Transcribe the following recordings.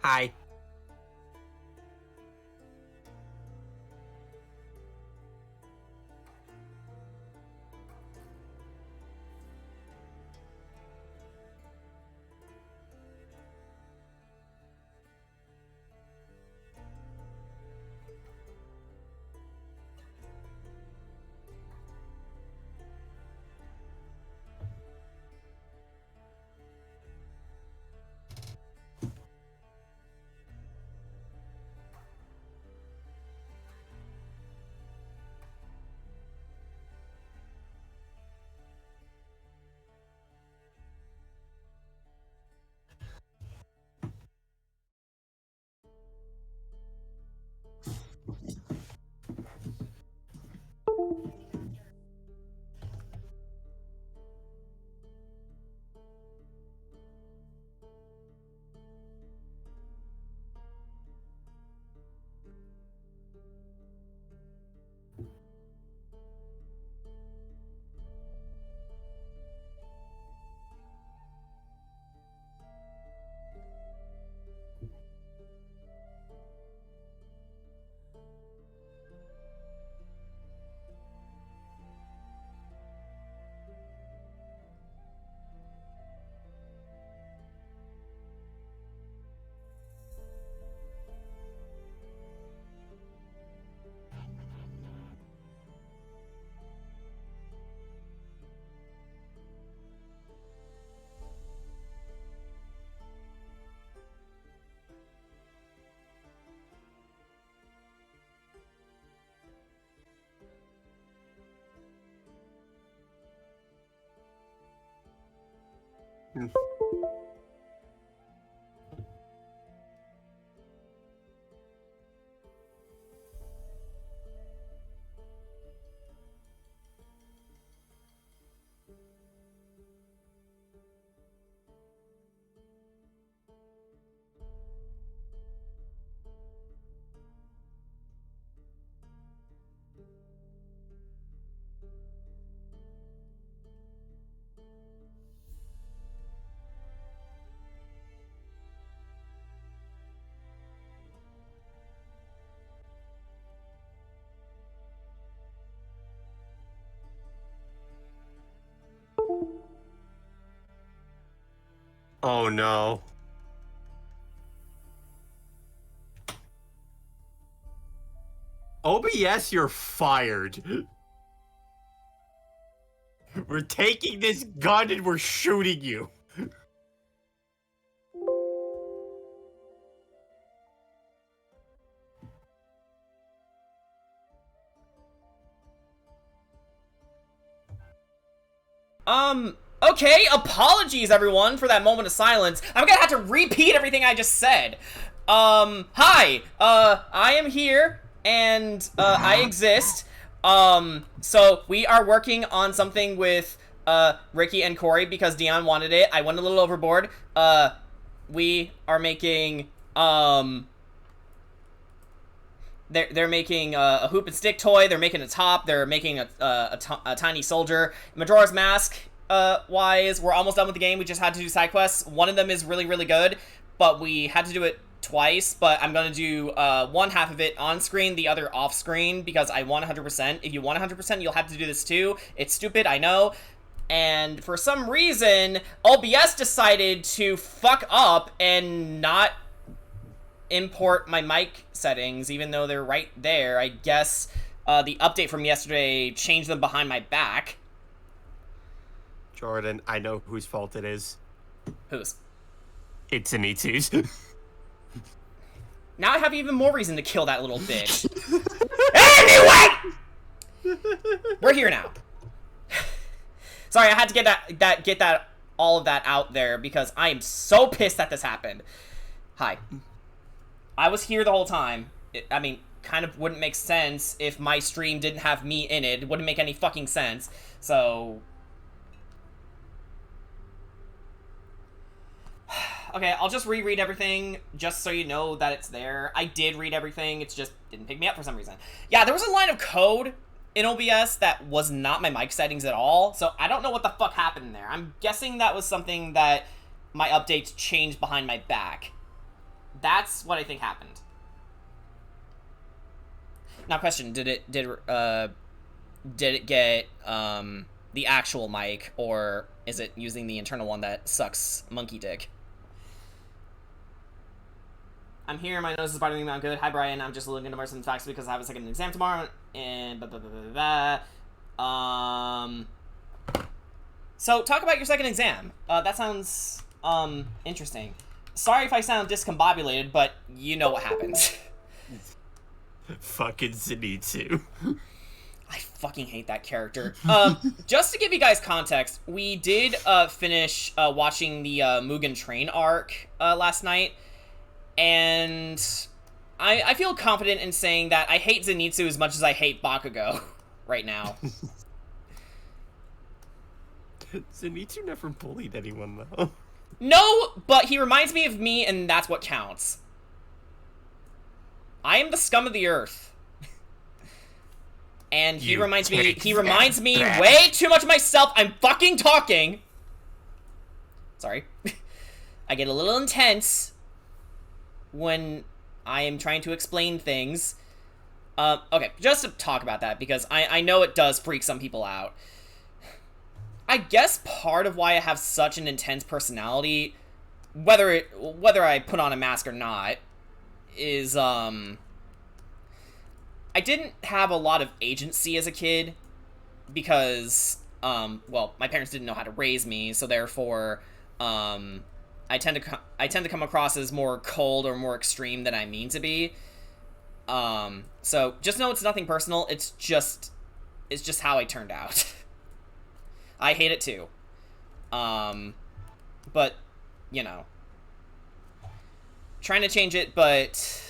Hi. Hmm. Oh no. OBS, you're fired. We're taking this gun and we're shooting you. Okay, apologies everyone for that moment of silence. I'm gonna have to repeat everything I just said. Hi, I am here, and, I exist. So we are working on something with, Ricky and Corey because Dion wanted it. I went a little overboard. We are making, they're making a hoop and stick toy. They're making a top. They're making a tiny soldier. Majora's Mask, wise, we're almost done with the game. We just had to do side quests. One of them is really, really good, but we had to do it twice. But I'm going to do one half of it on screen, the other off screen, because I want 100%. If you want 100%, you'll have to do this too. It's stupid, I know. And for some reason, OBS decided to fuck up and not import my mic settings, even though they're right there. I guess the update from yesterday changed them behind my back. Jordan, I know whose fault it is. Whose? It's Anitu's. Now I have even more reason to kill that little bitch. Anyway! We're here now. Sorry, I had to get that all of that out there because I am so pissed that this happened. Hi. I was here the whole time. I mean, kind of wouldn't make sense if my stream didn't have me in it. It wouldn't make any fucking sense. So... Okay, I'll just reread everything just so you know that it's there. I did read everything, it's just didn't pick me up for some reason. Yeah, there was a line of code in OBS that was not my mic settings at all, so I don't know what the fuck happened there. I'm guessing that was something that my updates changed behind my back. That's what I think happened. Now, question: did it get the actual mic, or is it using the internal one that sucks monkey dick? I'm here. My nose is bothering me. I'm good. Hi, Brian. I'm just looking to some facts because I have a second exam tomorrow. And blah, blah, blah, blah, blah. So talk about your second exam. That sounds interesting. Sorry if I sound discombobulated, but you know what happens. Fucking Zenitsu. I fucking hate that character. Just to give you guys context, we did finish watching the Mugen Train arc last night, and I feel confident in saying that I hate Zenitsu as much as I hate Bakugo right now. Zenitsu never bullied anyone, though. No, but he reminds me of me, and that's what counts. I am the scum of the earth. And he reminds me way too much of myself. I'm fucking talking. Sorry. I get a little intense when I am trying to explain things. Okay, just to talk about that, because I know it does freak some people out. I guess part of why I have such an intense personality, whether I put on a mask or not, is, I didn't have a lot of agency as a kid because, well, my parents didn't know how to raise me, so therefore, I tend to come across as more cold or more extreme than I mean to be. So just know it's nothing personal. It's just how I turned out. I hate it too. But, you know, trying to change it, but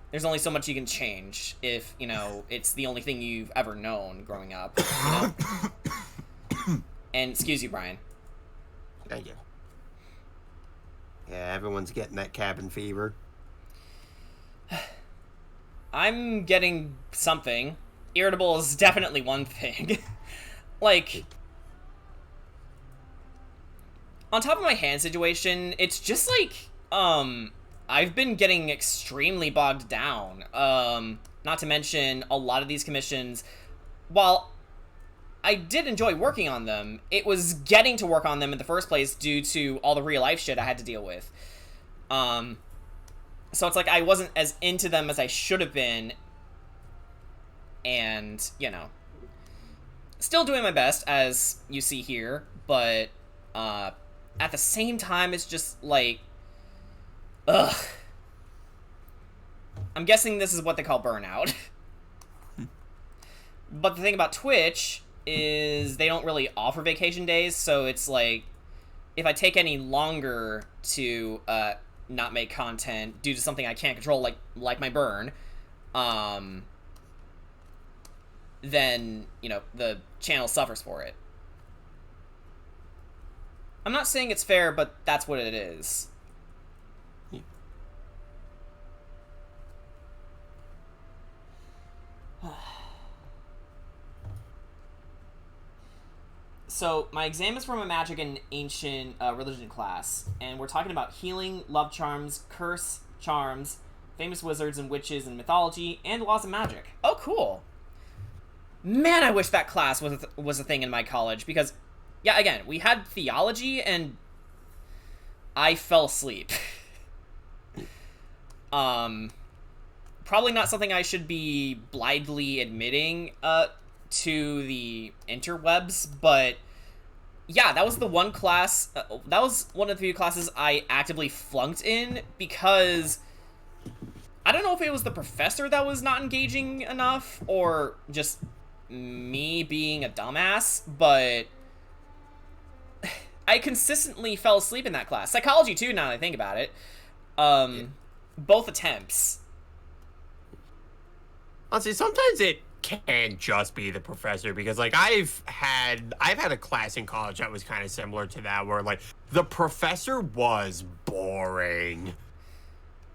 there's only so much you can change if, you know, it's the only thing you've ever known growing up, you know? And excuse you, Brian. Thank you. Yeah, everyone's getting that cabin fever. I'm getting something. Irritable is definitely one thing. Like, on top of my hand situation, it's just like, I've been getting extremely bogged down. Not to mention, a lot of these commissions, while I did enjoy working on them, it was getting to work on them in the first place due to all the real-life shit I had to deal with. So it's like I wasn't as into them as I should have been, and, you know, still doing my best, as you see here, but, at the same time, it's just, like, ugh. I'm guessing this is what they call burnout. But the thing about Twitch is they don't really offer vacation days, so it's like, if I take any longer to, not make content due to something I can't control, like my burn, then, you know, the channel suffers for it. I'm not saying it's fair, but that's what it is. Yeah. So, my exam is from a magic and ancient religion class, and we're talking about healing, love charms, curse charms, famous wizards and witches and mythology, and laws of magic. Oh, cool. Man, I wish that class was a thing in my college, because, yeah, again, we had theology, and I fell asleep. Probably not something I should be blithely admitting, to the interwebs, but yeah, that was the one class, that was one of the few classes I actively flunked in, because I don't know if it was the professor that was not engaging enough, or just me being a dumbass, but I consistently fell asleep in that class. Psychology too, now that I think about it. Yeah. Both attempts. Honestly, sometimes it can just be the professor, because like I've had a class in college that was kind of similar to that, where like the professor was boring.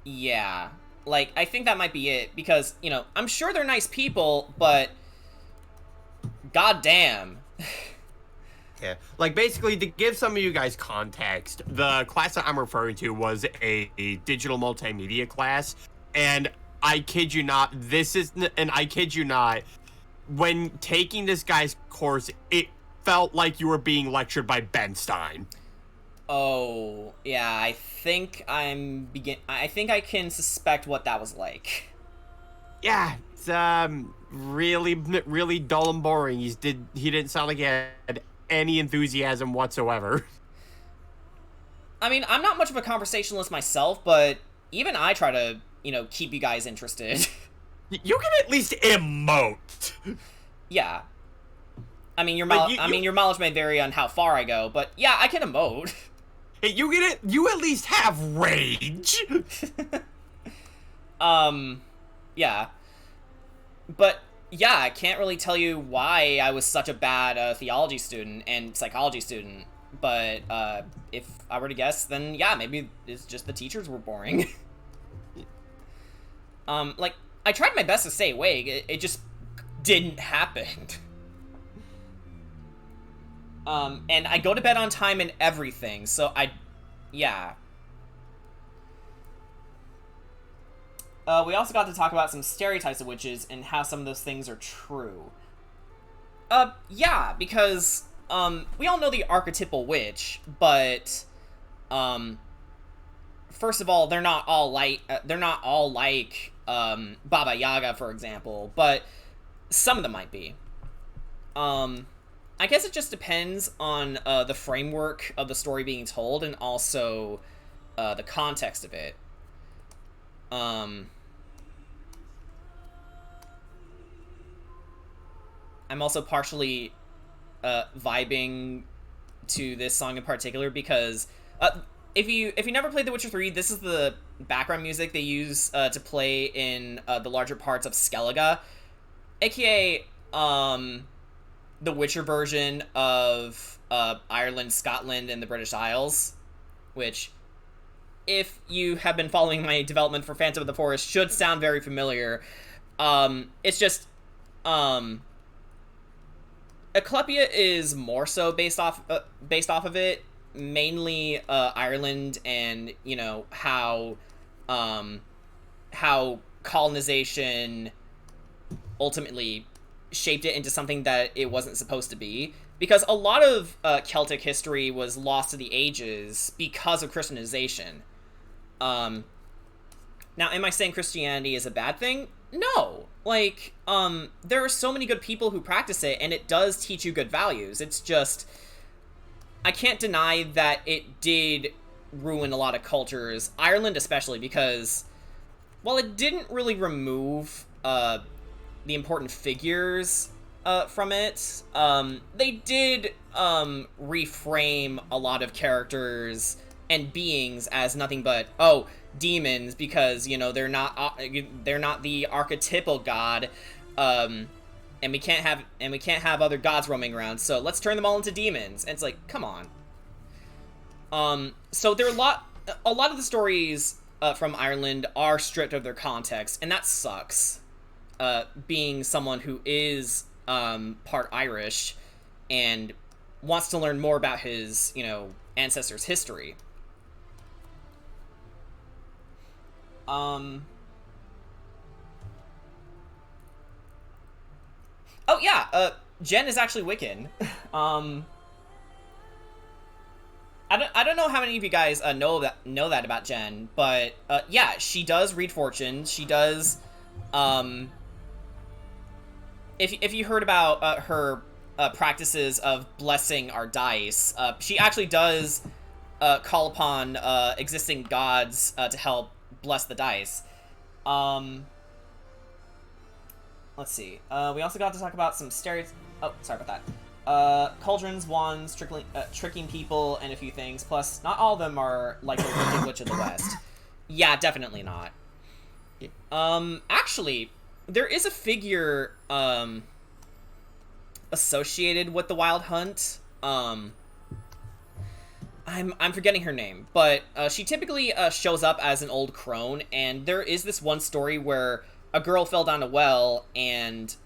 Yeah, like I think that might be it, because, you know, I'm sure they're nice people, but goddamn. Yeah, like basically to give some of you guys context, the class that I'm referring to was a digital multimedia class, and I kid you not, I kid you not, when taking this guy's course, it felt like you were being lectured by Ben Stein. Oh, yeah, I think I think I can suspect what that was like. Yeah, it's really dull and boring. He didn't sound like he had any enthusiasm whatsoever. I mean, I'm not much of a conversationalist myself, but even I try to, keep you guys interested. You can at least emote. Yeah. I mean, your Like, your mileage may vary on how far I go, but yeah, I can emote. You at least have rage. Yeah. But yeah, I can't really tell you why I was such a bad theology student and psychology student. But if I were to guess, then yeah, maybe it's just the teachers were boring. Like, I tried my best to stay awake. It just didn't happen. And I go to bed on time and everything, so yeah. We also got to talk about some stereotypes of witches and how some of those things are true. Yeah, because, we all know the archetypal witch, but, first of all, they're not all like, Baba Yaga, for example, but some of them might be. I guess it just depends on, the framework of the story being told and also, the context of it. I'm also partially vibing to this song in particular because if you never played The Witcher 3, this is the background music they use to play in the larger parts of Skellige, aka the Witcher version of Ireland, Scotland, and the British Isles, which, if you have been following my development for Phantom of the Forest, should sound very familiar. It's just Eclepia is more so based off of it, mainly Ireland, and how colonization ultimately shaped it into something that it wasn't supposed to be. Because a lot of Celtic history was lost to the ages because of Christianization. Now, am I saying Christianity is a bad thing? No. Like, there are so many good people who practice it, and it does teach you good values. It's just, I can't deny that it did ruin a lot of cultures, Ireland especially, because while it didn't really remove the important figures from it, they did reframe a lot of characters and beings as nothing but, demons, because they're not the archetypal god, and we can't have other gods roaming around, so let's turn them all into demons. And it's like, come on. So there are a lot of the stories from Ireland are stripped of their context, and that sucks. Being someone who is part Irish and wants to learn more about his ancestors' history. Oh yeah, Jen is actually Wiccan. I don't know how many of you guys know that about Jen, but yeah, she does read fortunes. She does. If you heard about her practices of blessing our dice, she actually does call upon existing gods to help bless the dice. Let's see. We also got to talk about some stereotypes. Oh, sorry about that. Cauldrons, wands, tricking people, and a few things. Plus, not all of them are like the Wicked Witch of the West. Yeah, definitely not. Actually, there is a figure associated with the Wild Hunt. I'm forgetting her name, but she typically shows up as an old crone, and there is this one story where a girl fell down a well and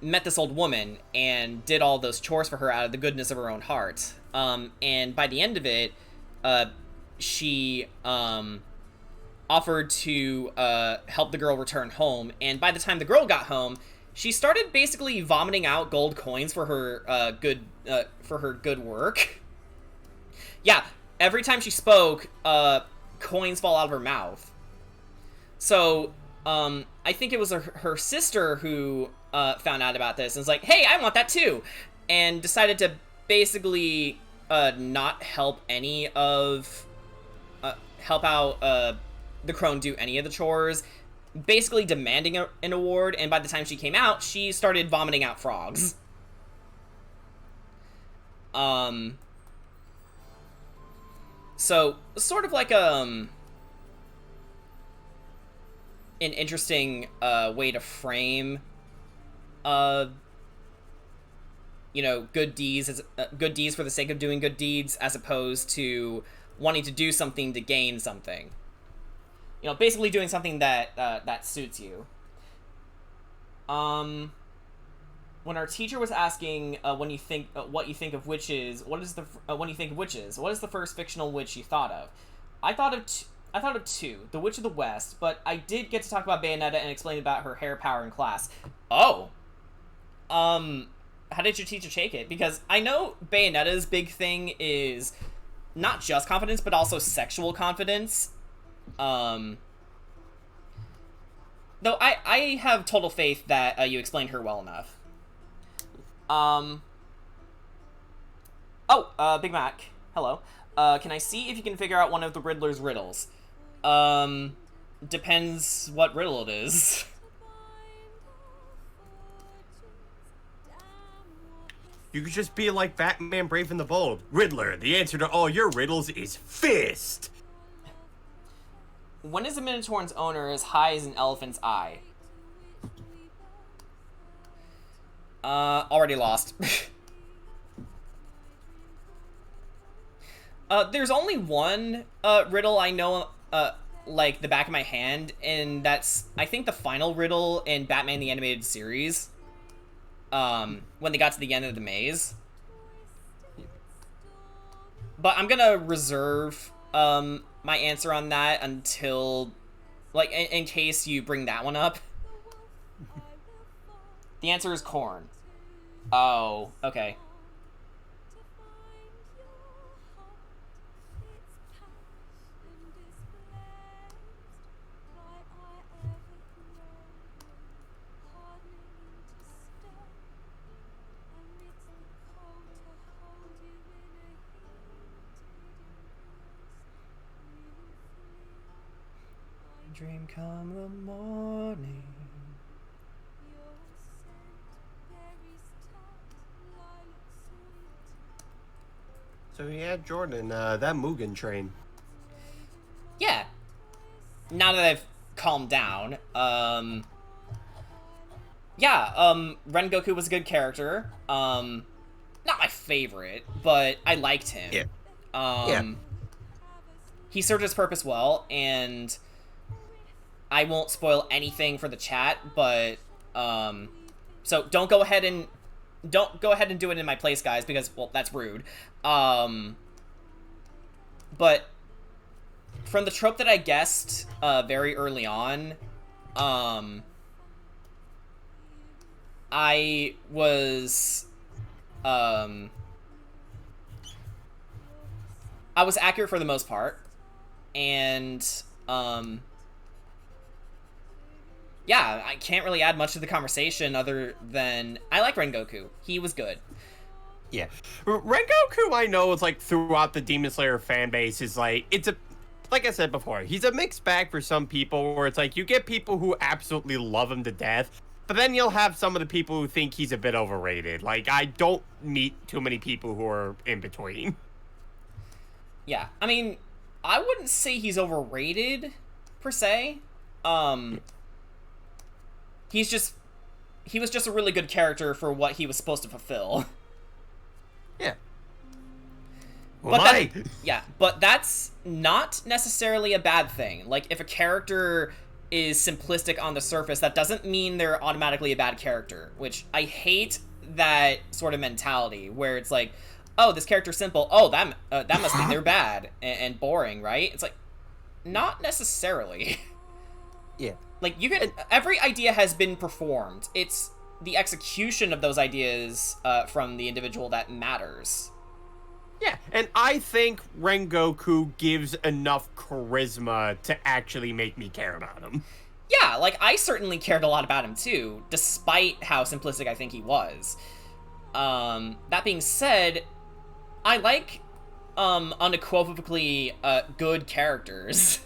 met this old woman and did all those chores for her out of the goodness of her own heart. And by the end of it, she offered to help the girl return home. And by the time the girl got home, she started basically vomiting out gold coins for her good work. Yeah, every time she spoke, coins fall out of her mouth. So, I think it was her sister who found out about this and was like, hey, I want that too, and decided to basically not help out the crone do any of the chores, basically demanding an award. And by the time she came out, she started vomiting out frogs. So sort of like an interesting way to frame good deeds as good deeds for the sake of doing good deeds, as opposed to wanting to do something to gain something. Basically doing something that suits you. When our teacher was asking what you think of witches, what is the first fictional witch you thought of? I thought of two, the Witch of the West, but I did get to talk about Bayonetta and explain about her hair power in class. Oh, how did your teacher take it? Because I know Bayonetta's big thing is not just confidence, but also sexual confidence. Though I have total faith that you explained her well enough. Big Mac, hello. Can I see if you can figure out one of the Riddler's riddles? Depends what riddle it is. You could just be like Batman Brave and the Bold. Riddler, the answer to all your riddles is fist! When is a Minotaur's owner as high as an elephant's eye? Already lost. There's only one riddle I know, like the back of my hand, and that's, I think, the final riddle in Batman the Animated Series. When they got to the end of the maze. But I'm gonna reserve my answer on that until, like, in case you bring that one up. The answer is corn. Oh, okay. Dream come the morning. So yeah, Jordan, that Mugen train. Yeah. Now that I've calmed down, Rengoku was a good character. Not my favorite, but I liked him. Yeah. He served his purpose well, and I won't spoil anything for the chat, but so don't go ahead and do it in my place, guys, because, well, that's rude. But from the trope that I guessed very early on, I was accurate for the most part, and yeah, I can't really add much to the conversation other than I like Rengoku. He was good. Yeah. Rengoku, I know, is like throughout the Demon Slayer fan base is like, like I said before, he's a mixed bag for some people where it's like you get people who absolutely love him to death, but then you'll have some of the people who think he's a bit overrated. Like, I don't meet too many people who are in between. Yeah, I mean, I wouldn't say he's overrated, per se. He was just a really good character for what he was supposed to fulfill. Yeah. But that's not necessarily a bad thing. Like, if a character is simplistic on the surface, that doesn't mean they're automatically a bad character, which I hate that sort of mentality where it's like, oh, this character's simple. Oh, that must mean they're bad and boring, right? It's like, not necessarily. Yeah. Like, every idea has been performed. It's the execution of those ideas from the individual that matters. Yeah, and I think Rengoku gives enough charisma to actually make me care about him. Yeah, like, I certainly cared a lot about him too, despite how simplistic I think he was. That being said, I like unequivocally good characters.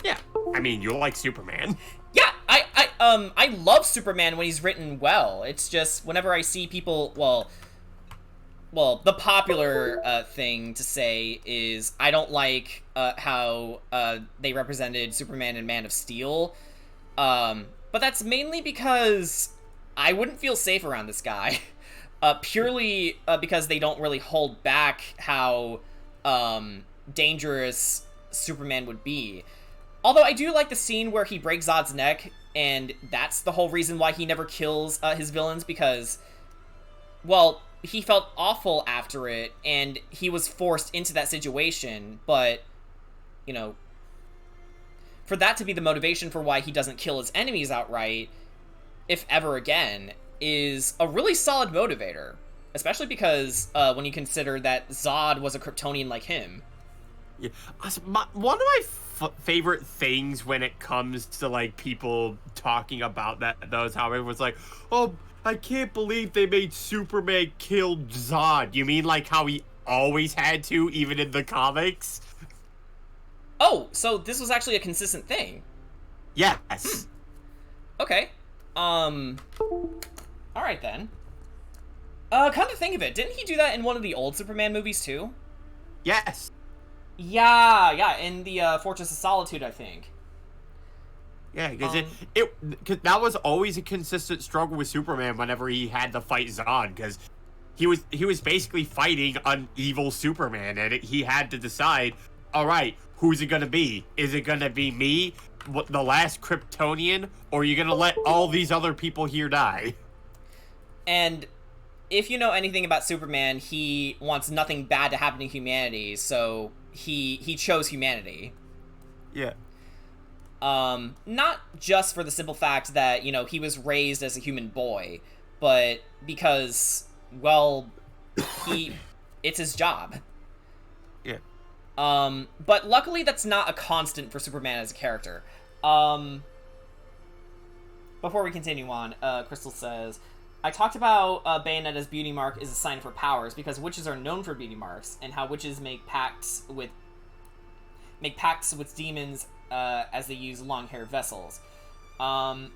Yeah, I mean, you like Superman. Yeah, I love Superman when he's written well. It's just whenever I see people, well, the popular thing to say is I don't like how they represented Superman in Man of Steel. But that's mainly because I wouldn't feel safe around this guy. Purely because they don't really hold back how dangerous Superman would be. Although I do like the scene where he breaks Zod's neck, and that's the whole reason why he never kills his villains, because, well, he felt awful after it, and he was forced into that situation, but, you know, for that to be the motivation for why he doesn't kill his enemies outright, if ever again, is a really solid motivator. Especially because when you consider that Zod was a Kryptonian like him. Yeah, one of my favorite things when it comes to like people talking about those how it was like, oh, I can't believe they made Superman kill Zod. You mean like how he always had to, even in the comics? Oh, so this was actually a consistent thing. Yes. Okay. Alright then. Come to think of it, didn't he do that in one of the old Superman movies too? Yes. Yeah, in the Fortress of Solitude, I think. Yeah, because cause that was always a consistent struggle with Superman whenever he had to fight Zod, because he was basically fighting an evil Superman, and he had to decide, all right, who's it gonna be? Is it gonna be me, the last Kryptonian, or are you gonna let all these other people here die? And if you know anything about Superman, he wants nothing bad to happen to humanity, so he chose humanity. Yeah. Not just for the simple fact that, you know, he was raised as a human boy, but because, well, it's his job. Yeah. But luckily that's not a constant for Superman as a character. Before we continue on, Crystal says, I talked about Bayonetta's beauty mark is a sign of her powers because witches are known for beauty marks and how witches make pacts with demons as they use long-haired vessels. I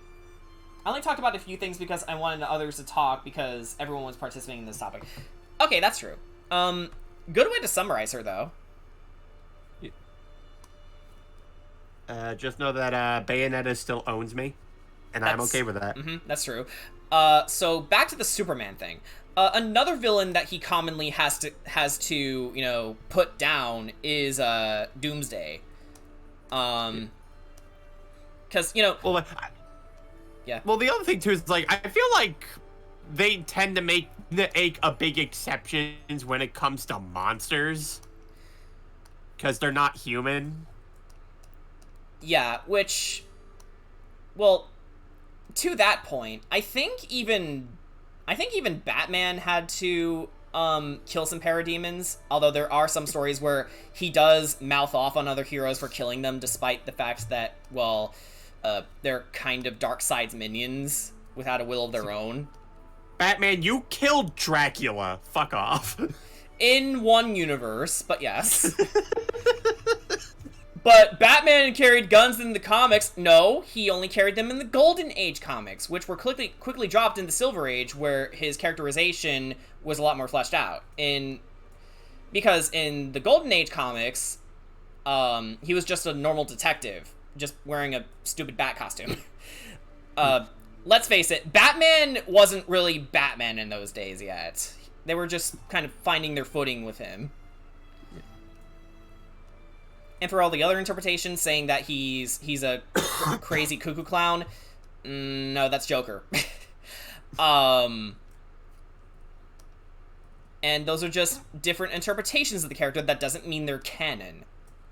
only talked about a few things because I wanted others to talk because everyone was participating in this topic. Okay, that's true. Good way to summarize her, though. Just know that Bayonetta still owns me, and I'm okay with that. That's true. So back to the Superman thing. Another villain that he commonly has to you know, put down is Doomsday. Because, you know, Well, yeah. Well, the other thing too is like I feel like they tend to make a big exceptions when it comes to monsters, because they're not human. Yeah, which, well, to that point, I think even Batman had to kill some parademons, although there are some stories where he does mouth off on other heroes for killing them, despite the fact that, well, they're kind of Darkseid's minions without a will of their own. Batman, you killed Dracula. Fuck off. In one universe, but yes. But Batman carried guns in the comics. No, he only carried them in the Golden Age comics, which were quickly dropped in the Silver Age, where his characterization was a lot more fleshed out. Because in the Golden Age comics, he was just a normal detective, just wearing a stupid bat costume. Let's face it, Batman wasn't really Batman in those days yet. They were just kind of finding their footing with him. And for all the other interpretations saying that he's a crazy cuckoo clown, no, that's Joker. And those are just different interpretations of the character. That doesn't mean they're canon.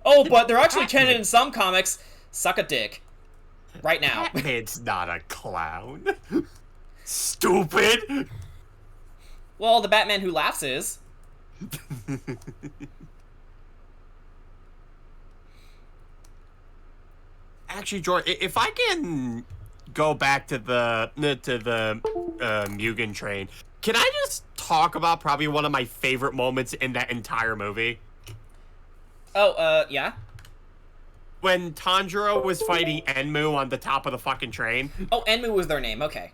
Oh, but they're actually canon in some comics. Suck a dick. Right now. Batman's not a clown. Stupid. Well, the Batman Who Laughs is. Actually, George, if I can go back to the Mugen train, can I just talk about probably one of my favorite moments in that entire movie? Oh, yeah? When Tanjiro was fighting Enmu on the top of the fucking train. Oh, Enmu was their name, okay.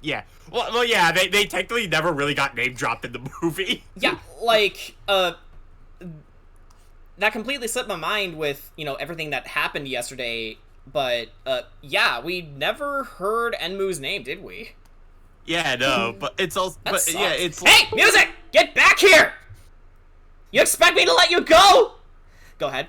Yeah. Well, yeah, they technically never really got name dropped in the movie. Yeah, like, that completely slipped my mind with, you know, everything that happened yesterday, but, yeah, we never heard Enmu's name, did we? Yeah, no, but it's also, That but sucks. yeah, it's Hey, music! Get back here! You expect me to let you go? Go ahead.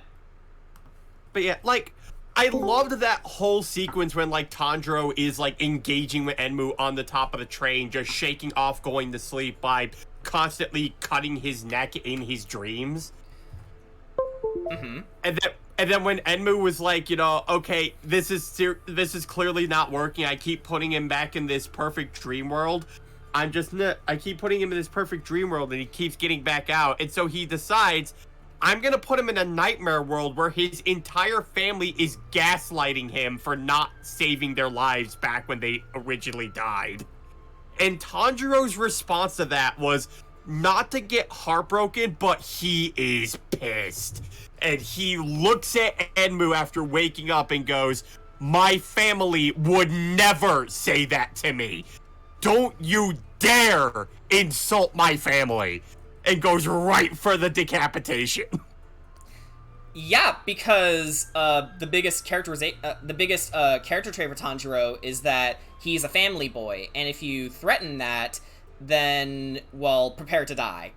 But yeah, like, I loved that whole sequence when, like, Tanjiro is, like, engaging with Enmu on the top of the train, just shaking off going to sleep by constantly cutting his neck in his dreams. Mm-hmm. And then when Enmu was like, you know, okay, this is clearly not working. I keep putting him back in this perfect dream world. I keep putting him in this perfect dream world, and he keeps getting back out. And so he decides, I'm gonna put him in a nightmare world where his entire family is gaslighting him for not saving their lives back when they originally died. And Tanjiro's response to that was not to get heartbroken, but he is pissed. And he looks at Enmu after waking up and goes, my family would never say that to me. Don't you dare insult my family. And goes right for the decapitation. Yeah, because the biggest character trait for Tanjiro is that he's a family boy, and if you threaten that, then, well, prepare to die.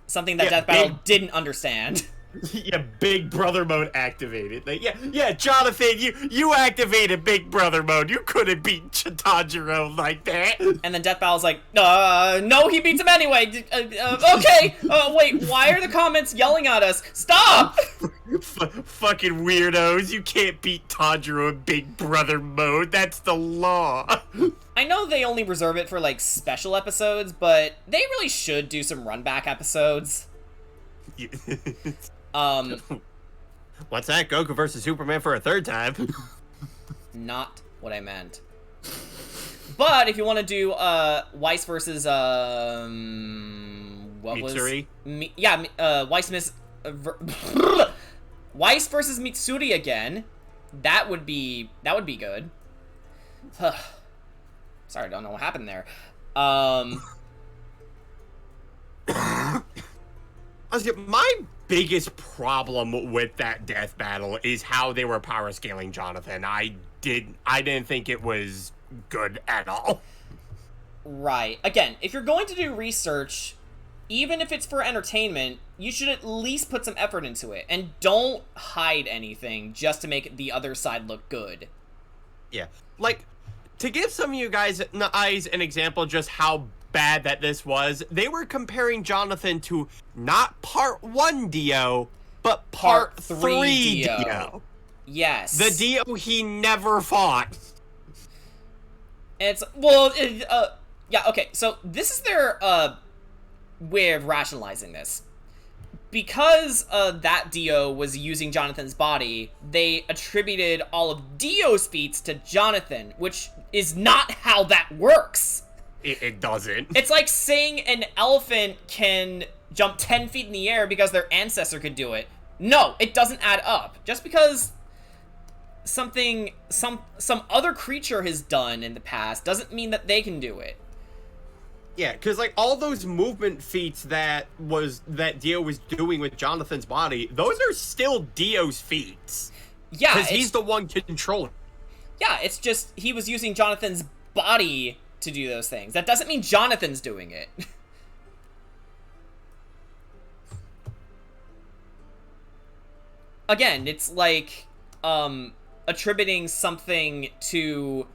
Something that Death Battle didn't understand. Yeah, Big Brother mode activated. Like, yeah, Jonathan, you activated Big Brother mode. You couldn't beat Tanjiro like that. And then Death Battle's like, no, he beats him anyway. Okay. Wait, why are the comments yelling at us? Stop! Fucking weirdos. You can't beat Tanjiro in Big Brother mode. That's the law. I know they only reserve it for, like, special episodes, but they really should do some run-back episodes. What's that? Goku versus Superman for a third time? Not what I meant. But if you want to do Weiss versus Mitsuri? Weiss versus Mitsuri again. That would be good. Sorry, I don't know what happened there. My biggest problem with that death battle is how they were power scaling Jonathan. I didn't think it was good at all. Right. Again, if you're going to do research, even if it's for entertainment, you should at least put some effort into it. And don't hide anything just to make the other side look good. Yeah. Like, to give some of you guys an example just how bad that this was, they were comparing Jonathan to not part 1 Dio, but part 3 Dio. Yes. The Dio he never fought. It's, well, yeah, okay, so this is their, way of rationalizing this. Because, that Dio was using Jonathan's body, they attributed all of Dio's feats to Jonathan, which is not how that works. It doesn't. It's like saying an elephant can jump 10 feet in the air because their ancestor could do it. No, it doesn't add up. Just because some other creature has done in the past doesn't mean that they can do it. Yeah, because like all those movement feats that Dio was doing with Jonathan's body, those are still Dio's feats. Yeah, because he's the one controlling. Yeah, it's just he was using Jonathan's body to do those things. That doesn't mean Jonathan's doing it. again, it's like attributing something to.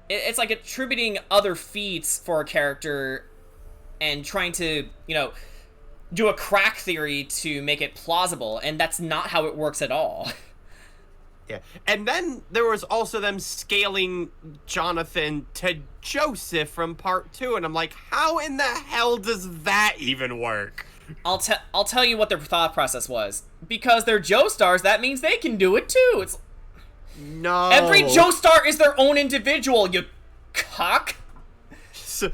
It's like attributing other feats for a character and trying to, do a crack theory to make it plausible, and that's not how it works at all. Yeah. And then there was also them scaling Jonathan to Joseph from part 2, and I'm like, how in the hell does that even work? I'll tell you what their thought process was. Because they're Joestars, that means they can do it too. It's No. every Joestar is their own individual, you cock. So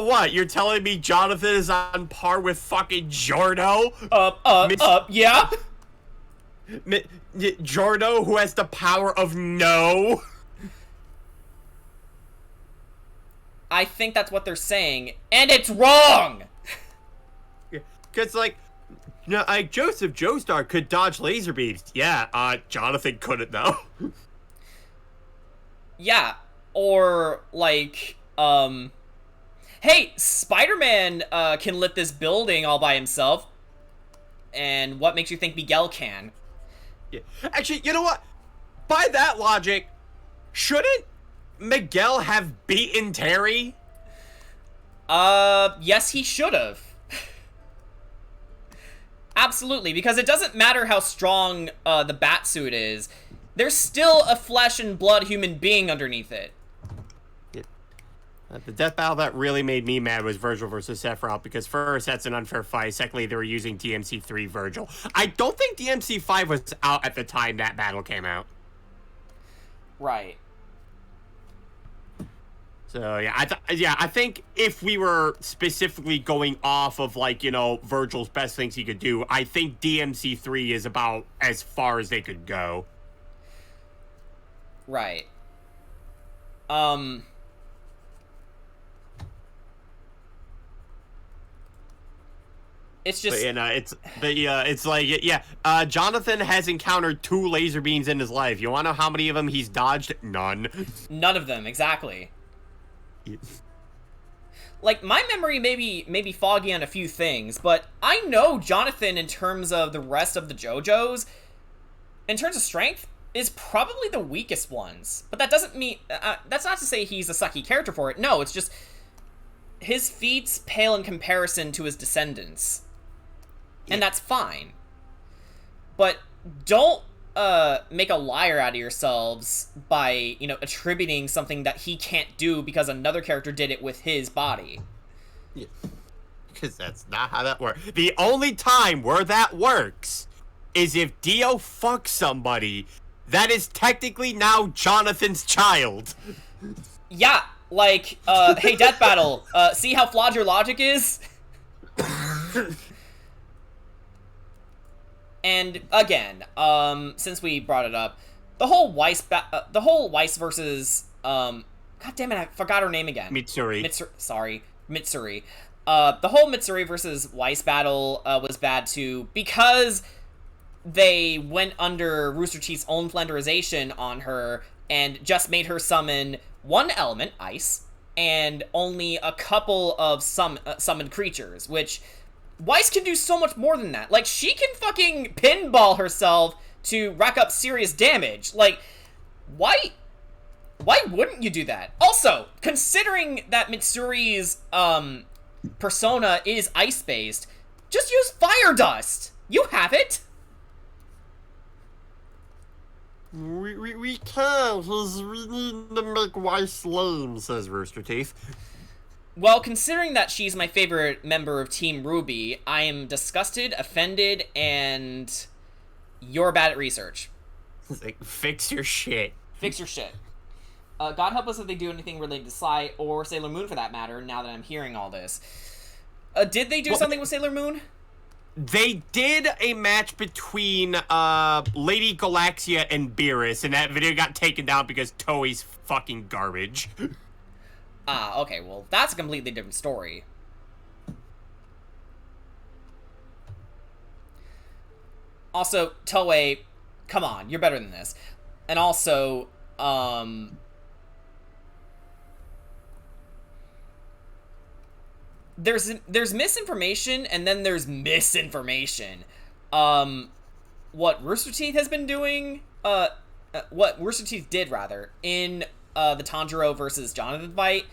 what? You're telling me Jonathan is on par with fucking Jordo? Yeah. Jordo, who has the power of no? I think that's what they're saying, and it's wrong! Because, Joseph Joestar could dodge laser beams. Yeah, Jonathan couldn't, though. Yeah, or, hey, Spider-Man, can lift this building all by himself, and what makes you think Miguel can? Yeah. Actually, you know what? By that logic, shouldn't Miguel have beaten Terry? Yes, he should have. Absolutely, because it doesn't matter how strong the Batsuit is. There's still a flesh and blood human being underneath it. The death battle that really made me mad was Virgil versus Sephiroth, because first, that's an unfair fight. Secondly, they were using DMC3 Virgil. I don't think DMC5 was out at the time that battle came out. Right. So, yeah, I think if we were specifically going off of, Virgil's best things he could do, I think DMC3 is about as far as they could go. Right. It's just... Jonathan has encountered 2 laser beams in his life. You want to know how many of them he's dodged? None. None of them, exactly. My memory may be foggy on a few things, but I know Jonathan, in terms of the rest of the JoJos, in terms of strength, is probably the weakest ones. But that doesn't mean... that's not to say he's a sucky character for it. No, it's just... his feats pale in comparison to his descendants. And that's fine. But don't make a liar out of yourselves by, attributing something that he can't do because another character did it with his body. Yeah. Because that's not how that works. The only time where that works is if Dio fucks somebody that is technically now Jonathan's child. Yeah, hey, Death Battle, see how flawed your logic is? And again, since we brought it up, the whole Weiss versus God damn it, I forgot her name again. Mitsuri. Mitsuri. The whole Mitsuri versus Weiss battle was bad too, because they went under Rooster Teeth's own flenderization on her and just made her summon one element, ice, and only a couple of summoned creatures, which Weiss can do so much more than that. She can fucking pinball herself to rack up serious damage. Why wouldn't you do that? Also, considering that Mitsuri's, persona is ice-based, just use fire dust! You have it! We can't, because we need to make Weiss lame, says Rooster Teeth. Well, considering that she's my favorite member of Team Ruby, I am disgusted, offended, and you're bad at research. Fix your shit. Fix your shit. God help us if they do anything related to Sai, or Sailor Moon for that matter, now that I'm hearing all this. Did they do something with Sailor Moon? They did a match between Lady Galaxia and Beerus, and that video got taken down because Toei's fucking garbage. Ah, okay, well, that's a completely different story. Also, Toei, come on, you're better than this. And also, there's misinformation, and then there's misinformation. what Rooster Teeth has been doing, what Rooster Teeth did rather in the Tanjiro versus Jonathan fight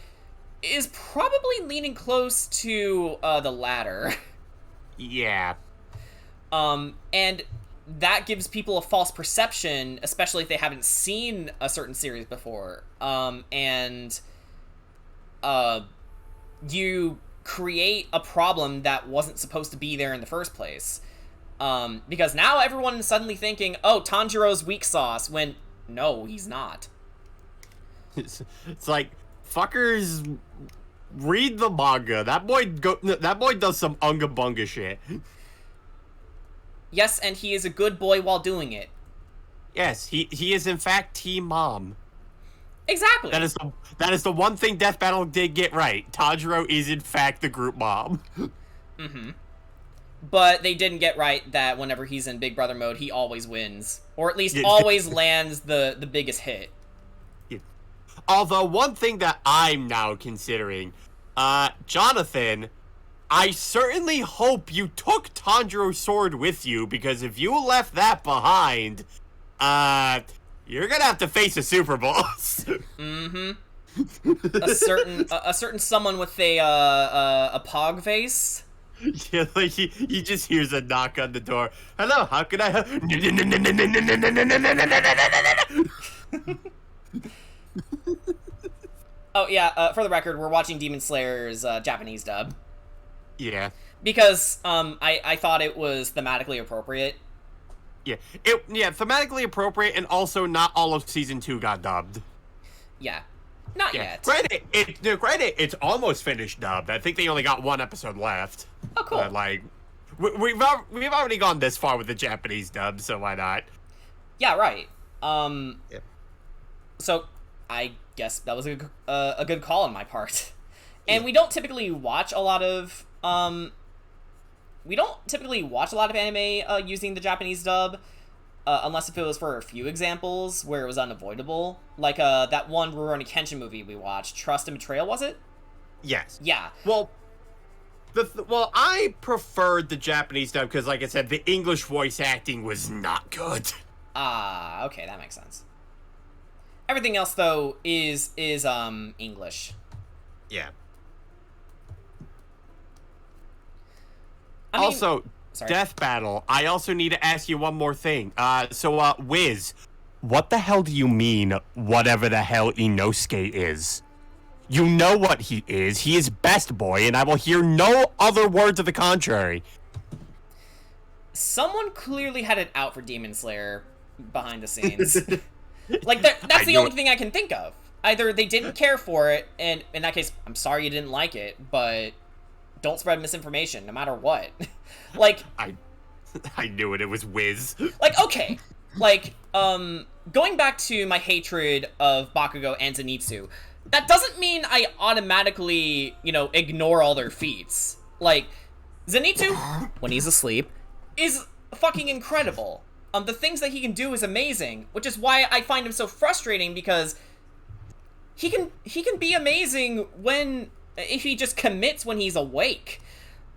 is probably leaning close to the latter. Yeah. And that gives people a false perception, especially if they haven't seen a certain series before. And you create a problem that wasn't supposed to be there in the first place. Because now everyone is suddenly thinking, oh, Tanjiro's weak sauce, when no, he's not. It's like, fuckers, read the manga. That boy does some unga bunga shit. Yes, and he is a good boy while doing it. Yes, he is in fact Team Mom. Exactly. That is the one thing Death Battle did get right. Tanjiro is in fact the group mom. Mm-hmm. But they didn't get right that whenever he's in Big Brother mode, he always wins. Or at least always lands the biggest hit. Yeah. Although, one thing that I'm now considering, Jonathan, I certainly hope you took Tanjiro's sword with you, because if you left that behind, you're gonna have to face a super boss. Mm-hmm. A certain someone with a pog face. Yeah, like he just hears a knock on the door. Hello, how can I help? Oh yeah, for the record, we're watching Demon Slayer's Japanese dub. Yeah. Because I thought it was thematically appropriate. Yeah. Thematically appropriate, and also not all of season 2 got dubbed. Yeah. Not yet. Granted, it's almost finished dubbed. I think they only got one episode left. Oh, cool. But, like, we've already gone this far with the Japanese dub, so why not? Yeah, right. Yeah. So, I guess that was a good call on my part. And we don't typically watch a lot of anime using the Japanese dub, unless if it was for a few examples where it was unavoidable. Like that one Rurouni Kenshin movie we watched, Trust and Betrayal, was it? Yes. Yeah. Well, I preferred the Japanese dub because, like I said, the English voice acting was not good. Ah, okay, that makes sense. Everything else though is English. Yeah. I mean, also, sorry. Death Battle, I also need to ask you one more thing. Wiz, what the hell do you mean, whatever the hell Inosuke is? You know what he is. He is best boy, and I will hear no other words of the contrary. Someone clearly had it out for Demon Slayer behind the scenes. Like, that's the only thing I can think of. Either they didn't care for it, and in that case, I'm sorry you didn't like it, but don't spread misinformation, no matter what. Like, I knew it. It was Wiz. Like, okay. Like, going back to my hatred of Bakugo and Zenitsu, that doesn't mean I automatically, ignore all their feats. Like, Zenitsu, when he's asleep, is fucking incredible. The things that he can do is amazing, which is why I find him so frustrating, because he can be amazing if he just commits when he's awake.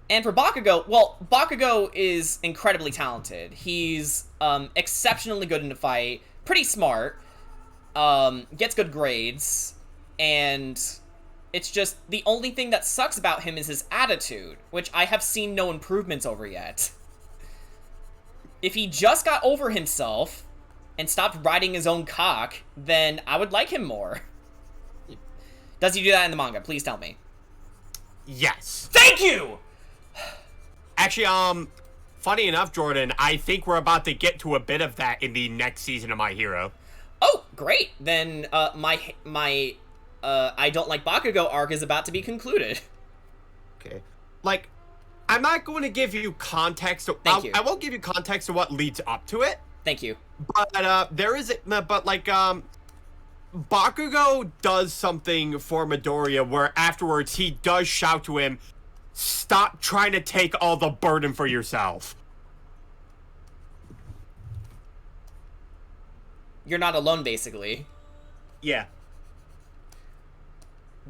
And for Bakugo, well, Bakugo is incredibly talented. He's exceptionally good in a fight, pretty smart, gets good grades, and it's just the only thing that sucks about him is his attitude, which I have seen no improvements over yet. If he just got over himself and stopped riding his own cock, then I would like him more. Does he do that in the manga? Please tell me. Yes. Thank you! Actually, funny enough, Jordan, I think we're about to get to a bit of that in the next season of My Hero. Oh, great. Then, my I don't like Bakugo arc is about to be concluded. Okay. Like, I'm not going to give you context. Thank you. I won't give you context to what leads up to it. Thank you. But, Bakugo does something for Midoriya where afterwards he does shout to him, "Stop trying to take all the burden for yourself." You're not alone, basically. Yeah.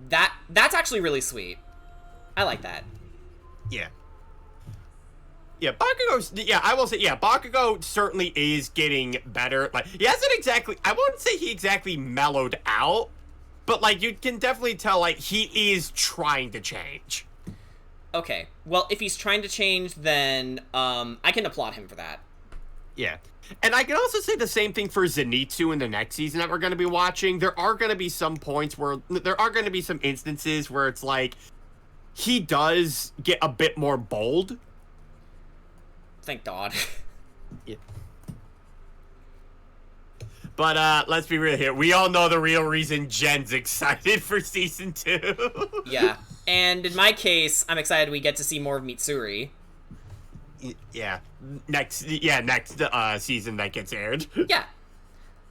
That's actually really sweet. I like that. Yeah. Yeah, Bakugo's, yeah, I will say, yeah, Bakugo certainly is getting better. Like, he hasn't exactly, I wouldn't say he exactly mellowed out, but, like, you can definitely tell, like, he is trying to change. Okay, well, if he's trying to change, then, I can applaud him for that. Yeah. And I can also say the same thing for Zenitsu in the next season that we're going to be watching. There are going to be some points where, there are going to be some instances where it's like, he does get a bit more bold. Thank God. Yeah. But let's be real here. We all know the real reason Jen's excited for season 2. Yeah. And in my case, I'm excited we get to see more of Mitsuri. Yeah. Next season that gets aired. Yeah.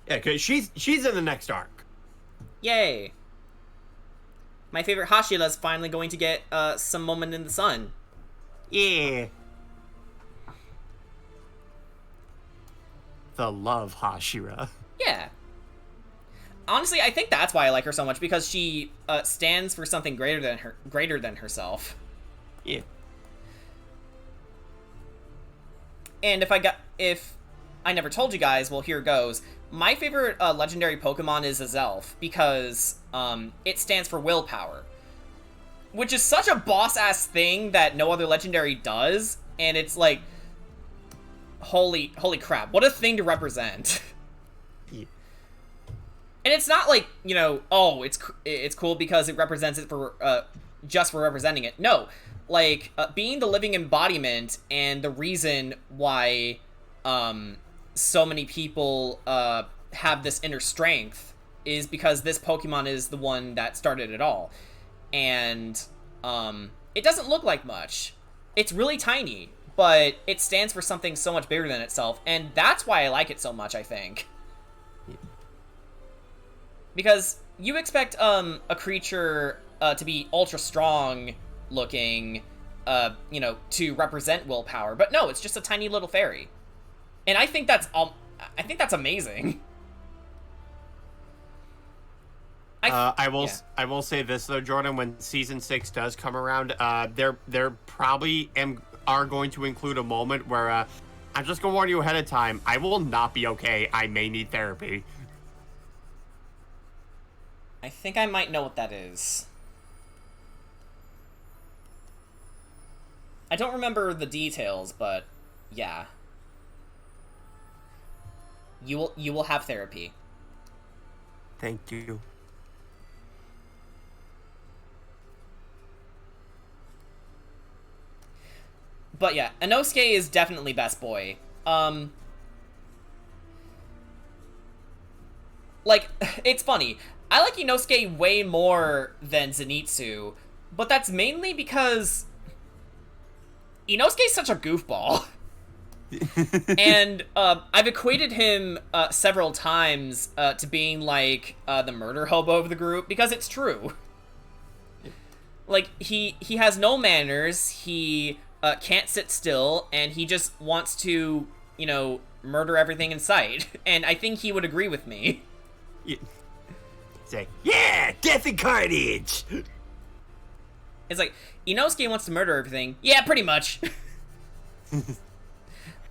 Yeah, because she's in the next arc. Yay. My favorite Hashira's finally going to get some moment in the sun. Yeah. The love Hashira. Yeah. Honestly, I think that's why I like her so much, because she stands for something greater than herself. Yeah. And if I never told you guys, well, here goes. My favorite legendary Pokemon is Azelf, because it stands for willpower, which is such a boss-ass thing that no other legendary does, and it's like, holy crap, what a thing to represent. Yeah. And it's not like, you know, oh, it's cool because it represents it for just for representing it. No, like being the living embodiment and the reason why so many people have this inner strength is because this Pokemon is the one that started it all. And it doesn't look like much. It's really tiny, but it stands for something so much bigger than itself, and that's why I like it so much, I think. Because you expect a creature to be ultra strong looking, you know, to represent willpower, but no, it's just a tiny little fairy. And I think that's amazing. I will say this though, Jordan. When season 6 does come around, there probably are going to include a moment where I'm just gonna warn you ahead of time. I will not be okay. I may need therapy. I think I might know what that is. I don't remember the details, but yeah. You will have therapy. Thank you. But yeah, Inosuke is definitely best boy. Like, it's funny. I like Inosuke way more than Zenitsu, but that's mainly because Inosuke's such a goofball. And I've equated him several times to being like the murder hobo of the group, because it's true. Like, he has no manners, he can't sit still, and he just wants to, you know, murder everything in sight. And I think he would agree with me. Yeah. Say, yeah, death and carnage! It's like, Inosuke wants to murder everything. Yeah, pretty much. And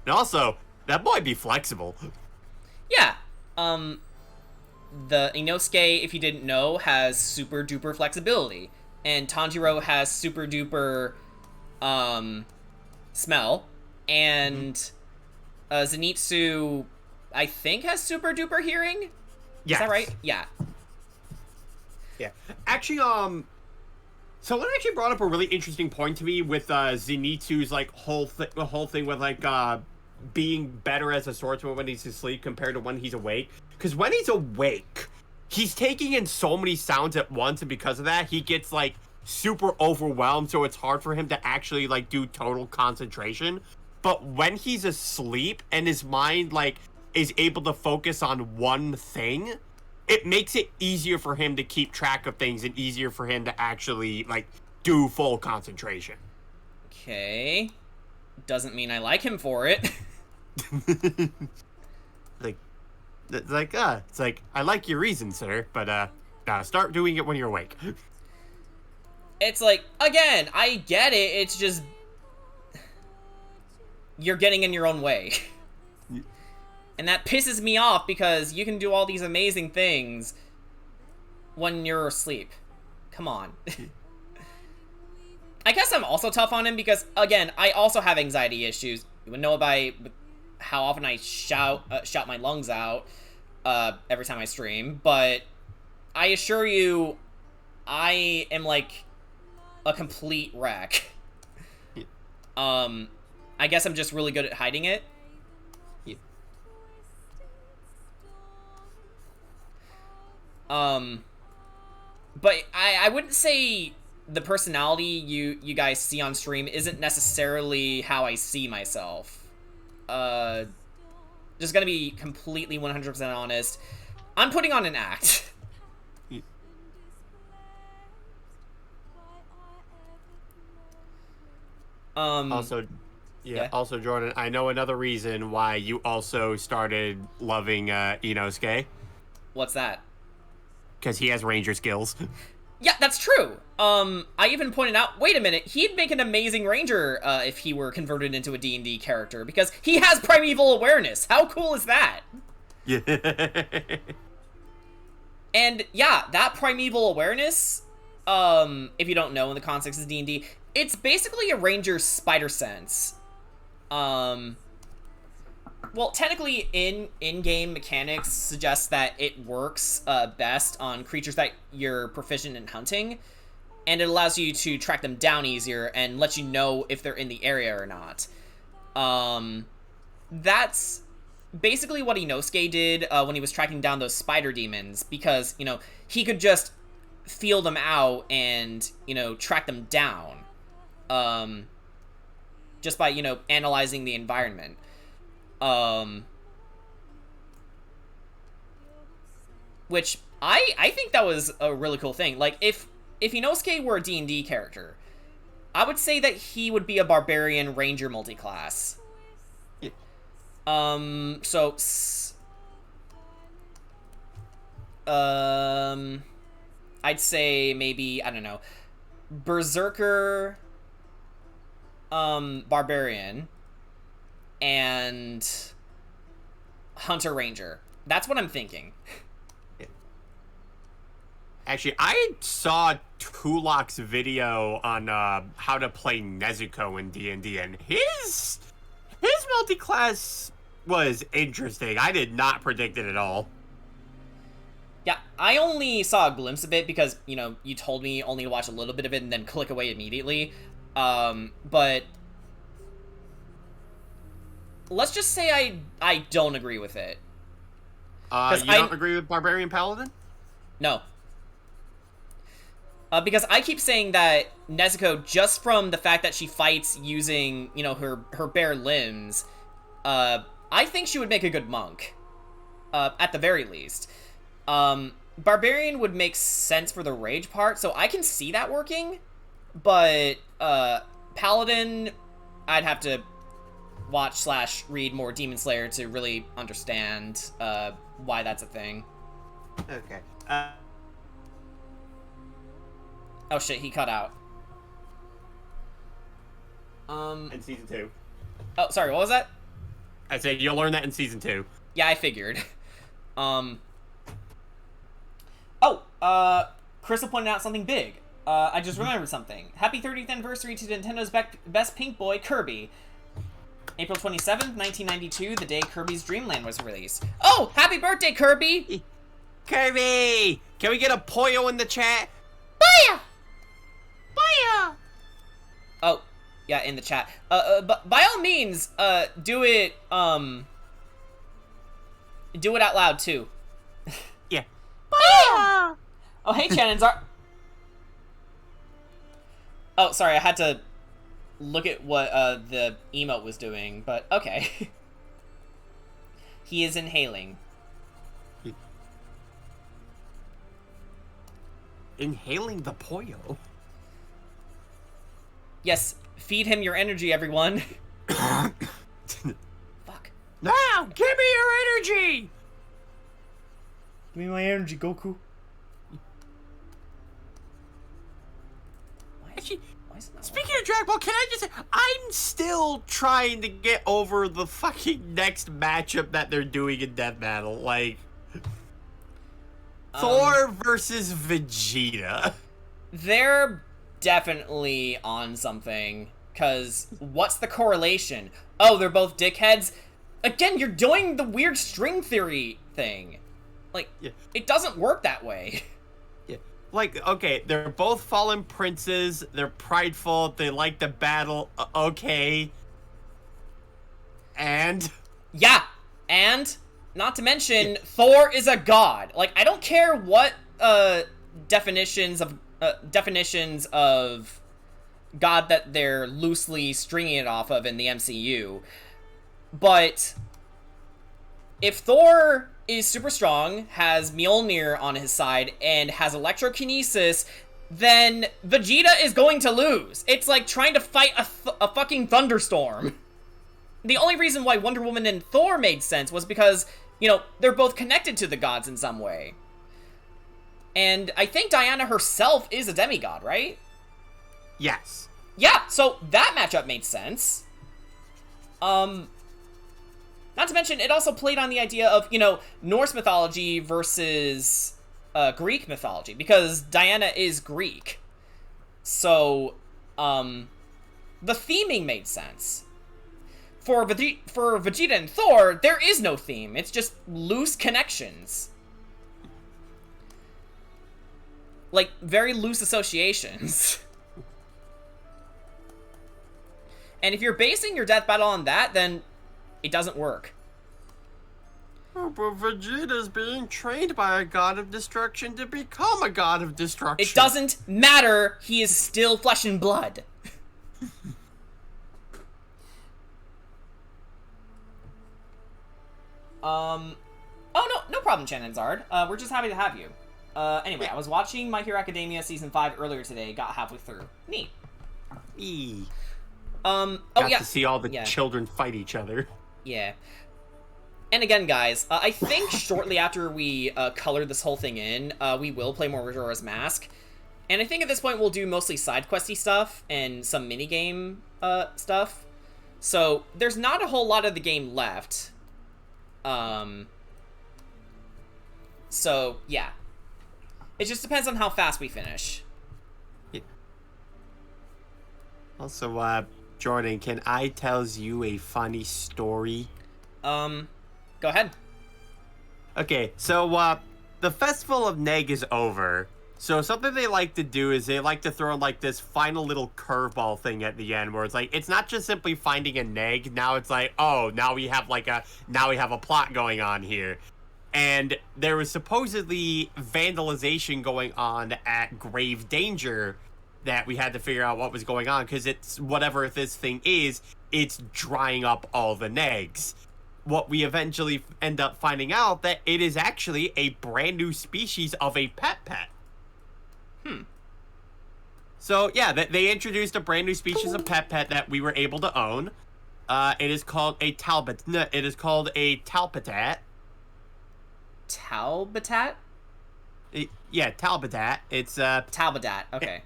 also, that boy be flexible. Yeah. The Inosuke, if you didn't know, has super duper flexibility. And Tanjiro has super duper smell. And Zenitsu, I think, has super duper hearing? Yes. Is that right? Yeah. Yeah. Actually, someone actually brought up a really interesting point to me with Zenitsu's like the whole thing with like being better as a swordsman when he's asleep compared to when he's awake. Because when he's awake, he's taking in so many sounds at once, and because of that, he gets like super overwhelmed. So it's hard for him to actually like do total concentration. But when he's asleep and his mind like is able to focus on one thing, it makes it easier for him to keep track of things and easier for him to actually, like, do full concentration. Okay. Doesn't mean I like him for it. It's like, I like your reason, sir, but, start doing it when you're awake. It's like, again, I get it, it's just... you're getting in your own way. And that pisses me off because you can do all these amazing things when you're asleep. Come on. I guess I'm also tough on him because, again, I also have anxiety issues. You would know by how often I shout my lungs out every time I stream. But I assure you, I am like a complete wreck. I guess I'm just really good at hiding it. But I wouldn't say the personality you guys see on stream isn't necessarily how I see myself. Just gonna be completely 100% honest. I'm putting on an act. Also, yeah, also, Jordan, I know another reason why you also started loving Inosuke. What's that? Because he has ranger skills. Yeah, that's true. I even pointed out, wait a minute, he'd make an amazing ranger if he were converted into a D&D character, because he has primeval awareness. How cool is that? Yeah. And yeah, that primeval awareness, if you don't know in the context of D&D, it's basically a ranger's spider sense. Well, technically, in-game mechanics suggest that it works best on creatures that you're proficient in hunting, and it allows you to track them down easier and let you know if they're in the area or not. That's basically what Inosuke did when he was tracking down those spider demons, because, he could just feel them out and, track them down. Just by, analyzing the environment. Which I think that was a really cool thing. Like, if Inosuke were a D&D character, I would say that he would be a barbarian ranger multiclass. Yeah. I'd say maybe, I don't know, berserker, barbarian, and hunter ranger. That's what I'm thinking. Actually, I saw Tulok's video on how to play Nezuko in D&D, and his multi-class was interesting. I did not predict it at all. Yeah, I only saw a glimpse of it because, you told me only to watch a little bit of it and then click away immediately. But let's just say I don't agree with it. You don't agree with Barbarian Paladin? No. Because I keep saying that Nezuko, just from the fact that she fights using, her bare limbs, I think she would make a good monk. At the very least. Barbarian would make sense for the rage part, so I can see that working. But, Paladin, I'd have to watch/read more Demon Slayer to really understand, why that's a thing. Okay. Oh shit, he cut out. In season 2. Oh, sorry, what was that? I said you'll learn that in season 2. Yeah, I figured. Crystal pointed out something big. I just remembered something. Happy 30th anniversary to Nintendo's best pink boy, Kirby. April 27th, 1992, the day Kirby's Dream Land was released. Oh, happy birthday, Kirby! Kirby! Can we get a Poyo in the chat? Baya! Baya! Oh, yeah, in the chat. But by all means, do it out loud, too. Yeah. Baya! Oh, hey, Channon's Oh, sorry, I had to look at what, the emote was doing, but okay. He is inhaling. Inhaling the Poyo? Yes, feed him your energy, everyone. Fuck. Now, give me your energy! Give me my energy, Goku. Why is it not Speaking of Dragon Ball, can I just say, I'm still trying to get over the fucking next matchup that they're doing in Death Battle. Like, Thor versus Vegeta. They're definitely on something, because what's the correlation? Oh, they're both dickheads? Again, you're doing the weird string theory thing. Like, it doesn't work that way. Yeah. Like, okay, they're both fallen princes, they're prideful, they like to battle, okay. And? Yeah, and, not to mention, Thor is a god. Like, I don't care what, definitions of God that they're loosely stringing it off of in the MCU. But if Thor is super strong, has Mjolnir on his side, and has electrokinesis, then Vegeta is going to lose. It's like trying to fight a fucking thunderstorm. The only reason why Wonder Woman and Thor made sense was because, you know, they're both connected to the gods in some way. And I think Diana herself is a demigod, right? Yes. Yeah, so that matchup made sense. Not to mention, it also played on the idea of, you know, Norse mythology versus Greek mythology, because Diana is Greek. So, the theming made sense. For Vegeta and Thor, there is no theme. It's just loose connections. Like, very loose associations. And if you're basing your death battle on that, then it doesn't work. Oh, but Vegeta's being trained by a god of destruction to become a god of destruction. It doesn't matter. He is still flesh and blood. Oh, no problem, Shannon Zard. We're just happy to have you. Anyway, I was watching My Hero Academia Season 5 earlier today, got halfway through. Neat. Got to see all the children fight each other. Yeah. And again, guys, I think shortly after we color this whole thing in, we will play more Majora's Mask. And I think at this point we'll do mostly side questy stuff and some minigame stuff. So there's not a whole lot of the game left. So, yeah. It just depends on how fast we finish. Yeah. Also, Jordan, can I tell you a funny story? Go ahead. Okay, so, the Festival of Neg is over. So something they like to do is they like to throw in, like, this final little curveball thing at the end where it's like, it's not just simply finding a neg. Now it's like, oh, now we have a plot going on here. And there was supposedly vandalization going on at Grave Danger that we had to figure out what was going on, because it's whatever this thing is, it's drying up all the negs. What we eventually end up finding out that it is actually a brand new species of a pet. So yeah, they introduced a brand new species of pet that we were able to own. It is called a talbot. No, it is called a talbotat. Talbotat? Yeah, talbotat. It's Talbotat. Okay.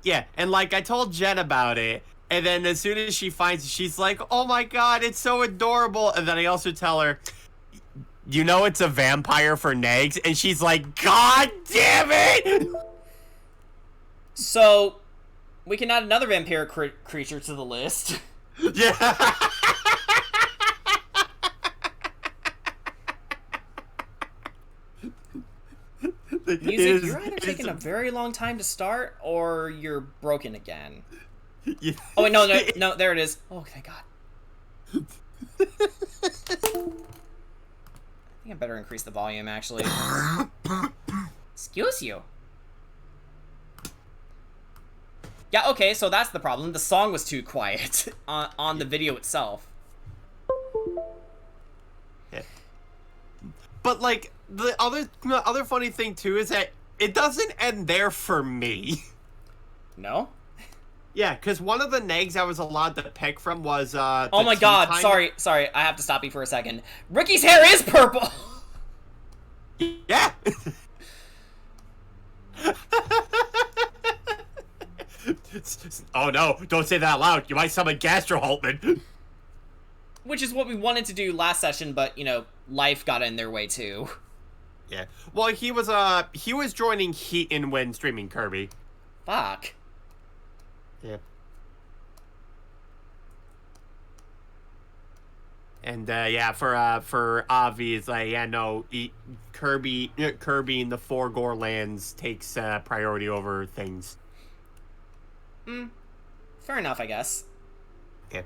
Yeah, and like I told Jen about it, and then as soon as she finds it, she's like, "Oh my god, it's so adorable!" And then I also tell her, "You know, it's a vampire for negs," and she's like, "God damn it!" So, we can add another vampire creature to the list. Yeah. Music, you're either taking a very long time to start, or you're broken again. Yeah. Oh wait, no, there it is. Oh, thank God. I think I better increase the volume, actually. Excuse you. Yeah, okay, so that's the problem. The song was too quiet on the video itself. Yeah. But, like, the other funny thing, too, is that it doesn't end there for me. No? Yeah, because one of the negs I was allowed to pick from was, oh my god, sorry, I have to stop you for a second. Ricky's hair is purple! Yeah! oh no, don't say that out loud. You might summon Gastro Holtman. Which is what we wanted to do last session, but, you know, life got in their way, too. Yeah. Well, he was joining Heaton when streaming Kirby. Fuck. Yeah. And yeah, for Avi, it's like, yeah, no, Kirby in the Four Gore lands takes priority over things. Fair enough, I guess. Yeah.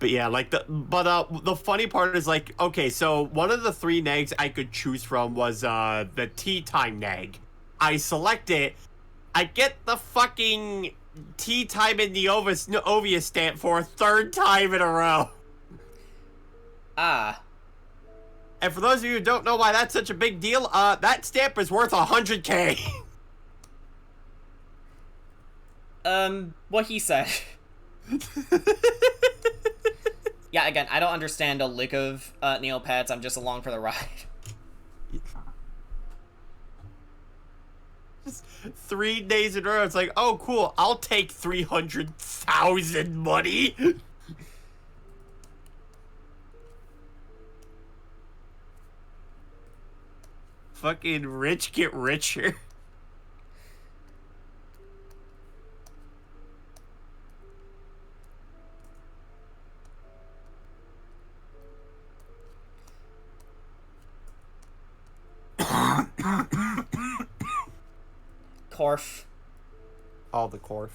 But yeah, like the funny part is like, okay, so one of the 3 nags I could choose from was the tea time nag. I select it, I get the fucking tea time in the Ovia stamp for a 3rd time in a row. Ah. And for those of you who don't know why that's such a big deal, that stamp is worth 100K. What he said. Yeah, again, I don't understand a lick of Neopets. I'm just along for the ride. Just 3 days in a row, it's like, oh, cool, I'll take 300,000 money. Fucking rich get richer. Corf. All the Corf.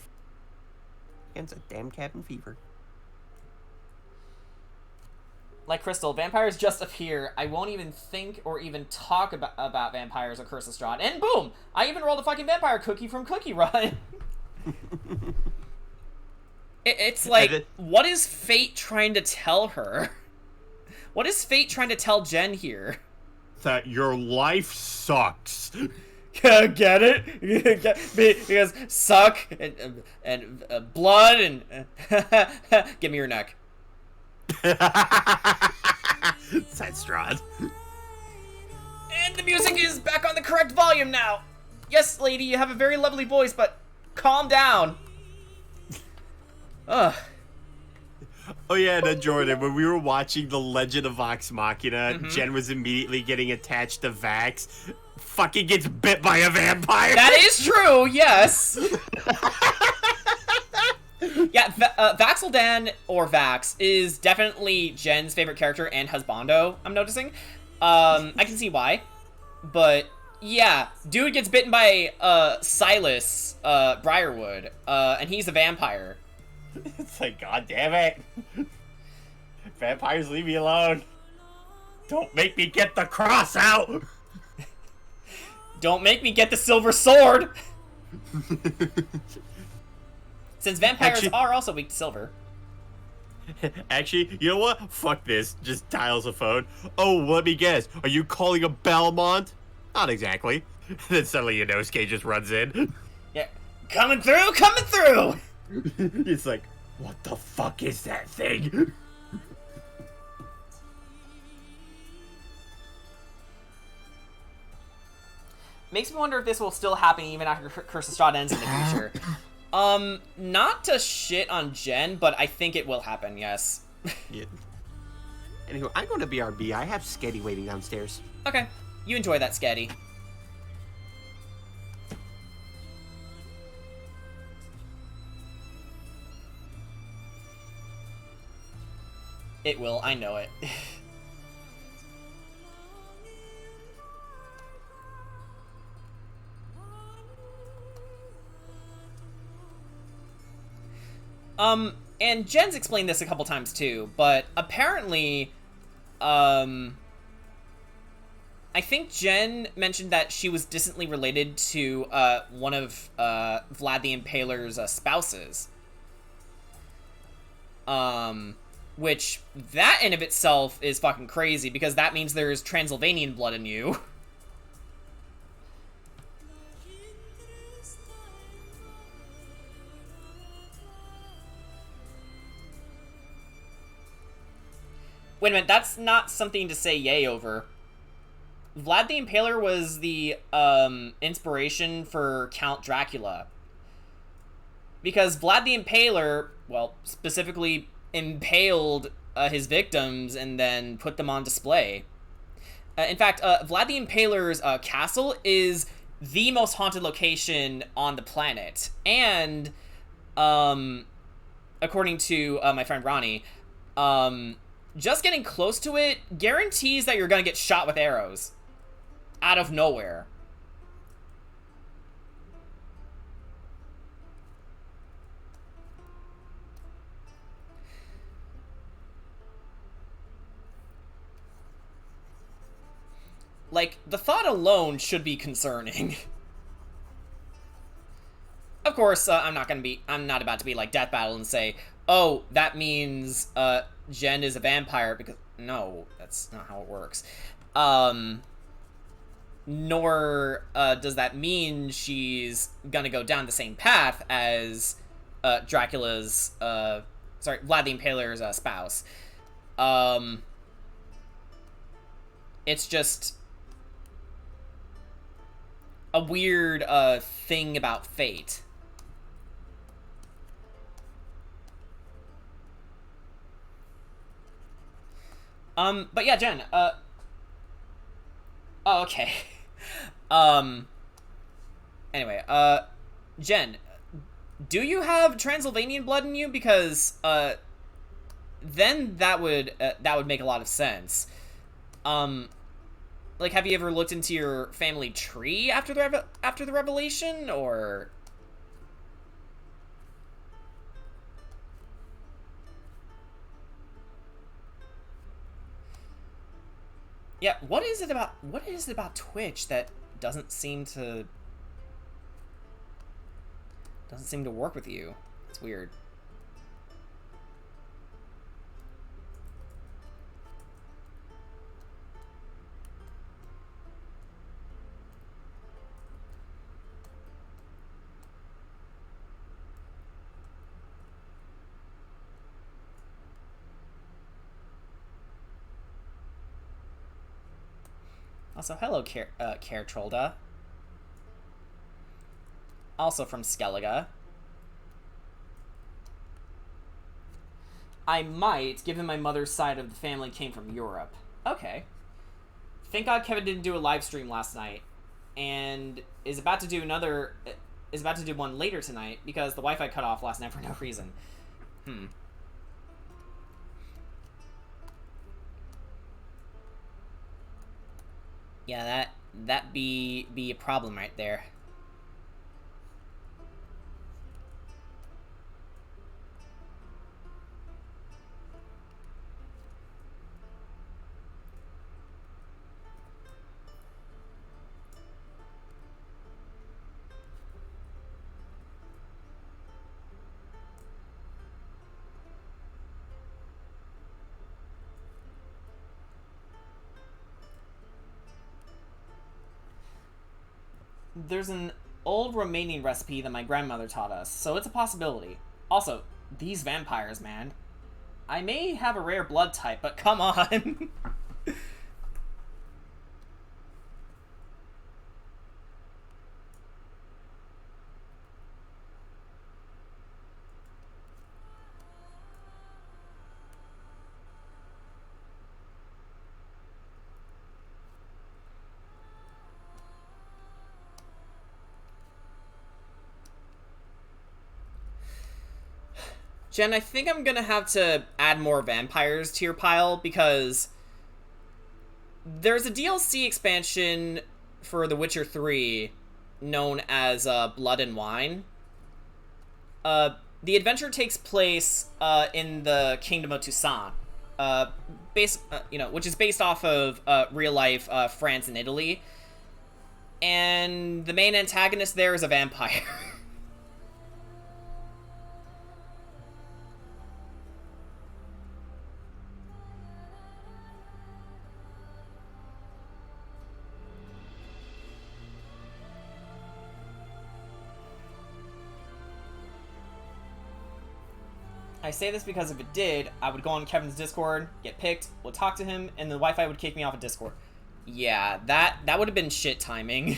And it's a damn cabin fever. Like Crystal, vampires just appear. I won't even think or even talk about vampires or Curse of Strahd. And boom! I even rolled a fucking vampire cookie from Cookie Run. It's like, what is fate trying to tell her? What is fate trying to tell Jen here? That your life sucks. Get it? Because suck and blood and give me your neck. Said Strahd. And the music is back on the correct volume now. Yes, lady, you have a very lovely voice, but calm down. Ugh. Oh yeah, and Jordan, when we were watching The Legend of Vox Machina, Jen was immediately getting attached to Vax. Fucking gets bit by a vampire. That is true, yes. Yeah, Vaxeldan, or Vax, is definitely Jen's favorite character and husbando, I'm noticing. I can see why. But, yeah, dude gets bitten by, Silas, Briarwood, and he's a vampire. It's like, god damn it. Vampires, leave me alone. Don't make me get the cross out. Don't make me get the silver sword. Since vampires are also weak to silver. Actually, you know what? Fuck this. Just dials a phone. Oh, let me guess. Are you calling a Belmont? Not exactly. Then suddenly Inosuke just runs in. Yeah. Coming through, coming through! It's like, what the fuck is that thing? Makes me wonder if this will still happen even after Curse of Strahd ends in the future. Not to shit on Jen, but I think it will happen, yes. Yeah. Anywho, I'm going to BRB. I have Sketty waiting downstairs. Okay. You enjoy that, Sketty. It will, I know it. And Jen's explained this a couple times too, but apparently, I think Jen mentioned that she was distantly related to, one of, Vlad the Impaler's, spouses. Which, that in of itself is fucking crazy, because that means there's Transylvanian blood in you. Wait a minute, that's not something to say yay over. Vlad the Impaler was the, inspiration for Count Dracula. because Vlad the Impaler, well, specifically impaled his victims and then put them on display. In fact, Vlad the Impaler's castle is the most haunted location on the planet. And, according to my friend Ronnie, just getting close to it guarantees that you're going to get shot with arrows out of nowhere. Like, the thought alone should be concerning. Of course, I'm not about to be like Death Battle and say, oh, that means, Jen is a vampire, because, no, that's not how it works. Nor, does that mean she's gonna go down the same path as, Dracula's, Vlad the Impaler's, spouse. It's just a weird, thing about fate. But yeah, Jen, oh, okay. Anyway, Jen, do you have Transylvanian blood in you? Because, then that would make a lot of sense. Like, have you ever looked into your family tree after the revelation, or... Yeah, what is it about Twitch that doesn't seem to work with you? It's weird. Also, hello, Trolda. Also from Skellige. I might, given my mother's side of the family came from Europe. Okay. Thank God Kevin didn't do a live stream last night, and is about to do one later tonight because the Wi-Fi cut off last night for no reason. Yeah, that be a problem right there. There's an old Romanian recipe that my grandmother taught us, so it's a possibility. Also, these vampires, man. I may have a rare blood type, but come on. Jen, I think I'm gonna have to add more vampires to your pile, because there's a DLC expansion for The Witcher 3 known as Blood and Wine. The adventure takes place in the Kingdom of Toussaint, which is based off of real-life France and Italy. And the main antagonist there is a vampire. I say this because if it did, I would go on Kevin's Discord, get picked, would talk to him, and the Wi-Fi would kick me off of Discord. Yeah, that would have been shit timing.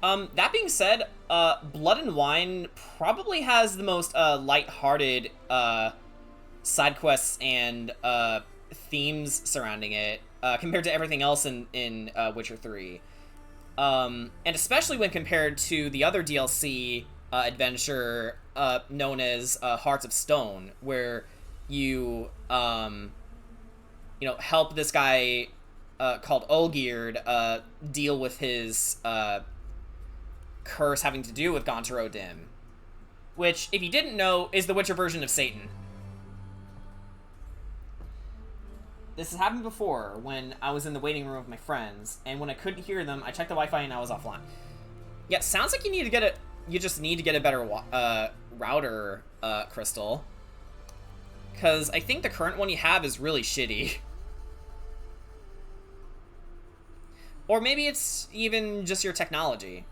That being said, Blood and Wine probably has the most light-hearted side quests and themes surrounding it compared to everything else in Witcher 3. And especially when compared to the other DLC adventure known as Hearts of Stone, where you help this guy called Olgierd deal with his curse having to do with Gontar O'Dim, which, if you didn't know, is the Witcher version of Satan. This has happened before when I was in the waiting room with my friends, and when I couldn't hear them, I checked the Wi-Fi and I was offline. Yeah, sounds like you just need to get a better router, Crystal. Because I think the current one you have is really shitty. Or maybe it's even just your technology.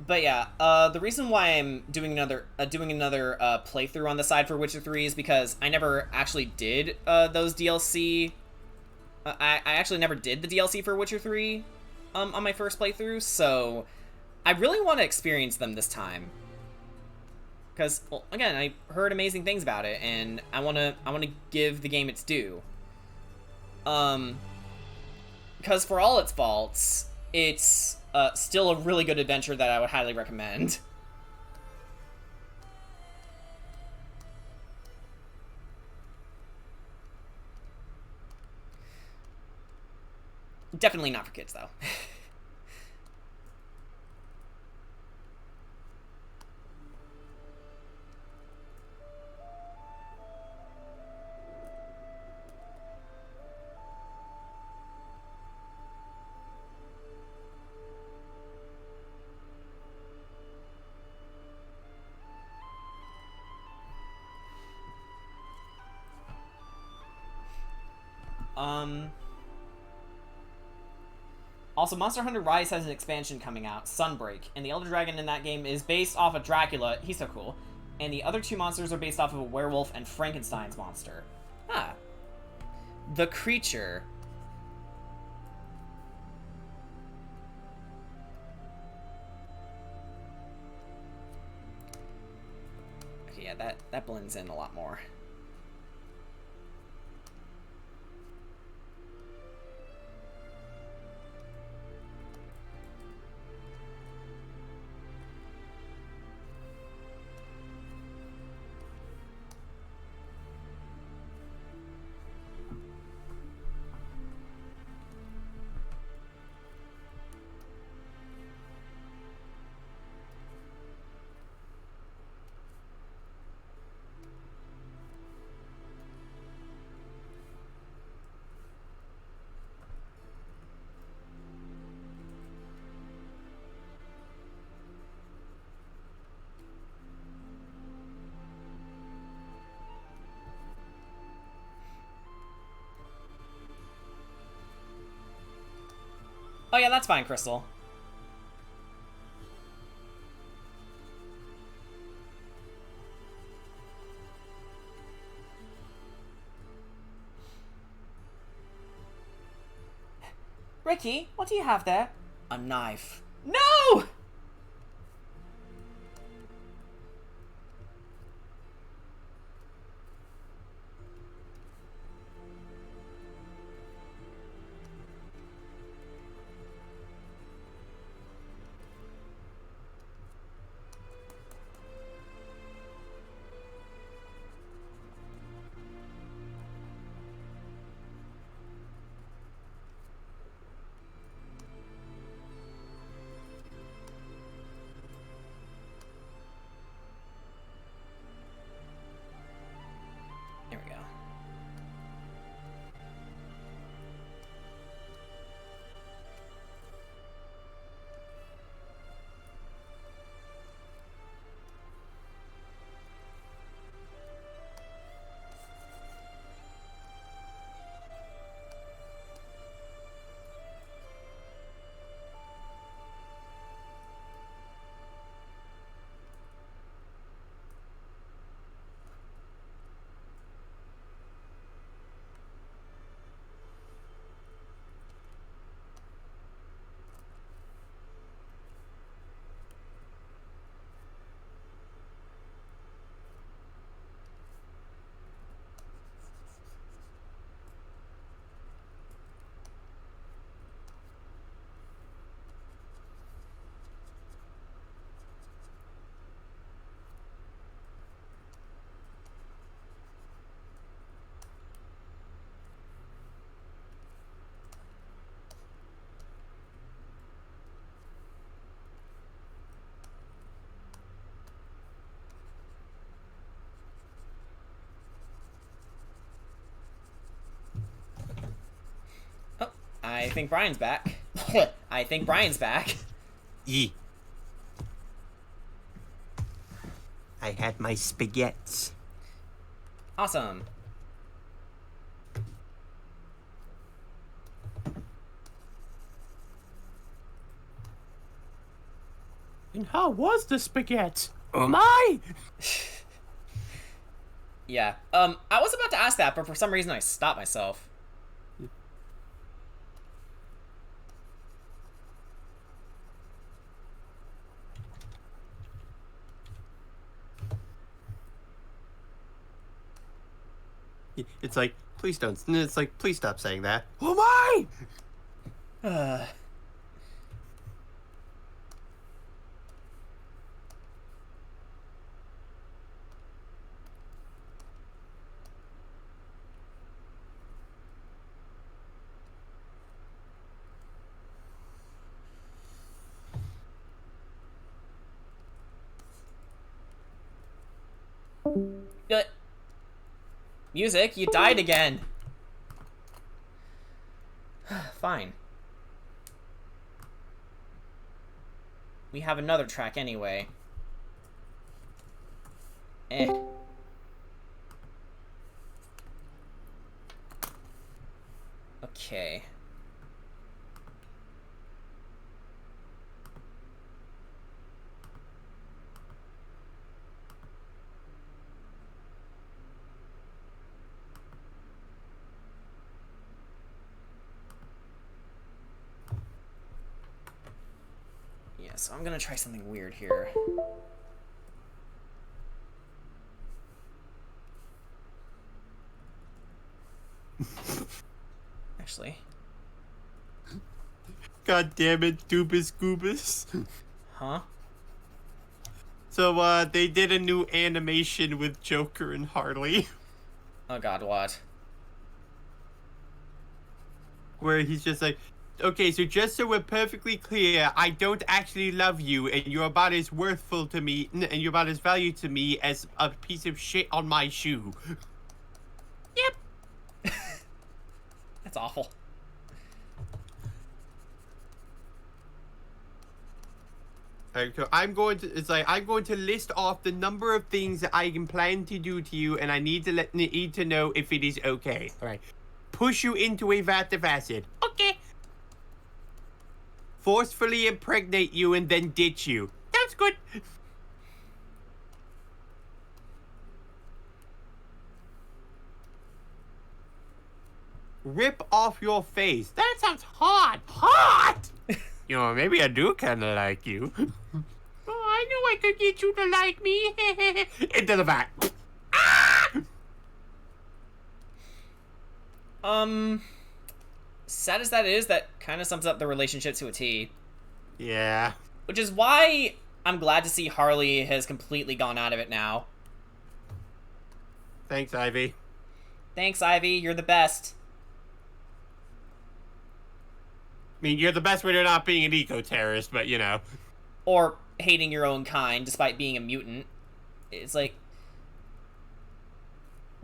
But yeah, the reason why I'm doing another playthrough on the side for Witcher 3 is because I never actually did those DLC. I actually never did the DLC for Witcher 3 on my first playthrough, so I really want to experience them this time. Because, well, again, I heard amazing things about it, and I wanna give the game its due. Because for all its faults, it's still a really good adventure that I would highly recommend. Definitely not for kids, though. Also, Monster Hunter Rise has an expansion coming out, Sunbreak, and the Elder Dragon in that game is based off of Dracula, he's so cool, and the other two monsters are based off of a werewolf and Frankenstein's monster. Ah. The Creature. Okay, yeah, that blends in a lot more. Oh yeah, that's fine, Crystal. Ricky, what do you have there? A knife. No! think Brian's back. I think Brian's back. Yee. I had my spaghettis. Awesome. And how was the spaghetti? Oh my! Yeah. I was about to ask that, but for some reason I stopped myself. It's like, please don't. It's like, please stop saying that. Oh my! Music, you died again. Fine. We have another track anyway. Eh. Okay. Yeah, so I'm gonna try something weird here. Actually. God damn it, Doobus Goobus. Huh? So, they did a new animation with Joker and Harley. Oh god, what? Where he's just like, okay, so just so we're perfectly clear, I don't actually love you, and you're about as worthful to me, and you're about as valued to me as a piece of shit on my shoe. Yep. That's awful. So I'm going to list off the number of things that I can plan to do to you, and I need to know if it is okay. All right. Push you into a vat of acid. Okay. Forcefully impregnate you and then ditch you. That's good. Rip off your face. That sounds hot. Hot! You know, maybe I do kind of like you. Oh, I knew I could get you to like me. Into the vat. Ah! Sad as that is, that kind of sums up the relationship to a T. Yeah. Which is why I'm glad to see Harley has completely gone out of it now. Thanks, Ivy. Thanks, Ivy. You're the best. I mean, you're the best when you're not being an eco-terrorist, but you know. Or hating your own kind despite being a mutant. It's like,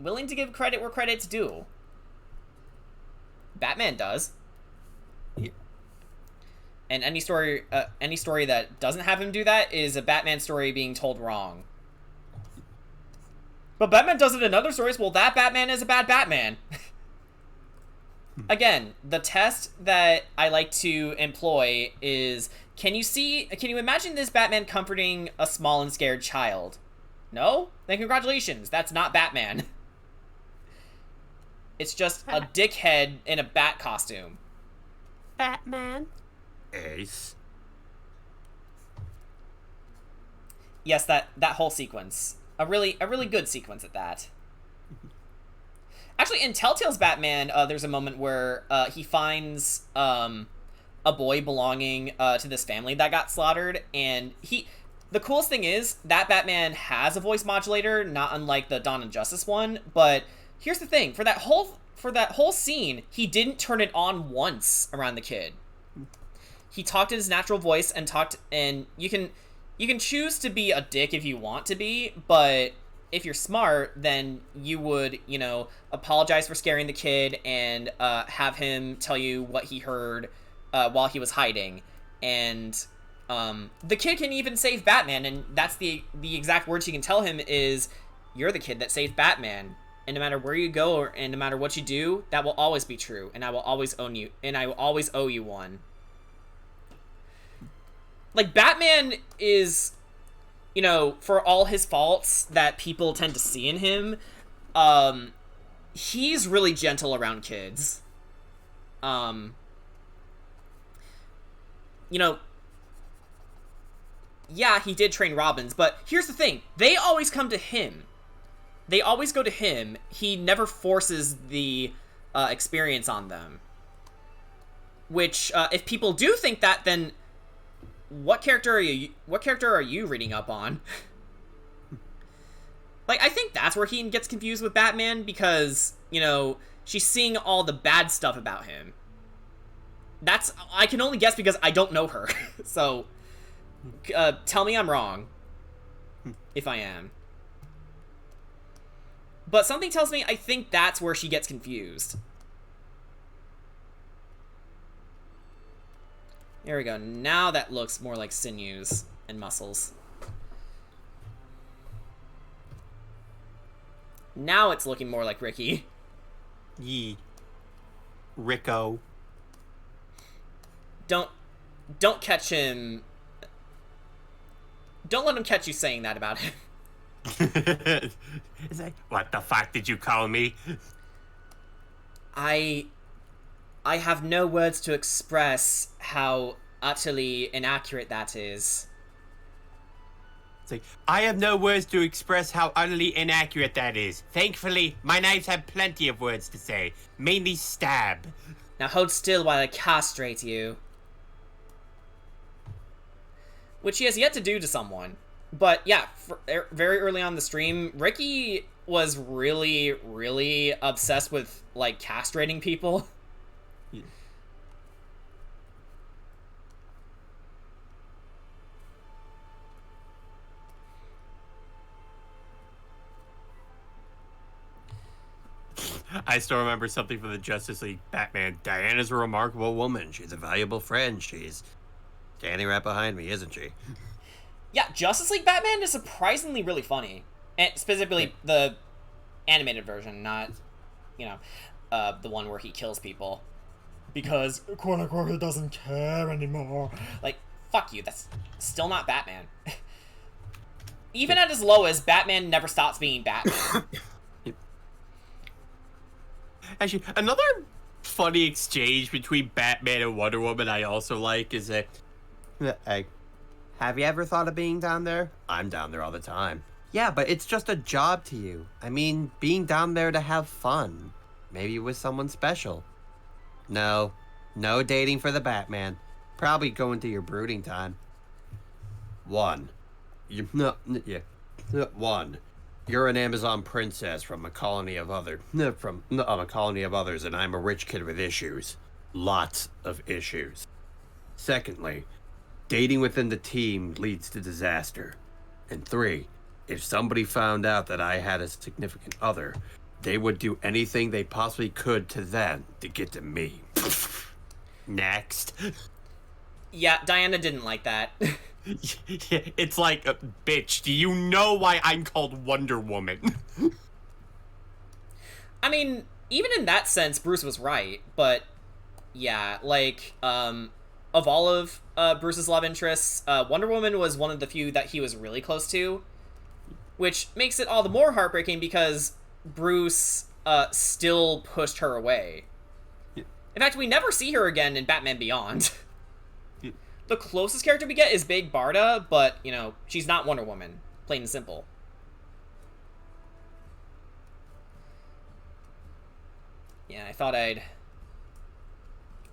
willing to give credit where credit's due. Batman does. Yeah. And any story that doesn't have him do that is a Batman story being told wrong. But Batman does it in other stories. Well, that Batman is a bad Batman. Again, the test that I like to employ is, can you imagine this Batman comforting a small and scared child? No? Then congratulations, that's not Batman. It's just a dickhead in a bat costume. Batman. Ace. Yes, that whole sequence. A really good sequence at that. Actually, in Telltale's Batman, there's a moment where he finds a boy belonging to this family that got slaughtered, and the coolest thing is that Batman has a voice modulator, not unlike the Dawn of Justice one. But here's the thing: for that whole scene, he didn't turn it on once around the kid. He talked in his natural voice and you can choose to be a dick if you want to be, but if you're smart, then you would, apologize for scaring the kid and have him tell you what he heard while he was hiding. And the kid can even save Batman, and that's the exact words you can tell him is, "You're the kid that saved Batman. And no matter where you go and no matter what you do, that will always be true, and I will always own you, and I will always owe you one." Like, Batman is, for all his faults that people tend to see in him, he's really gentle around kids. Yeah, he did train Robins, but here's the thing. They always come to him. They always go to him. He never forces the experience on them. Which, if people do think that, then what character are you reading up on? Like, I think that's where he gets confused with Batman, because, she's seeing all the bad stuff about him. I can only guess because I don't know her. So, tell me I'm wrong. If I am. But something tells me I think that's where she gets confused. There we go. Now that looks more like sinews and muscles. Now it's looking more like Ricky. Yee. Rico. Don't catch him. Don't let him catch you saying that about him. It's like, what the fuck did you call me? I have no words to express how utterly inaccurate that is. It's like, I have no words to express how utterly inaccurate that is. Thankfully, my knives have plenty of words to say. Mainly stab. Now hold still while I castrate you. Which he has yet to do to someone. But yeah, very early on in the stream, Ricky was really, really obsessed with, like, castrating people. Yeah. I still remember something from the Justice League Batman. Diana's a remarkable woman. She's a valuable friend. She's standing right behind me, isn't she? Yeah, Justice League Batman is surprisingly really funny. And specifically the animated version, not, the one where he kills people. Because, quote-unquote, he doesn't care anymore. Like, fuck you, that's still not Batman. Even at his lowest, Batman never stops being Batman. Actually, another funny exchange between Batman and Wonder Woman I also like is that... Hey, have you ever thought of being down there? I'm down there all the time. Yeah, but it's just a job to you. I mean, being down there to have fun. Maybe with someone special. No dating for the Batman. Probably going to your brooding time. One. You're an Amazon princess from a colony of others, and I'm a rich kid with issues. Lots of issues. Secondly, dating within the team leads to disaster. And 3, if somebody found out that I had a significant other, they would do anything they possibly could to them to get to me. Next. Yeah, Diana didn't like that. It's like, bitch, do you know why I'm called Wonder Woman? I mean, even in that sense, Bruce was right, but yeah, like, of all of Bruce's love interests, Wonder Woman was one of the few that he was really close to, which makes it all the more heartbreaking because Bruce still pushed her away. Yeah. In fact, we never see her again in Batman Beyond. Yeah. The closest character we get is Big Barda, but, she's not Wonder Woman, plain and simple. Yeah, I thought I'd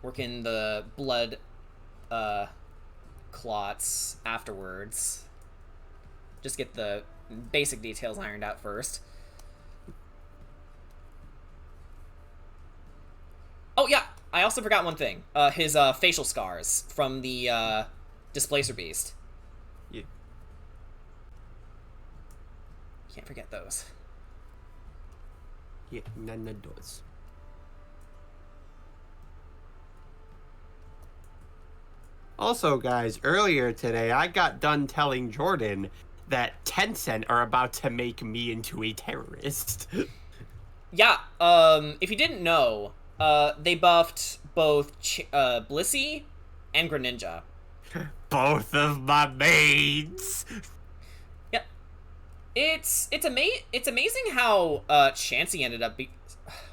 work in the blood clots afterwards. Just get the basic details ironed out first. Oh yeah, I also forgot one thing. His facial scars from the Displacer Beast. Yeah. Can't forget those. Yeah, none of those. Also, guys, earlier today, I got done telling Jordan that Tencent are about to make me into a terrorist. Yeah, if you didn't know, they buffed both Blissey and Greninja. Both of my mains. Yep. It's amazing how Chansey ended up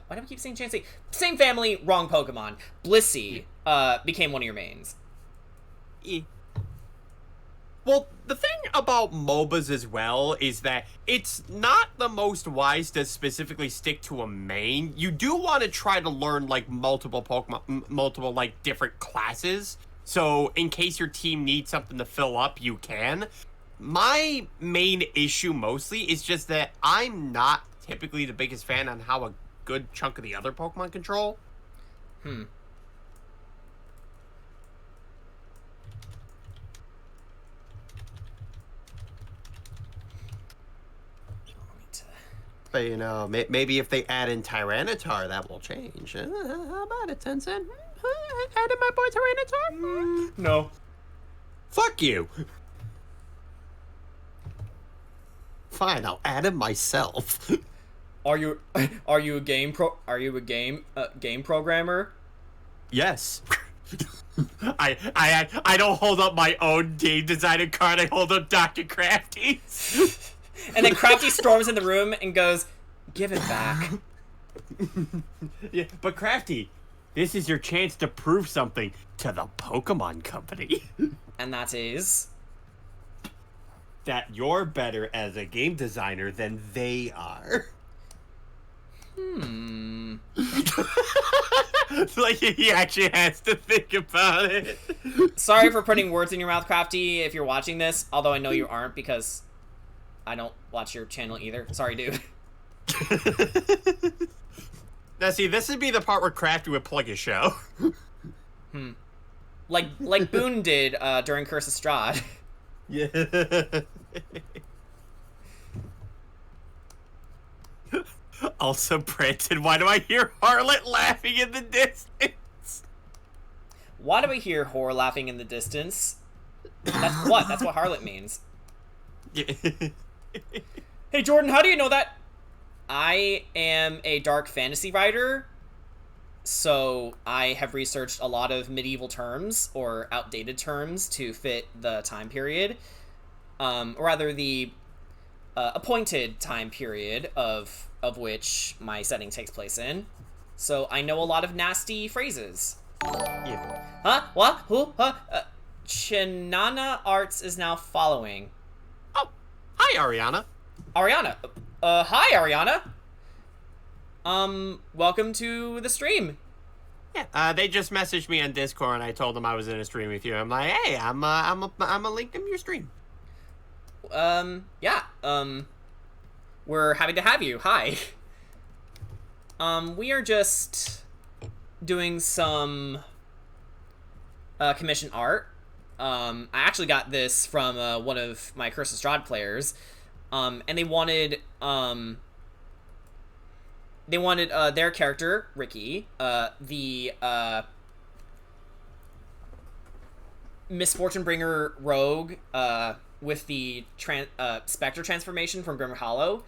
why do I keep saying Chansey? Same family, wrong Pokemon. Blissey became one of your mains. Yeah. Well, the thing about MOBAs as well is that it's not the most wise to specifically stick to a main. You do want to try to learn, like, multiple Pokemon, multiple, like, different classes. So, in case your team needs something to fill up, you can. My main issue mostly is just that I'm not typically the biggest fan on how a good chunk of the other Pokemon control. But, you know, maybe if they add in Tyranitar, that will change. How about it, Tencent? Added my boy Tyranitar? No. Fuck you. Fine, I'll add him myself. Are you a game programmer? Yes. I don't hold up my own game designer card. I hold up Dr. Crafty's. And then Crafty storms in the room and goes, "Give it back." Yeah, but Crafty, this is your chance to prove something to the Pokemon Company. And that is that you're better as a game designer than they are. Like, he actually has to think about it. Sorry for putting words in your mouth, Crafty, if you're watching this, although I know you aren't because I don't watch your channel either. Sorry, dude. Now, see, this would be the part where Crafty would plug his show. Like Boone did during Curse of Strahd. Yeah. Also, Brandon, why do I hear Harlot laughing in the distance? Why do I hear whore laughing in the distance? That's what? That's what harlot means. Yeah. Hey, Jordan, how do you know that? I am a dark fantasy writer, so I have researched a lot of medieval terms or outdated terms to fit the time period, or rather the appointed time period of which my setting takes place in. So I know a lot of nasty phrases. Yeah. Huh? What? Who? Huh? Chinana Arts is now following. Oh, hi, Ariana. Ariana. Hi, Ariana. Welcome to the stream. Yeah. They just messaged me on Discord, and I told them I was in a stream with you. I'm like, hey, I'm a link to your stream. Yeah. We're happy to have you. Hi. We are just doing some commission art. I actually got this from one of my Curse of Strahd players, and they wanted their character Ricky, the Misfortune Bringer rogue, with the Spectre transformation from Grim Hollow,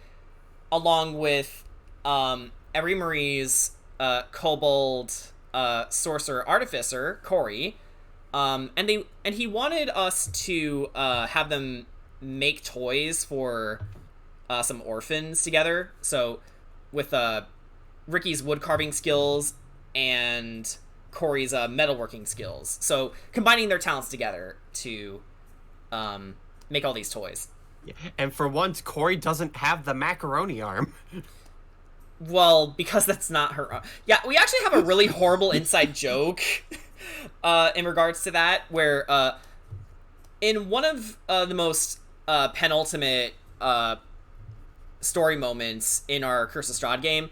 along with Every Marie's Kobold Sorcerer Artificer Corey, and he wanted us to have them make toys for some orphans together. So with Ricky's wood carving skills and Corey's metalworking skills, so combining their talents together to make all these toys. Yeah. And for once, Corey doesn't have the macaroni arm. Well, because that's not her. Yeah, we actually have a really horrible inside joke in regards to that, where in one of the most penultimate story moments in our Curse of Strahd game,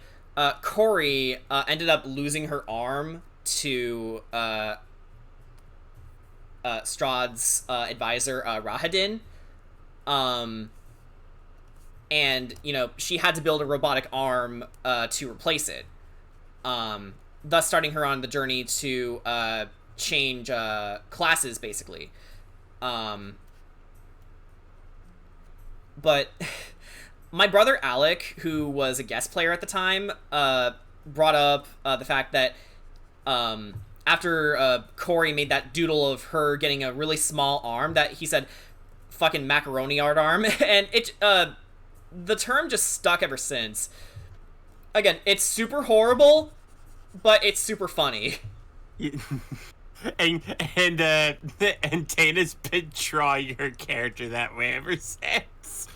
Corey ended up losing her arm to Strahd's advisor, Rahadin. and she had to build a robotic arm to replace it, thus starting her on the journey to change classes, basically. But my brother Alec, who was a guest player at the time, brought up the fact that after Corey made that doodle of her getting a really small arm, that he said, "Fucking macaroni art arm," and the term just stuck ever since. Again, it's super horrible, but it's super funny. and Dana's been drawing her character that way ever since.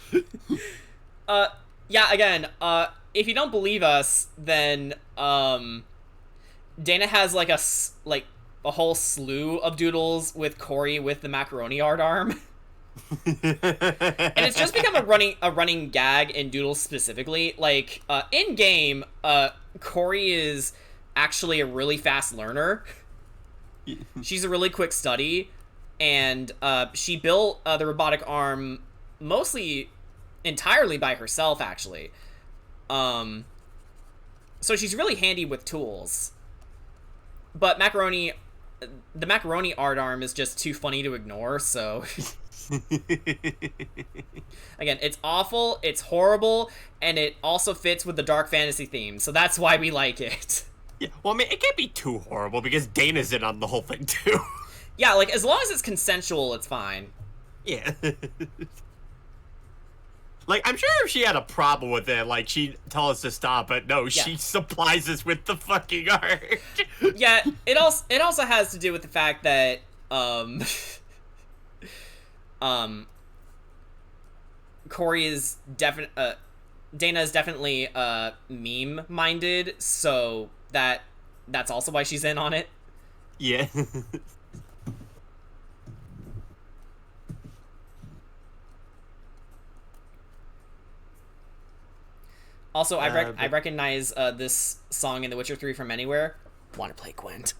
Yeah, again, if you don't believe us, then Dana has like a whole slew of doodles with Corey with the macaroni art arm. And it's just become a running gag in doodles specifically. Like in game, Corey is actually a really fast learner. She's a really quick study, and she built the robotic arm mostly entirely by herself, actually. So she's really handy with tools. But the macaroni art arm is just too funny to ignore, so... Again, it's awful, it's horrible, and it also fits with the dark fantasy theme, so that's why we like it. Yeah, well, I mean, it can't be too horrible, because Dana's in on the whole thing, too. Yeah, like, as long as it's consensual, it's fine. Yeah. Like, I'm sure if she had a problem with it, like, she'd tell us to stop, but no, she supplies us with the fucking art. Yeah, it also has to do with the fact that, Corey is Dana is definitely, meme-minded, so that's also why she's in on it. Yeah. Also, I recognize this song in The Witcher 3 from Anywhere. Want to play Gwent.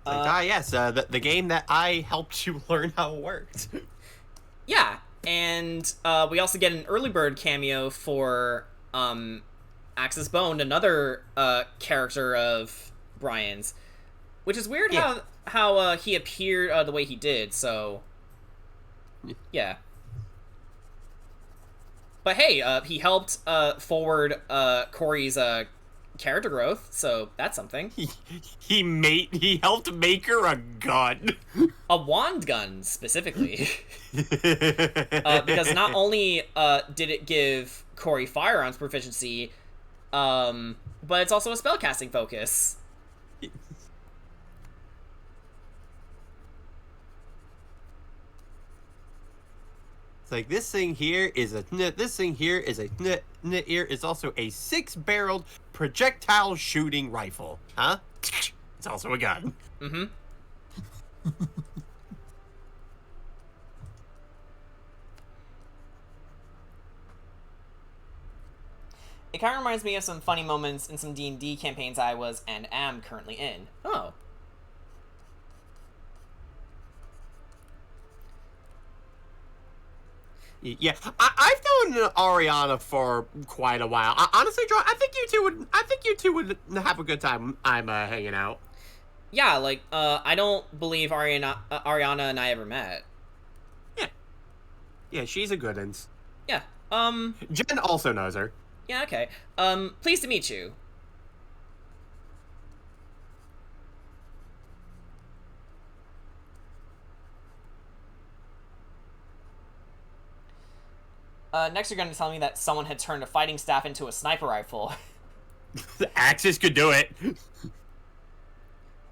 Yes, the game that I helped you learn how it worked. Yeah, and we also get an early bird cameo for Axis Bone, another character of Brian's, which is weird how he appeared the way he did, so... Yeah. But hey, he helped forward Corey's character growth, so that's something. He helped make her a gun. A wand gun, specifically. Because not only did it give Corey firearms proficiency, but it's also a spellcasting focus. It's like this thing here is a also a 6-barreled projectile shooting rifle. Huh? It's also a gun. Mm-hmm. It kind of reminds me of some funny moments in some D&D campaigns I was and am currently in. Oh. Yeah, I've known Ariana for quite a while. Honestly, John, I think you two would have a good time. I'm hanging out. Yeah, like I don't believe Ariana and I ever met. Yeah, she's a good one. Yeah. Jen also knows her. Yeah. Okay. Pleased to meet you. Next, you're going to tell me that someone had turned a fighting staff into a sniper rifle. Axis could do it.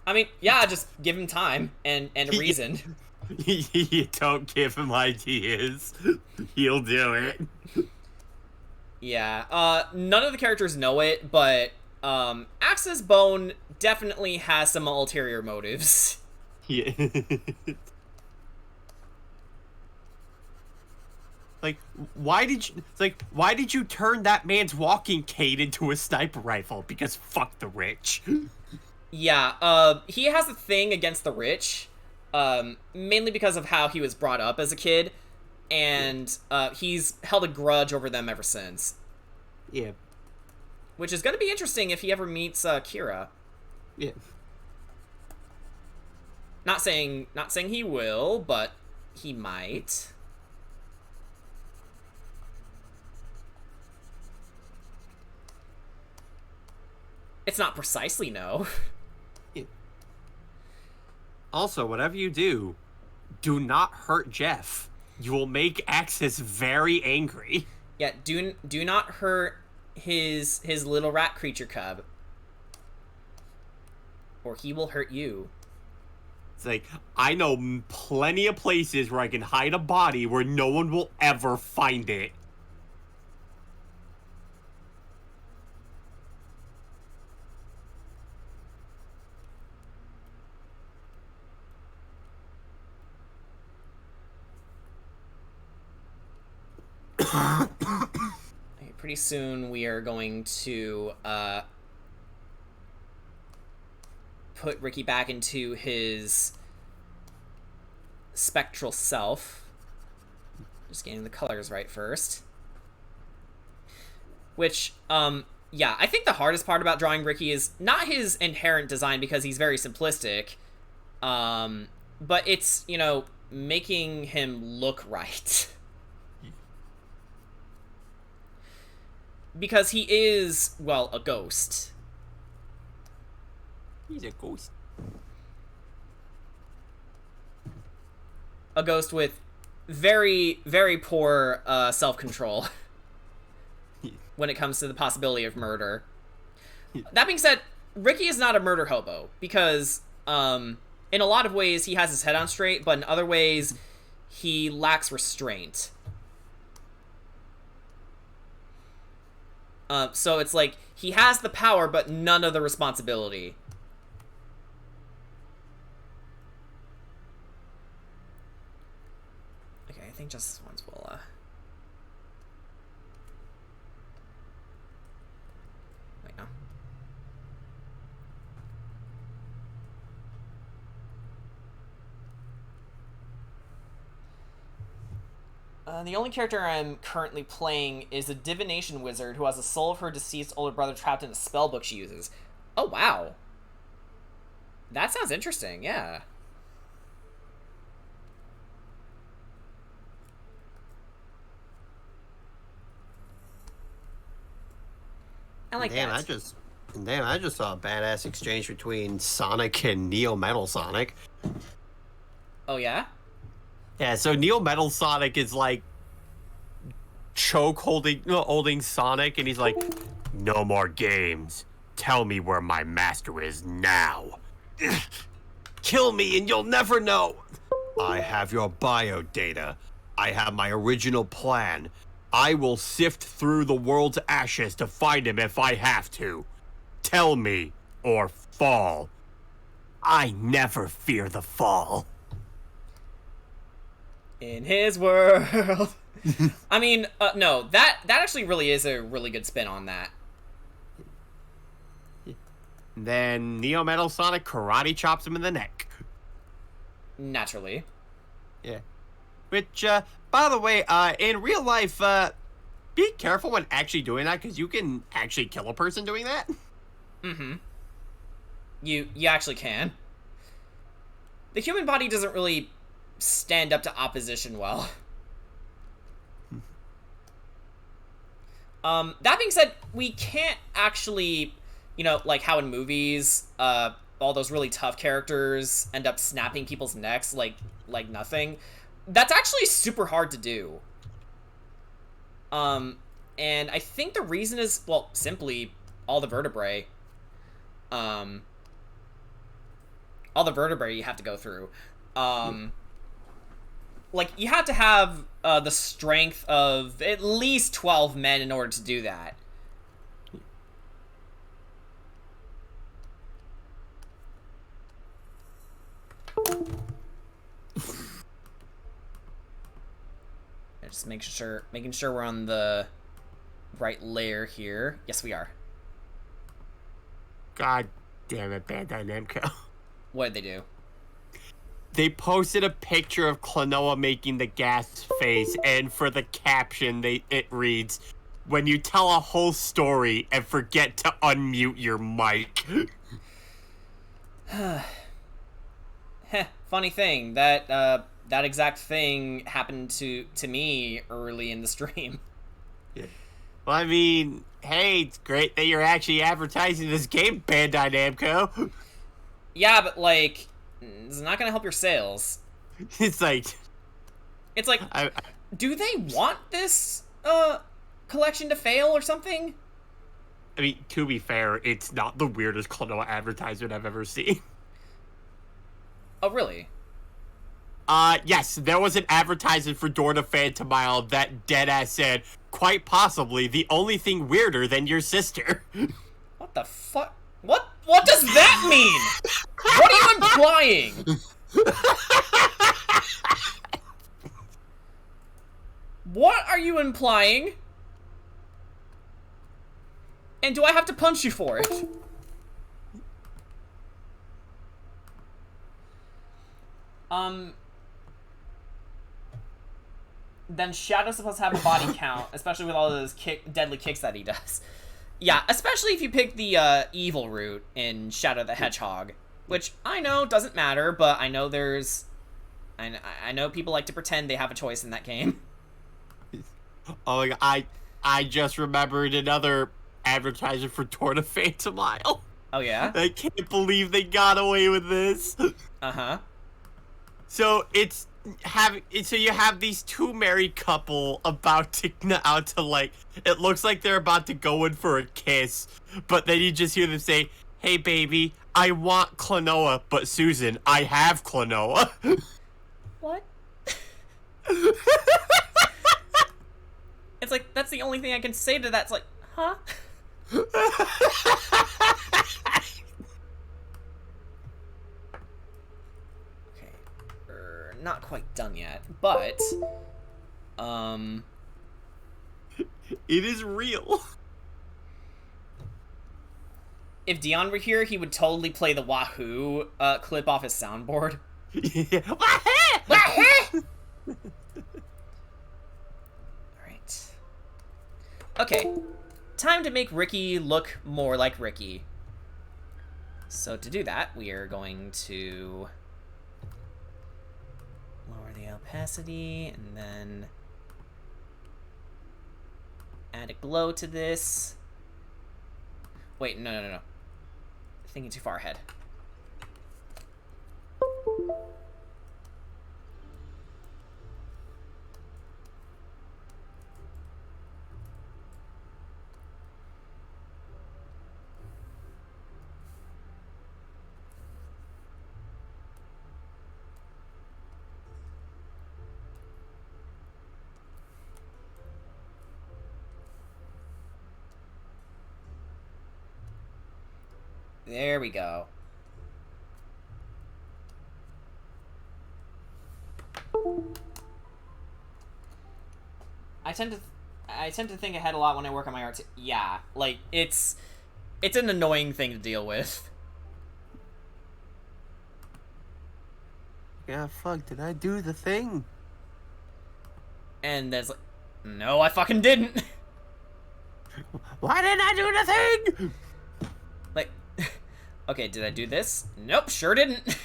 I mean, yeah, just give him time and a reason. You don't give him ideas. He'll do it. Yeah, none of the characters know it, but Axis Bone definitely has some ulterior motives. Yeah. Like, why did you turn that man's walking cane into a sniper rifle? Because fuck the rich. Yeah, he has a thing against the rich. mainly because of how he was brought up as a kid, and he's held a grudge over them ever since. Yeah. Which is going to be interesting if he ever meets Kira. Yeah. Not saying he will, but he might. It's not precisely no. Yeah. Also, whatever you do not hurt Jeff. You will make Axis very angry. Yeah, do not hurt his little rat creature cub, or he will hurt you. It's like, I know plenty of places where I can hide a body where no one will ever find it. Okay, pretty soon we are going to put Ricky back into his spectral self. Just getting the colors right first. Which, yeah, I think the hardest part about drawing Ricky is not his inherent design, because he's very simplistic, but it's, you know, making him look right. Because he is, well, a ghost. He's a ghost. A ghost with very, very poor self-control when it comes to the possibility of murder. That being said, Ricky is not a murder hobo, because in a lot of ways he has his head on straight, but in other ways he lacks restraint. So it's like, he has the power, but none of the responsibility. Okay, I think Justice ones will, wait, no. The only character I'm currently playing is a divination wizard who has the soul of her deceased older brother trapped in a spell book she uses. Oh, wow. That sounds interesting, yeah. I like that. I just saw a badass exchange between Sonic and Neo Metal Sonic. Oh, yeah? Yeah, so Neo Metal Sonic is like holding Sonic, and he's like, "No more games. Tell me where my master is now. Kill me and you'll never know. I have your bio data. I have my original plan. I will sift through the world's ashes to find him if I have to. Tell me or fall. I never fear the fall." In his world. I mean, no, that actually really is a really good spin on that. Then Neo Metal Sonic karate chops him in the neck. Naturally. Yeah. Which, by the way, in real life, be careful when actually doing that, because you can actually kill a person doing that. Mm-hmm. You actually can. The human body doesn't really stand up to opposition well. That being said, we can't actually, you know, like how in movies, all those really tough characters end up snapping people's necks like nothing. That's actually super hard to do. And I think the reason is, well, simply all the vertebrae. All the vertebrae you have to go through. Like, you have to have the strength of at least 12 men in order to do that. Just making sure we're on the right layer here. Yes, we are. God damn it, Bandai Namco. What did they do? they posted a picture of Klonoa making the gas face, and for the caption, it reads, "When you tell a whole story and forget to unmute your mic." Heh, funny thing, that exact thing happened to me early in the stream. Yeah. Well, I mean, hey, it's great that you're actually advertising this game, Bandai Namco. Yeah, but, like, it's not gonna help your sales. It's like... Do they want this, collection to fail or something? I mean, to be fair, it's not the weirdest Klonoa advertisement I've ever seen. Oh, really? Yes, there was an advertisement for Door to Phantom Isle that deadass said, quite possibly the only thing weirder than your sister. What the fuck? What does that mean? What are you implying? What are you implying? And do I have to punch you for it? Then Shadow's supposed to have a body count, especially with all those deadly kicks that he does. Yeah, especially if you pick the evil route in Shadow the Hedgehog, which I know doesn't matter, but I know I know people like to pretend they have a choice in that game. Oh my god, I just remembered another advertisement for Door to Phantom Isle. Oh yeah? I can't believe they got away with this. Uh-huh. So you have these two married couple about to like, it looks like they're about to go in for a kiss, but then you just hear them say, "Hey baby, I want Klonoa, but Susan, I have Klonoa." What? It's like, that's the only thing I can say to that. It's like, huh? Not quite done yet, but it is real. If Dion were here, he would totally play the Wahoo clip off his soundboard. Yeah. Alright. Okay. Time to make Ricky look more like Ricky. So to do that, we are going to lower the opacity, and then add a glow to this. Wait, no. Thinking too far ahead. There we go. I tend to think ahead a lot when I work on my art. Yeah, like it's an annoying thing to deal with. Yeah, fuck, did I do the thing? And there's like, no, I fucking didn't. Why didn't I do the thing? Like, okay, did I do this? Nope, sure didn't.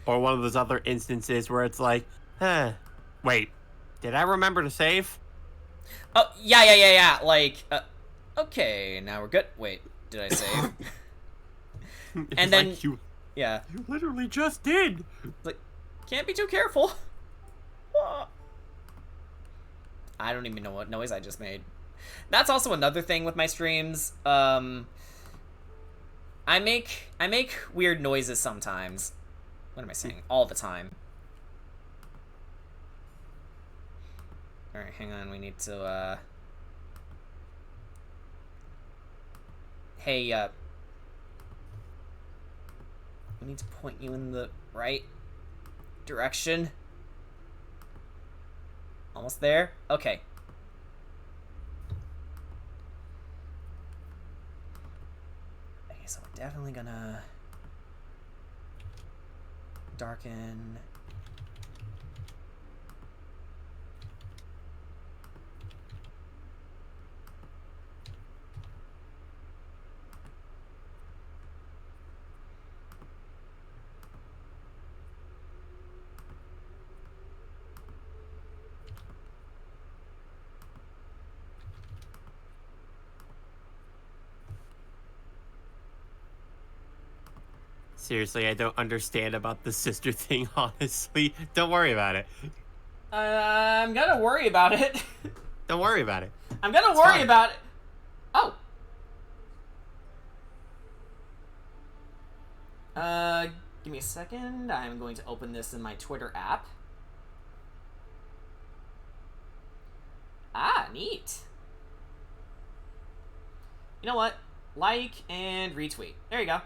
Or one of those other instances where it's like, wait, did I remember to save? Oh, yeah. Like, okay, now we're good. Wait, did I save? And then, like you literally just did. Like, can't be too careful. I don't even know what noise I just made. That's also another thing with my streams. I make weird noises sometimes. What am I saying? All the time. Alright, hang on. We need to, Hey, we need to point you in the right direction. Almost there? Okay. Okay, so we're definitely gonna... Darken. Seriously, I don't understand about the sister thing, honestly. Don't worry about it. I'm gonna worry about it. Don't worry about it. I'm gonna It's worry fine. about it. Oh. Give me a second. I'm going to open this in my Twitter app. Ah, neat. You know what? Like and retweet. There you go.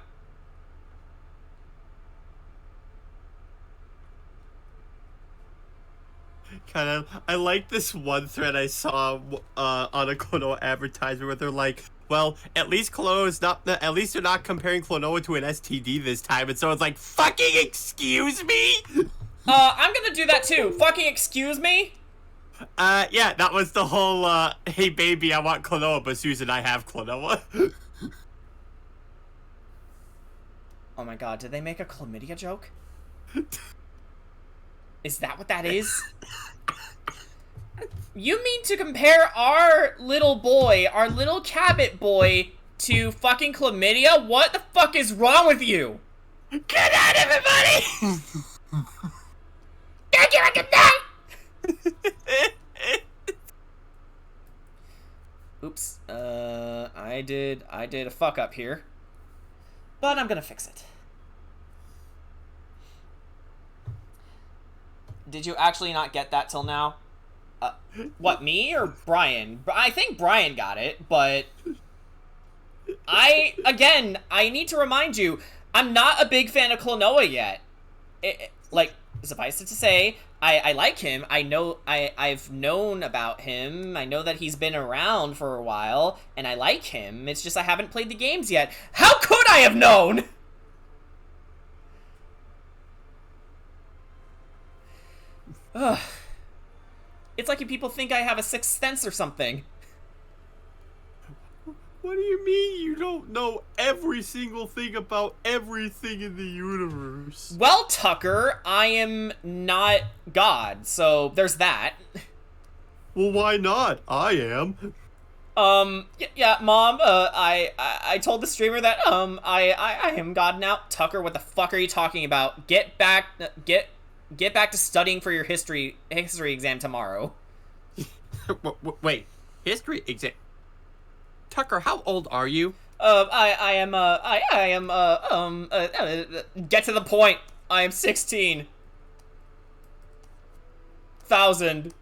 Kind of, I like this one thread I saw on a Klonoa advertisement where they're like, well, at least at least they're not comparing Klonoa to an STD this time, and so it's like, fucking excuse me? I'm gonna do that too. Fucking excuse me? Yeah, that was the whole, hey baby, I want Klonoa, but Susan, I have Klonoa. Oh my god, did they make a chlamydia joke? Is that what that is? You mean to compare our little boy, our little Cabot boy, to fucking chlamydia? What the fuck is wrong with you? Good night, everybody! Thank you, and good night! Oops, I did a fuck up here. But I'm gonna fix it. Did you actually not get that till now? What, me or Brian? I think Brian got it, but I need to remind you, I'm not a big fan of Klonoa yet. Like, suffice it to say, I like him. I've known about him. I know that he's been around for a while, and I like him. It's just I haven't played the games yet. How could I have known? Ugh. It's like if people think I have a sixth sense or something. What do you mean you don't know every single thing about everything in the universe? Well, Tucker, I am not God, so there's that. Well, why not? I am. Yeah, Mom, I told the streamer that, I am God now. Tucker, what the fuck are you talking about? Get back to studying for your history exam tomorrow. Wait, history exam? Tucker, how old are you? I am, get to the point. I am 16,000.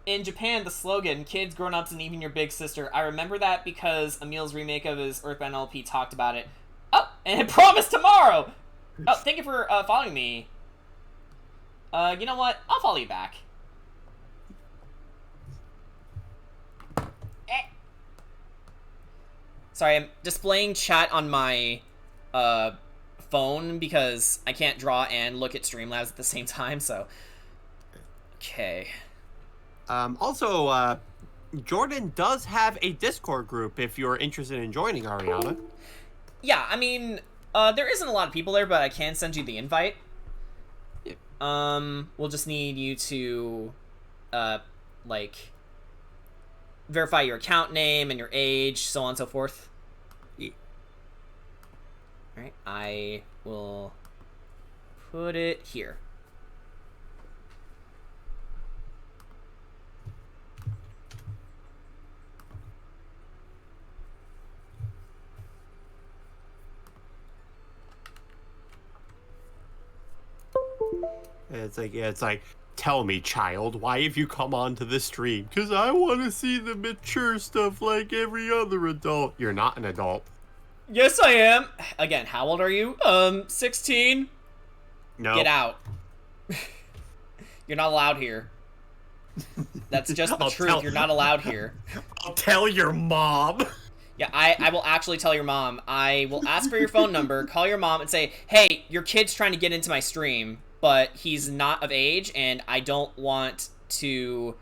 In Japan, the slogan, kids, grown-ups, and even your big sister. I remember that because Emil's remake of his Earthbound LP talked about it. Oh, and it promised tomorrow! Oh, thank you for following me. You know what? I'll follow you back. Sorry, I'm displaying chat on my phone because I can't draw and look at Streamlabs at the same time, so... Okay. Also, Jordan does have a Discord group if you're interested in joining, Ariana. Yeah, I mean, there isn't a lot of people there, but I can send you the invite. Yep. We'll just need you to, like, verify your account name and your age, so on and so forth. Yeah. Alright, I will put it here. It's like, tell me, child, why have you come onto the stream? Because I want to see the mature stuff like every other adult. You're not an adult. Yes, I am. Again, how old are you? 16. No. Get out. You're not allowed here. That's just the truth. You're not allowed here. I'll tell your mom. Yeah, I will actually tell your mom. I will ask for your phone number, call your mom, and say, hey, your kid's trying to get into my stream, but he's not of age, and I don't want to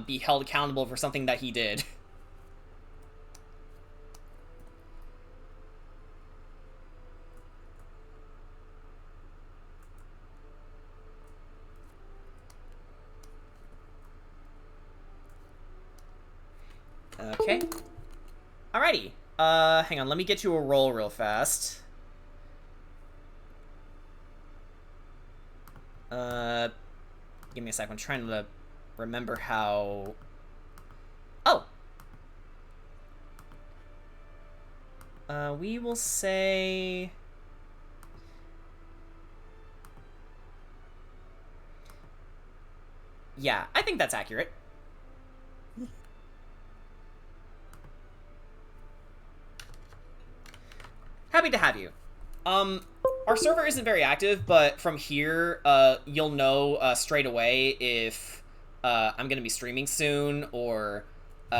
be held accountable for something that he did. Okay. Alrighty. Hang on, let me get you a roll real fast. Give me a sec, I'm trying to remember how... Oh! We will say... Yeah, I think that's accurate. Happy to have you. Our server isn't very active, but from here, you'll know straight away if I'm gonna be streaming soon, or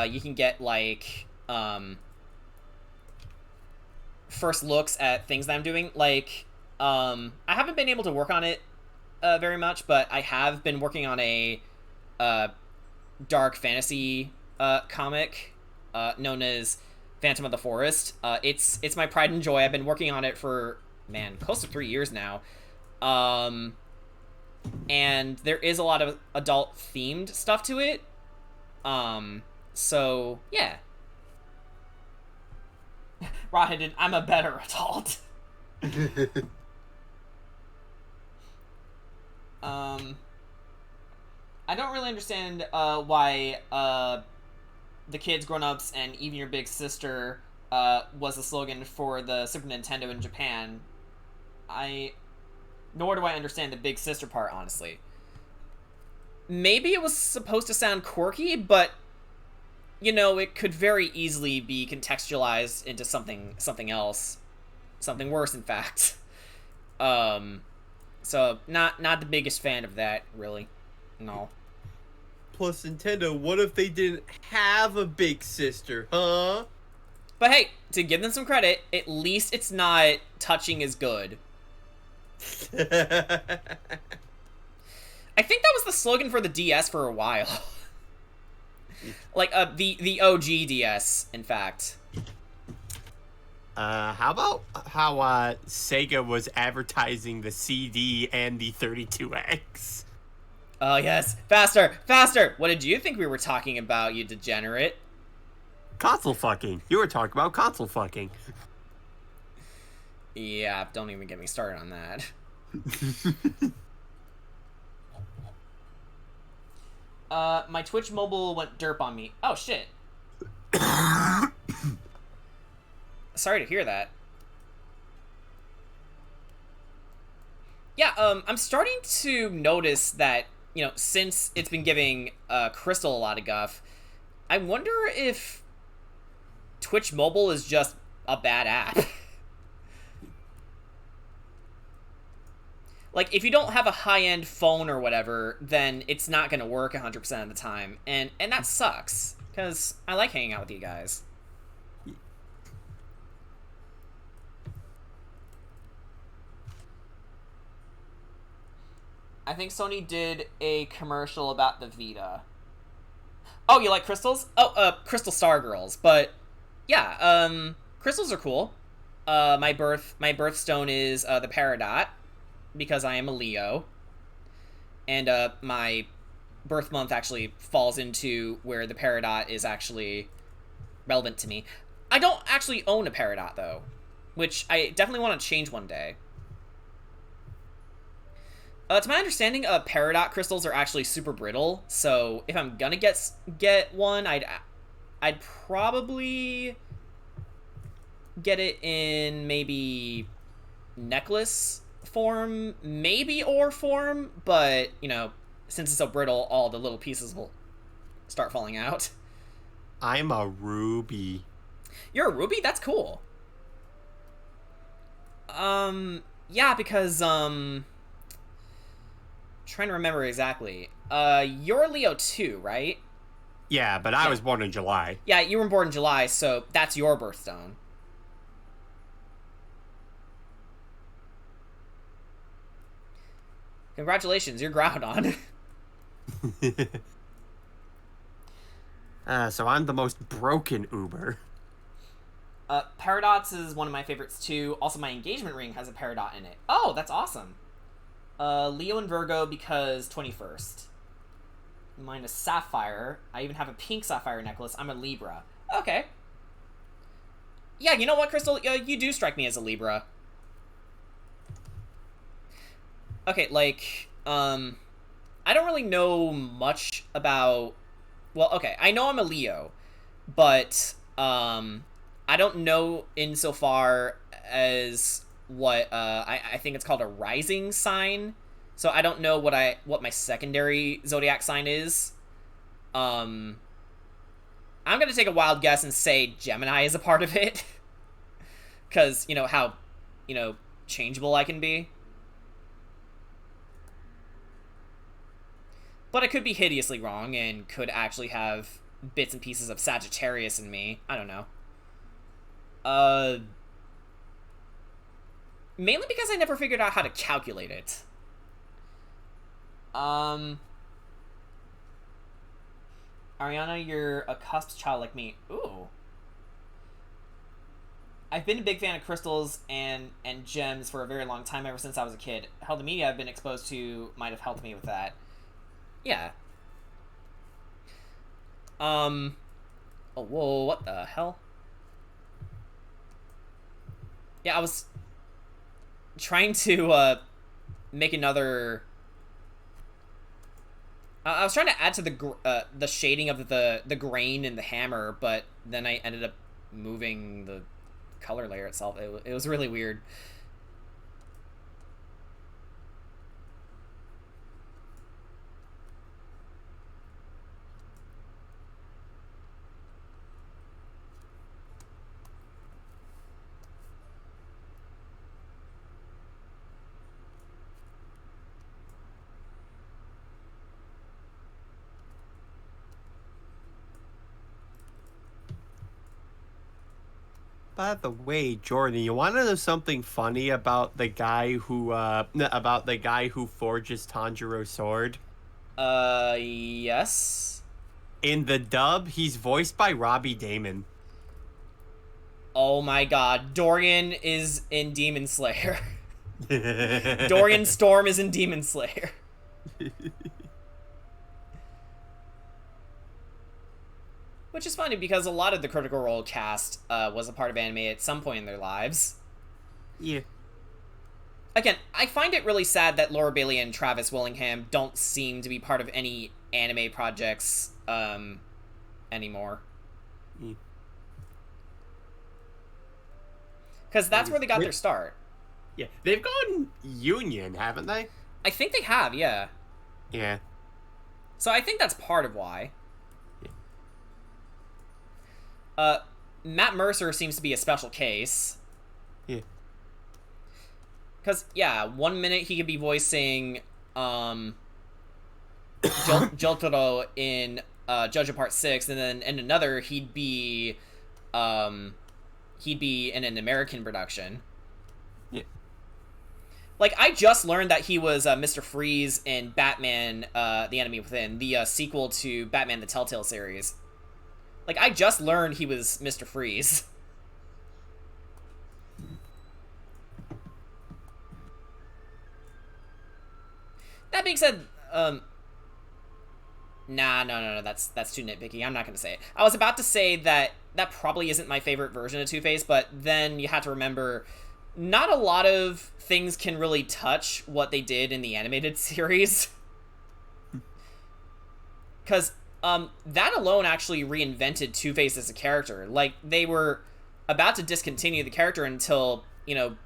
you can get like first looks at things that I'm doing. Like, I haven't been able to work on it very much, but I have been working on a dark fantasy comic known as Phantom of the Forest. It's my pride and joy. I've been working on it for, man, close to 3 years now. And there is a lot of adult-themed stuff to it. So, yeah. Rahidin, I'm a better adult. I don't really understand why the kids, grown-ups, and even your big sister was the slogan for the Super Nintendo in Japan. Nor do I understand the big sister part, honestly. Maybe it was supposed to sound quirky, but, you know, it could very easily be contextualized into something else. Something worse, in fact. So, not the biggest fan of that, really. No. Plus, Nintendo, what if they didn't have a big sister, huh? But hey, to give them some credit, at least it's not touching as good. I think that was the slogan for the DS for a while. Like, the OG DS, in fact. How about how Sega was advertising the CD and the 32X? Oh, yes. Faster! Faster! What did you think we were talking about, you degenerate? Console fucking. You were talking about console fucking. Yeah, don't even get me started on that. My Twitch mobile went derp on me. Oh, shit. Sorry to hear that. Yeah, I'm starting to notice that, you know, since it's been giving Crystal a lot of guff, I wonder if Twitch Mobile is just a bad app. Like, if you don't have a high-end phone or whatever, then it's not going to work 100% of the time. And that sucks, because I like hanging out with you guys. I think Sony did a commercial about the Vita. Oh, you like crystals? Oh, Crystal Stargirls. But, yeah, crystals are cool. My birthstone is the Peridot, because I am a Leo. And my birth month actually falls into where the Peridot is actually relevant to me. I don't actually own a Peridot, though, which I definitely want to change one day. To my understanding, Peridot crystals are actually super brittle, so if I'm gonna get one, I'd probably get it in maybe necklace form, maybe ore form, but, you know, since it's so brittle, all the little pieces will start falling out. I'm a ruby. You're a ruby? That's cool. Yeah, because, trying to remember exactly. You're Leo too, right? Yeah, but I was born in July. Yeah, you were born in July, so that's your birthstone. Congratulations, you're Groudon. So I'm the most broken Uber. Paradox is one of my favorites too. Also, my engagement ring has a Peridot in it. Oh, that's awesome. Leo and Virgo because 21st. Mine is Sapphire. I even have a pink Sapphire necklace. I'm a Libra. Okay. Yeah, you know what, Crystal? You do strike me as a Libra. Okay, like, I don't really know much about... Well, okay, I know I'm a Leo, but, I don't know insofar as what, I think it's called a rising sign. So I don't know what my secondary zodiac sign is. I'm gonna take a wild guess and say Gemini is a part of it. Because, you know, how, you know, changeable I can be. But I could be hideously wrong and could actually have bits and pieces of Sagittarius in me. I don't know. Mainly because I never figured out how to calculate it. Ariana, you're a cusp child like me. Ooh. I've been a big fan of crystals and gems for a very long time, ever since I was a kid. Hell, the media I've been exposed to might have helped me with that. Yeah. Oh, whoa, what the hell? Yeah, I was trying to, make another... I was trying to add to the shading of the grain in the hammer, but then I ended up moving the color layer itself. It was really weird. By the way, Jordan, you want to know something funny about the guy who forges Tanjiro's sword? Yes. In the dub, he's voiced by Robbie Damon. Oh my god, Dorian is in Demon Slayer. Dorian Storm is in Demon Slayer. Which is funny because a lot of the Critical Role cast was a part of anime at some point in their lives. Yeah. Again, I find it really sad that Laura Bailey and Travis Willingham don't seem to be part of any anime projects anymore. Because that's where they got their start. Yeah, they've gone union, haven't they? I think they have, yeah. Yeah. So I think that's part of why. Matt Mercer seems to be a special case. Yeah. Because, yeah, 1 minute he could be voicing, Jotaro in, JoJo Part 6, and then in another, he'd be in an American production. Yeah. Like, I just learned that he was, Mr. Freeze in Batman, The Enemy Within, the, sequel to Batman the Telltale series. Like, I just learned he was Mr. Freeze. That being said, no, that's too nitpicky. I'm not gonna say it. I was about to say that probably isn't my favorite version of Two-Face, but then you have to remember, not a lot of things can really touch what they did in the animated series. Because, that alone actually reinvented Two-Face as a character. Like, they were about to discontinue the character until, you know,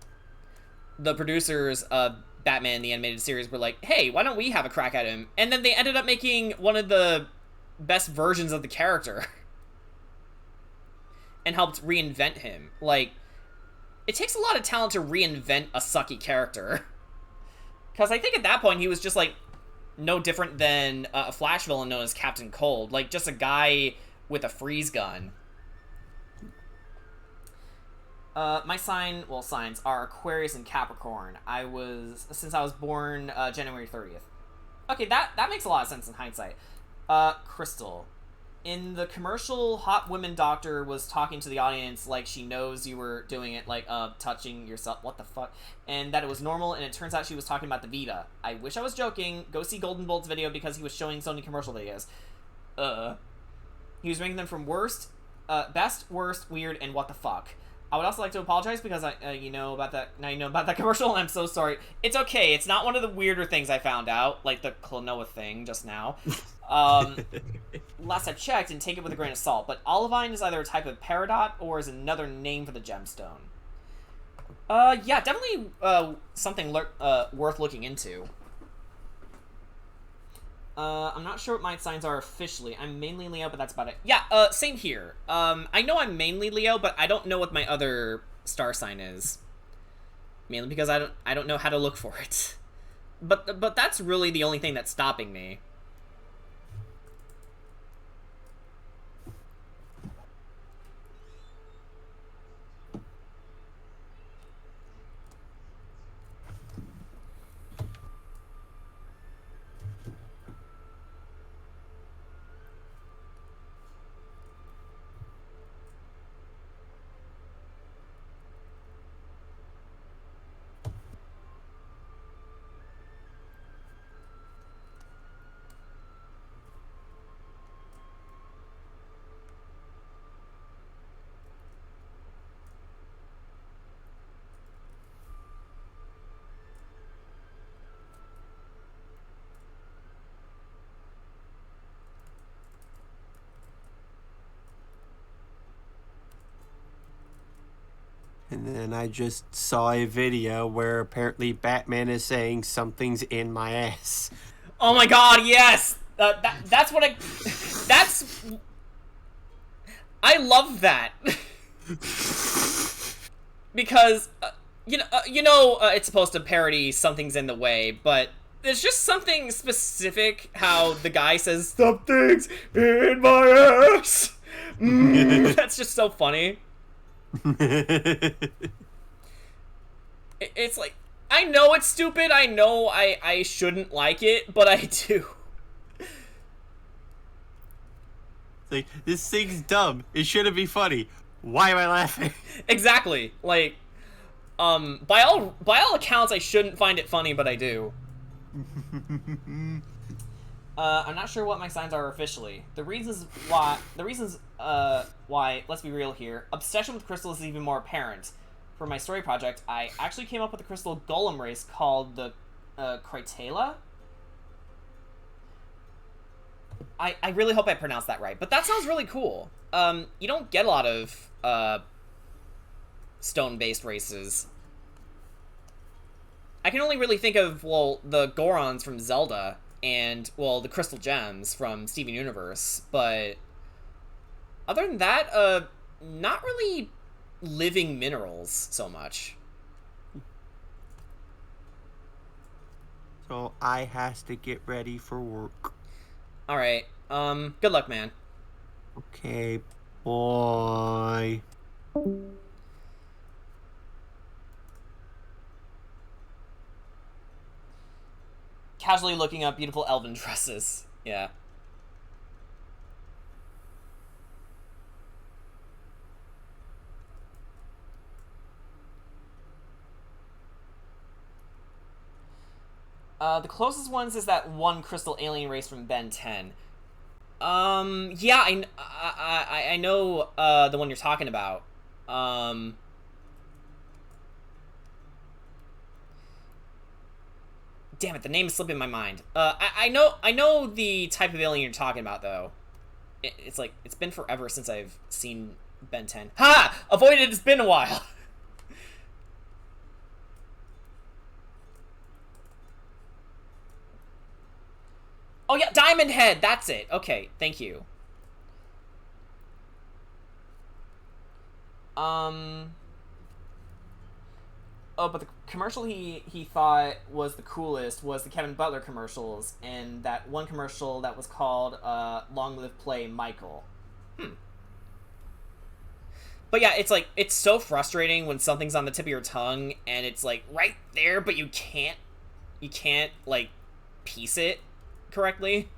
the producers of Batman the Animated Series were like, hey, why don't we have a crack at him? And then they ended up making one of the best versions of the character. And helped reinvent him. Like, it takes a lot of talent to reinvent a sucky character. Because I think at that point he was just like, no different than a Flash villain known as Captain Cold. Like, just a guy with a freeze gun. My signs are Aquarius and Capricorn. Since I was born January 30th. Okay, that makes a lot of sense in hindsight. Crystal. In the commercial, hot women doctor was talking to the audience like she knows you were doing it, like, touching yourself. What the fuck? And that it was normal, and it turns out she was talking about the Vita. I wish I was joking. Go see Golden Bolt's video because he was showing Sony commercial videos. He was ranking them from best, worst, weird, and what the fuck. I would also like to apologize because you know about that commercial, and I'm so sorry. It's okay. It's not one of the weirder things I found out, like the Klonoa thing just now. Last I checked, and take it with a grain of salt, but olivine is either a type of peridot or is another name for the gemstone. Yeah, definitely something worth looking into. I'm not sure what my signs are officially. I'm mainly Leo, but that's about it. Yeah, same here. I know I'm mainly Leo, but I don't know what my other star sign is. Mainly because I don't know how to look for it. But that's really the only thing that's stopping me. And then I just saw a video where apparently Batman is saying something's in my ass. Oh my god, yes! That's what I love that. Because, it's supposed to parody Something's in the Way, but there's just something specific how the guy says, "Something's in my ass!" That's just so funny. It's like, I know it's stupid, I know I shouldn't like it, but I do. It's like, this thing's dumb. It shouldn't be funny. Why am I laughing? Exactly. Like, by all accounts, I shouldn't find it funny, but I do. I'm not sure what my signs are officially. The reasons why, let's be real here, obsession with crystal is even more apparent. For my story project, I actually came up with a crystal golem race called the Krytala. I really hope I pronounced that right, but that sounds really cool. You don't get a lot of stone-based races. I can only really think of, well, the Gorons from Zelda, and, well, the Crystal Gems from Steven Universe, but other than that, not really living minerals so much. So I has to get ready for work. Alright, good luck, man. Okay, bye. Casually looking up beautiful elven dresses. Yeah. The closest ones is that one crystal alien race from Ben 10. Yeah, I know, the one you're talking about. Damn it, the name is slipping my mind. I know the type of alien you're talking about, though. It's like, it's been forever since I've seen Ben 10. Ha! Avoided, it's been a while! Oh yeah, Diamond Head, that's it. Okay, thank you. but the commercial he thought was the coolest was the Kevin Butler commercials, and that one commercial that was called "Long Live Play Michael." But yeah, it's like, it's so frustrating when something's on the tip of your tongue and it's like right there, but you can't like piece it correctly.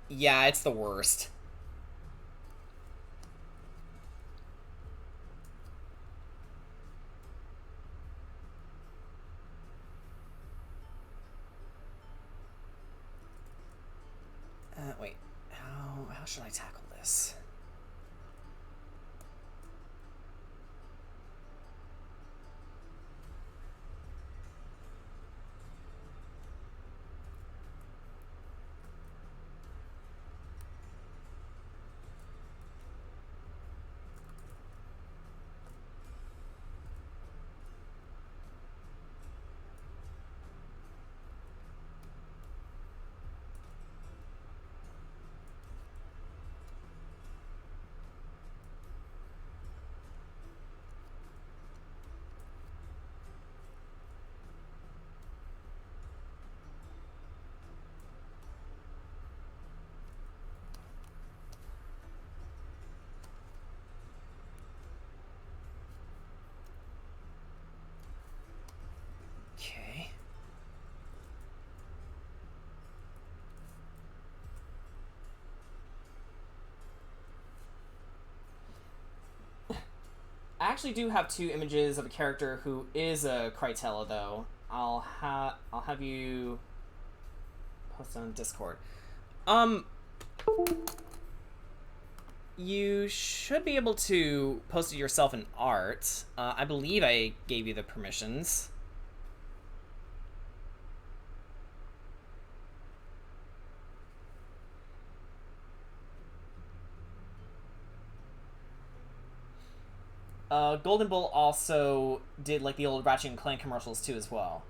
Yeah, it's the worst. Wait, how should I tackle this? Okay. I actually do have two images of a character who is a Krytella, though. I'll have you post on Discord. You should be able to post it yourself in art. I believe I gave you the permissions. Golden Bull also did like the old Ratchet and Clank commercials too as well.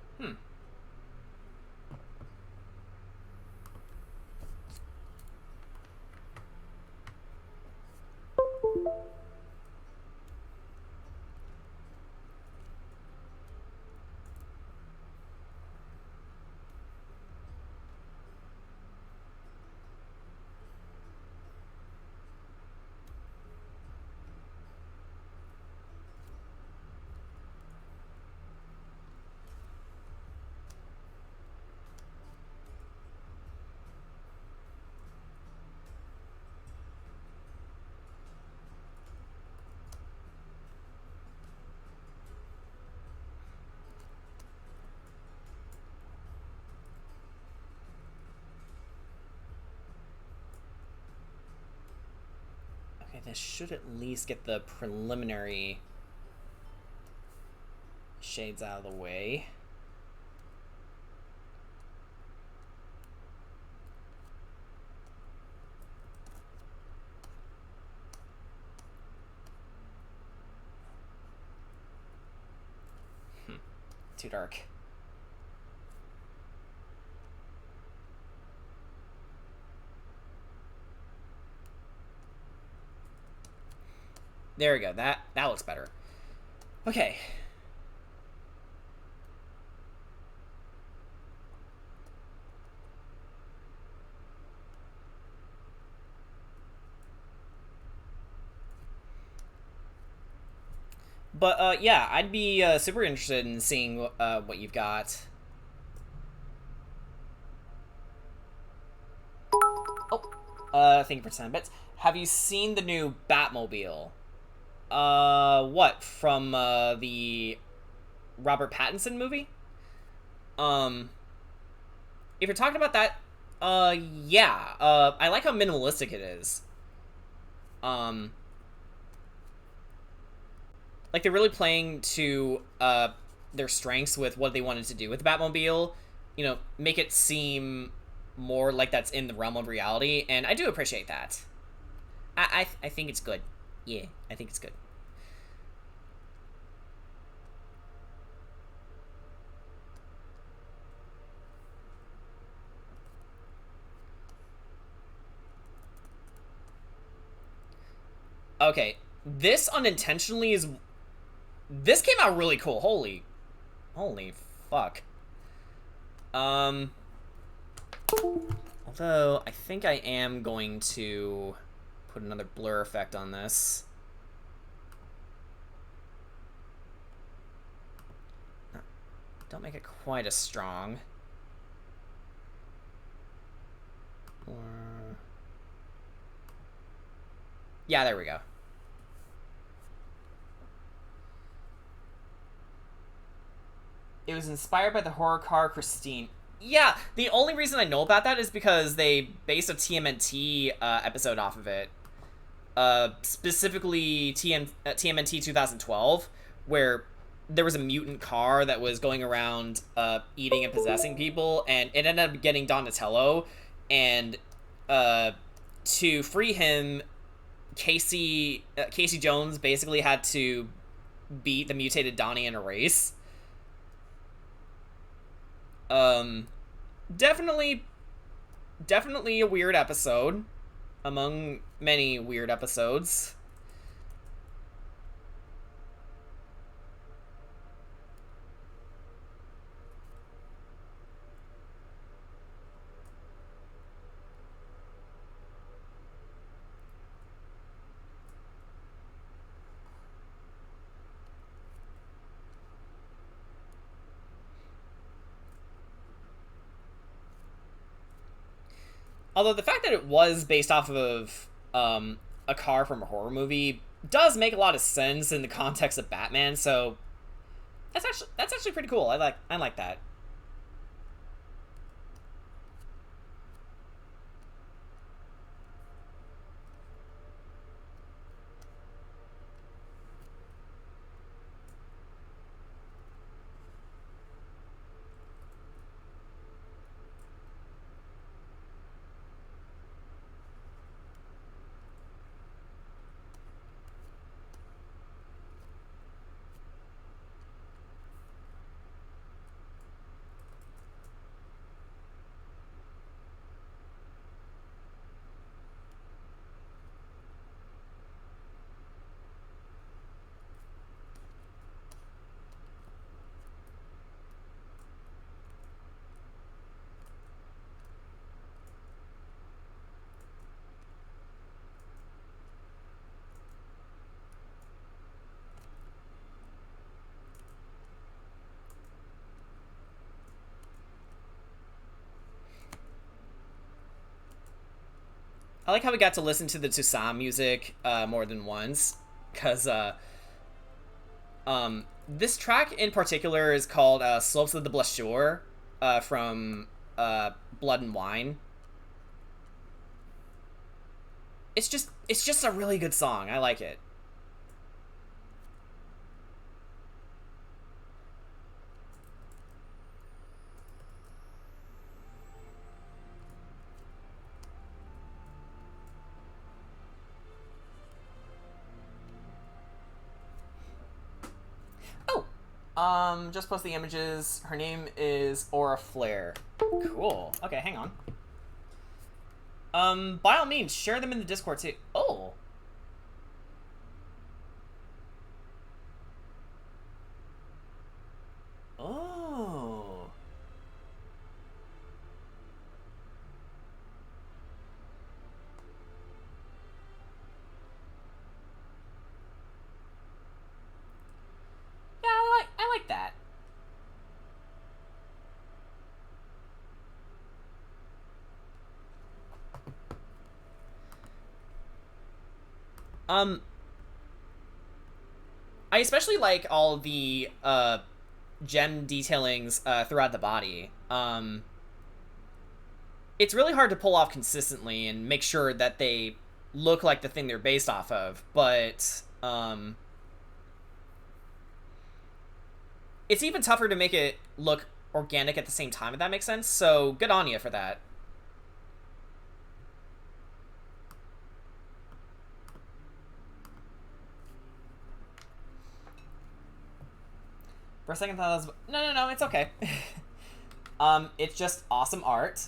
Okay, this should at least get the preliminary shades out of the way. Too dark. There we go. That looks better. Okay. But yeah, I'd be super interested in seeing what you've got. Oh, thank you for 10 bits. Have you seen the new Batmobile? What, from the Robert Pattinson movie? If you're talking about that, yeah. I like how minimalistic it is. Like, they're really playing to their strengths with what they wanted to do with the Batmobile, make it seem more like that's in the realm of reality, and I do appreciate that. I think it's good. Yeah, I think it's good. Okay, this unintentionally is... This came out really cool. Holy fuck. Although, I think I am going to put another blur effect on this. Don't make it quite as strong. Or... Yeah, there we go. It was inspired by the horror car Christine. Yeah, the only reason I know about that is because they based a TMNT episode off of it. Specifically TMNT 2012, where there was a mutant car that was going around eating and possessing people, and it ended up getting Donatello, and to free him, Casey Jones basically had to beat the mutated Donnie in a race. Definitely a weird episode among many weird episodes. Although the fact that it was based off of a car from a horror movie does make a lot of sense in the context of Batman, so that's actually pretty cool. I like that. I like how we got to listen to the Toussaint music more than once, because this track in particular is called Slopes of the Blessure from Blood and Wine. It's just a really good song. I like it. Just post the images. Her name is Aura Flare. Cool. Okay, hang on. By all means, share them in the Discord too. Oh. Oh. Yeah, I like that. I especially like all the gem detailings throughout the body. It's really hard to pull off consistently and make sure that they look like the thing they're based off of, but it's even tougher to make it look organic at the same time, if that makes sense. So good on you for that. For a second, I thought that was... No, it's okay. It's just awesome art.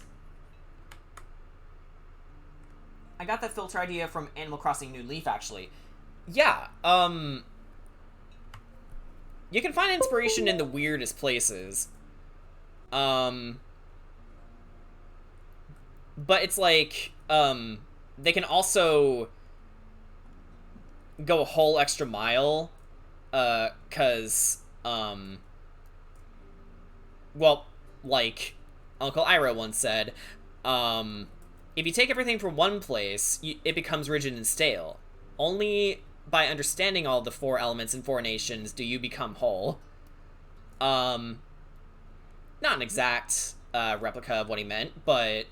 I got that filter idea from Animal Crossing New Leaf, actually. Yeah, you can find inspiration in the weirdest places. But it's like, they can also go a whole extra mile, cause, well, like Uncle Ira once said, if you take everything from one place, it becomes rigid and stale. Only by understanding all the 4 elements and 4 nations do you become whole. Not an exact replica of what he meant, but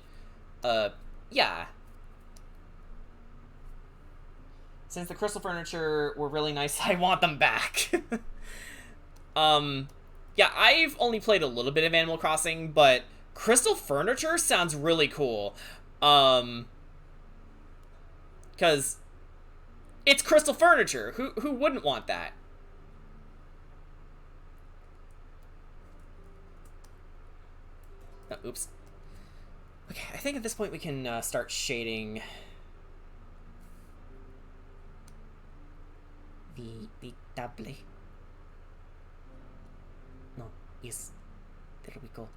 yeah. Since the crystal furniture were really nice, I want them back. Yeah, I've only played a little bit of Animal Crossing, but crystal furniture sounds really cool. Because it's crystal furniture. Who wouldn't want that? Oh, oops. Okay, I think at this point we can start shading the table. No, yes. There we go.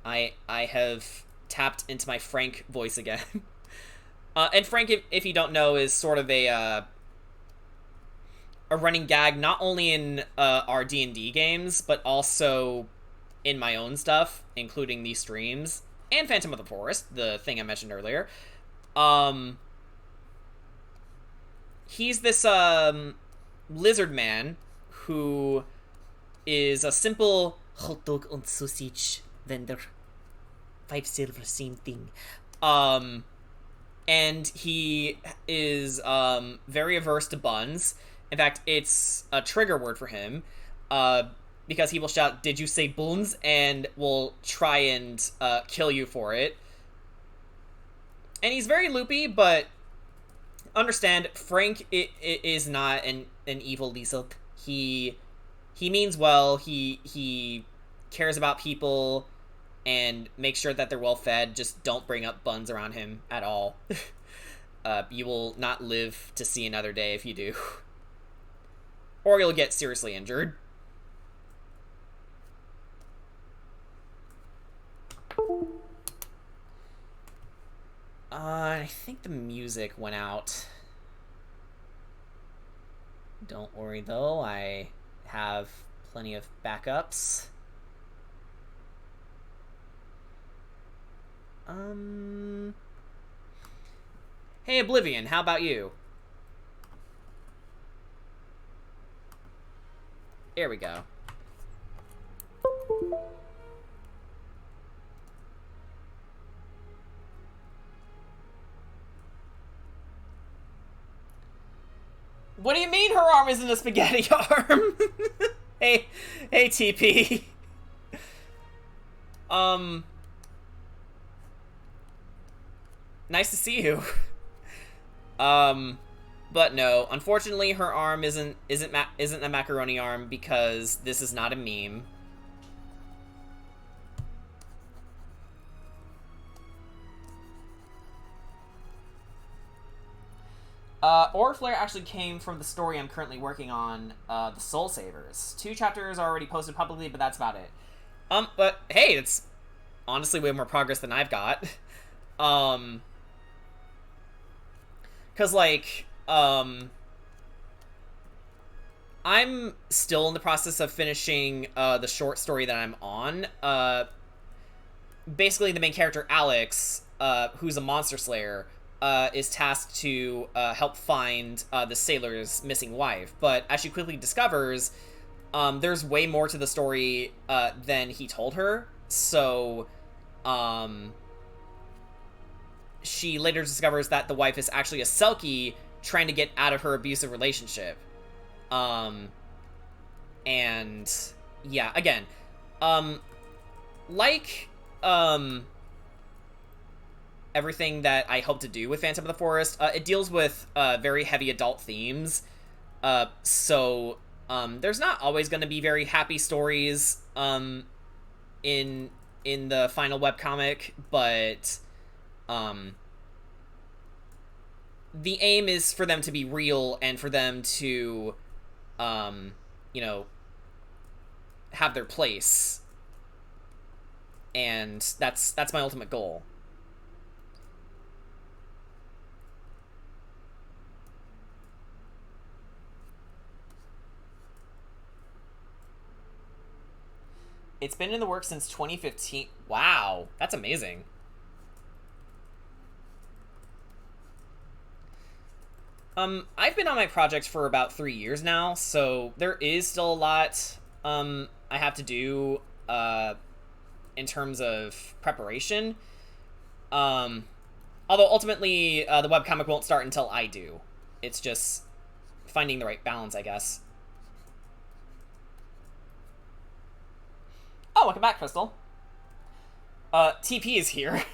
I have tapped into my Frank voice again. And Frank, if you don't know, is sort of a running gag, not only in our D&D games, but also in my own stuff, including these streams, and Phantom of the Forest, the thing I mentioned earlier. He's this lizard man who is a simple hot dog and sausage vendor. 5 silver, same thing. And he is very averse to buns. In fact, it's a trigger word for him, because he will shout, "Did you say buns?" and will try and kill you for it. And he's very loopy, but understand, Frank is not an evil lizard. He means well. He cares about people and makes sure that they're well fed. Just don't bring up buns around him at all. You will not live to see another day if you do. Or you'll get seriously injured. I think the music went out. Don't worry though, I have plenty of backups. Hey Oblivion, how about you? There we go. What do you mean her arm isn't a spaghetti arm? Hey TP. Nice to see you. But no, unfortunately her arm isn't a macaroni arm because this is not a meme. Aura Flare actually came from the story I'm currently working on, the Soul Savers. 2 chapters are already posted publicly, but that's about it. But hey, it's honestly way more progress than I've got. Cause like, I'm still in the process of finishing, the short story that I'm on. Basically the main character, Alex, who's a monster slayer, is tasked to help find the sailor's missing wife. But as she quickly discovers, there's way more to the story than he told her. So she later discovers that the wife is actually a Selkie trying to get out of her abusive relationship. And yeah, again, like, everything that I hope to do with Phantom of the Forest, it deals with, very heavy adult themes, so, there's not always going to be very happy stories, in the final webcomic, but, the aim is for them to be real and for them to, you know, have their place. And that's my ultimate goal. It's been in the works since 2015. Wow, that's amazing. I've been on my project for about 3 years now, so there is still a lot, I have to do, in terms of preparation. Although ultimately, the webcomic won't start until I do. It's just finding the right balance, I guess. Oh, welcome back, Crystal. TP is here.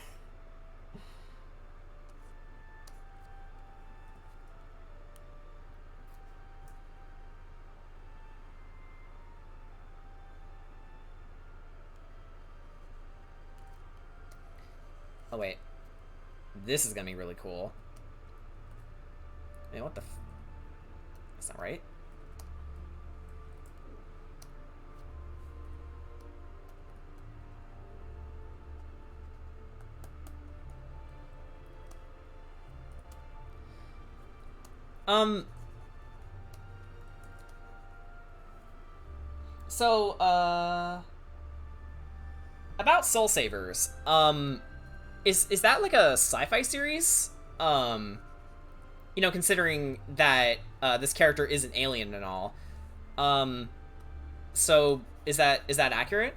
Oh, wait. This is gonna be really cool. Man, what the That's not right. So, about Soul Savers, is that like a sci-fi series? You know, considering that, this character is an alien and all. So, is that accurate?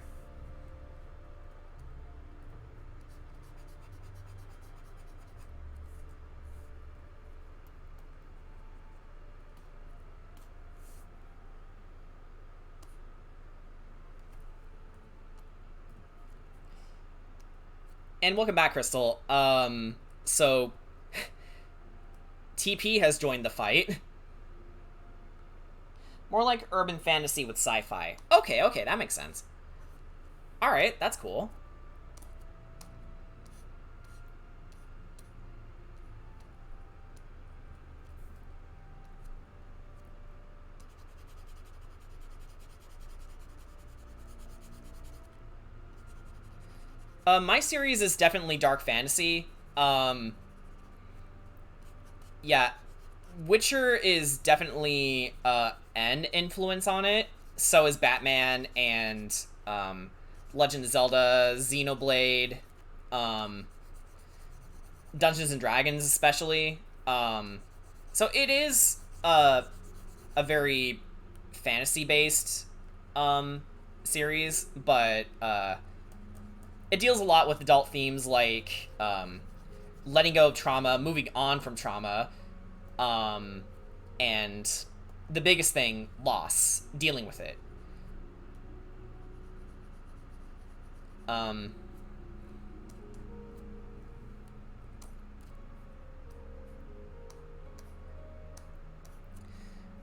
And welcome back, Crystal. So TP has joined the fight. More like urban fantasy with sci-fi. Okay, that makes sense. Alright, that's cool. My series is definitely dark fantasy. Yeah, Witcher is definitely an influence on it. So is Batman and Legend of Zelda, Xenoblade, Dungeons and Dragons especially. So it is a very fantasy-based series, but it deals a lot with adult themes like letting go of trauma, moving on from trauma, and the biggest thing, loss, dealing with it.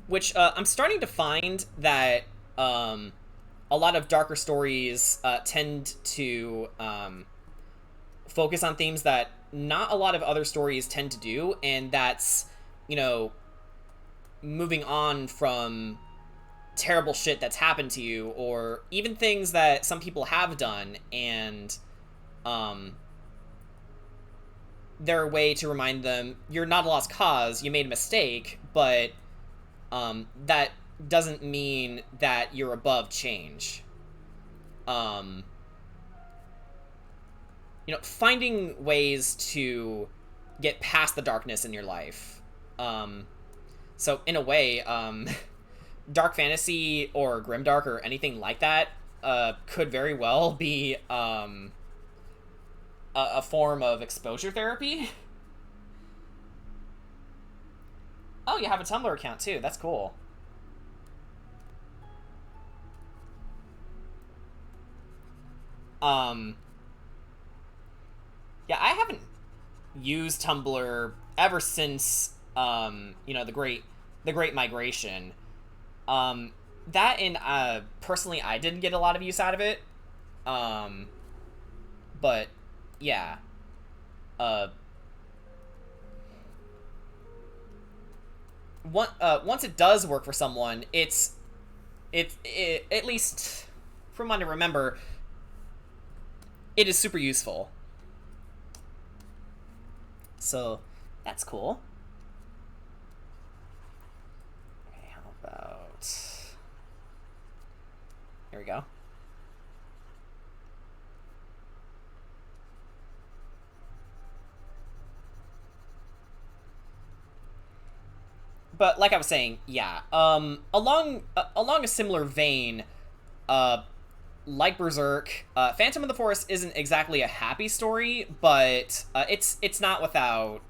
Which I'm starting to find that a lot of darker stories tend to focus on themes that not a lot of other stories tend to do, and that's, you know, moving on from terrible shit that's happened to you, or even things that some people have done, and they're a way to remind them, you're not a lost cause, you made a mistake, but that doesn't mean that you're above change. You know, finding ways to get past the darkness in your life. So in a way, dark fantasy or grimdark or anything like that could very well be a form of exposure therapy. Oh, you have a Tumblr account too. That's cool. Yeah, I haven't used Tumblr ever since the Great Migration. That and personally I didn't get a lot of use out of it. But yeah. Once it does work for someone, it at least from what I remember, it is super useful. So that's cool. Okay, how about... Here we go. But like I was saying, yeah, along a similar vein, like Berserk, Phantom of the Forest isn't exactly a happy story, but it's not without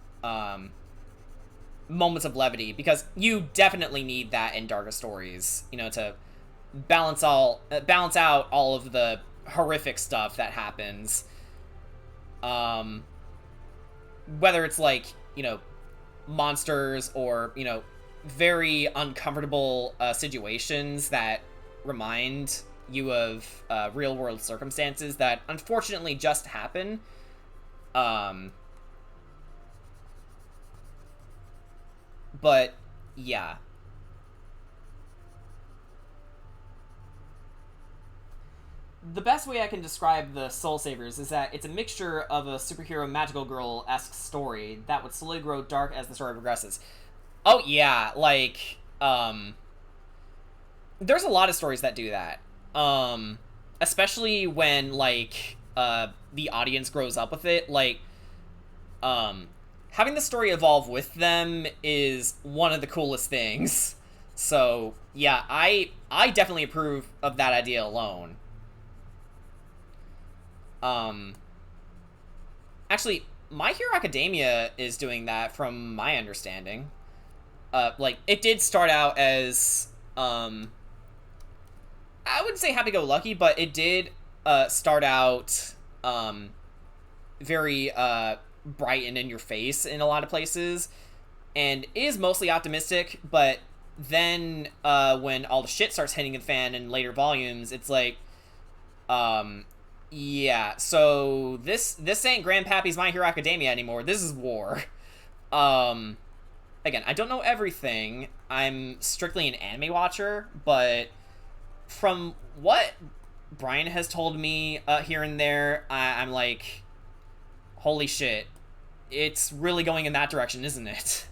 moments of levity, because you definitely need that in darker stories, to balance out all of the horrific stuff that happens. Whether it's like, monsters or, very uncomfortable situations that remind you of real world circumstances that unfortunately just happen. But yeah. The best way I can describe the Soul Savers is that it's a mixture of a superhero magical girl-esque story that would slowly grow dark as the story progresses. Oh yeah, like, there's a lot of stories that do that. Especially when, like, the audience grows up with it. Like, having the story evolve with them is one of the coolest things. So, yeah, I definitely approve of that idea alone. Actually, My Hero Academia is doing that from my understanding. Like, it did start out as, I wouldn't say happy-go-lucky, but it did, start out, very, bright and in your face in a lot of places, and is mostly optimistic, but then, when all the shit starts hitting the fan in later volumes, it's like, yeah, so this ain't Grandpappy's My Hero Academia anymore. This is war. Again, I don't know everything. I'm strictly an anime watcher, but from what Brian has told me here and there, I'm like, holy shit, it's really going in that direction, isn't it?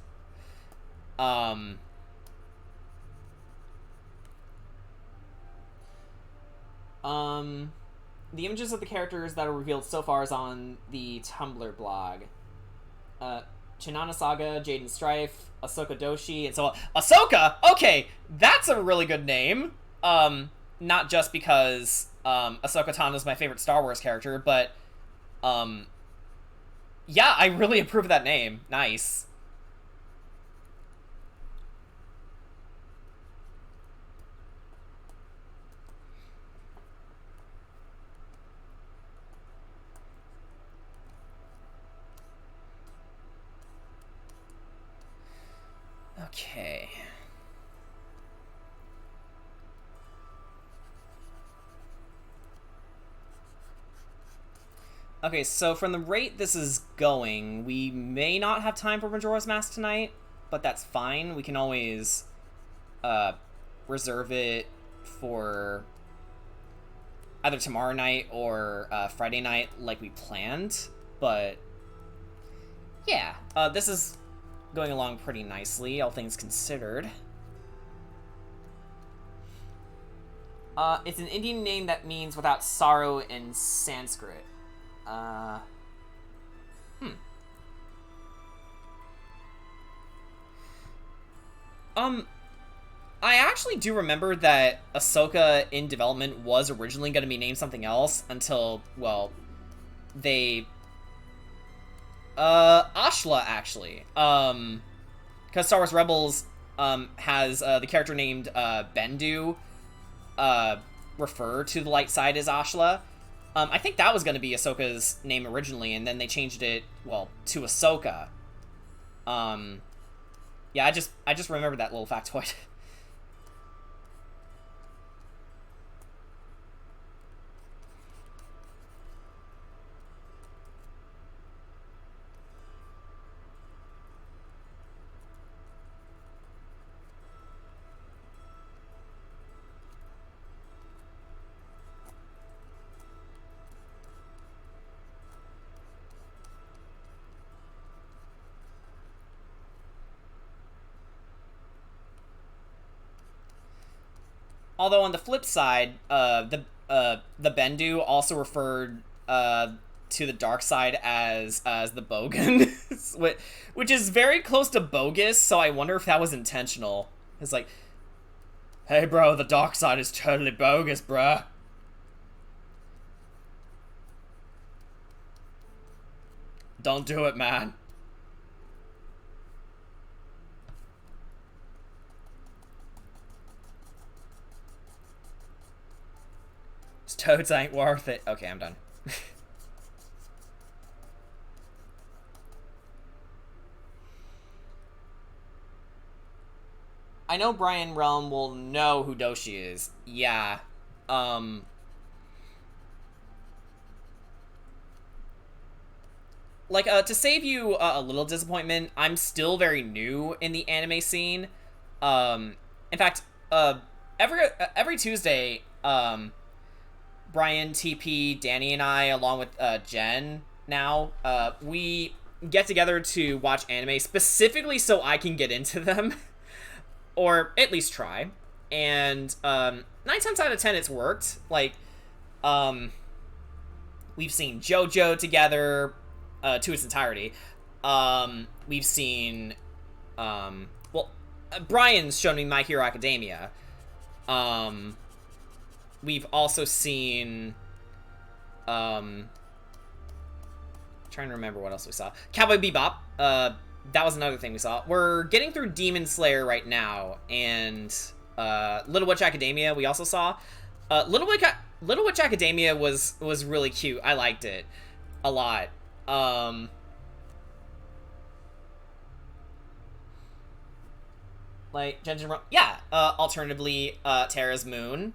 The images of the characters that are revealed so far is on the Tumblr blog. Chinana Saga, Jaden Strife, Ahsoka Doshi, and so on. Ahsoka! Okay, that's a really good name. Not just because Ahsoka Tano is my favorite Star Wars character, but yeah, I really approve of that name. Nice. Okay. Okay, so from the rate this is going, we may not have time for Majora's Mask tonight, but that's fine. We can always reserve it for either tomorrow night or Friday night like we planned. But yeah, this is going along pretty nicely, all things considered. It's an Indian name that means without sorrow in Sanskrit. I actually do remember that Ahsoka in development was originally going to be named something else until, well, they... Ashla, actually. Because Star Wars Rebels, has, the character named, Bendu, refer to the light side as Ashla. I think that was going to be Ahsoka's name originally, and then they changed it, well, to Ahsoka. Yeah, I just remembered that little factoid. Although on the flip side, the Bendu also referred to the dark side as the Bogan, which is very close to bogus. So I wonder if that was intentional. It's like, hey, bro, the dark side is totally bogus, bruh. Don't do it, man. Toads ain't worth it. Okay, I'm done. I know Brian Realm will know who Doshi is. Yeah. Like, to save you a little disappointment, I'm still very new in the anime scene. In fact, every Tuesday, Brian, TP, Danny, and I, along with Jen now, we get together to watch anime specifically so I can get into them. Or at least try. And 9 times out of 10 it's worked. Like, we've seen JoJo together to its entirety. We've seen, Brian's shown me My Hero Academia. We've also seen, trying to remember what else we saw. Cowboy Bebop, that was another thing we saw. We're getting through Demon Slayer right now, and, Little Witch Academia we also saw. Little Witch Academia was really cute. I liked it a lot. Like, yeah, alternatively, Terra's Moon.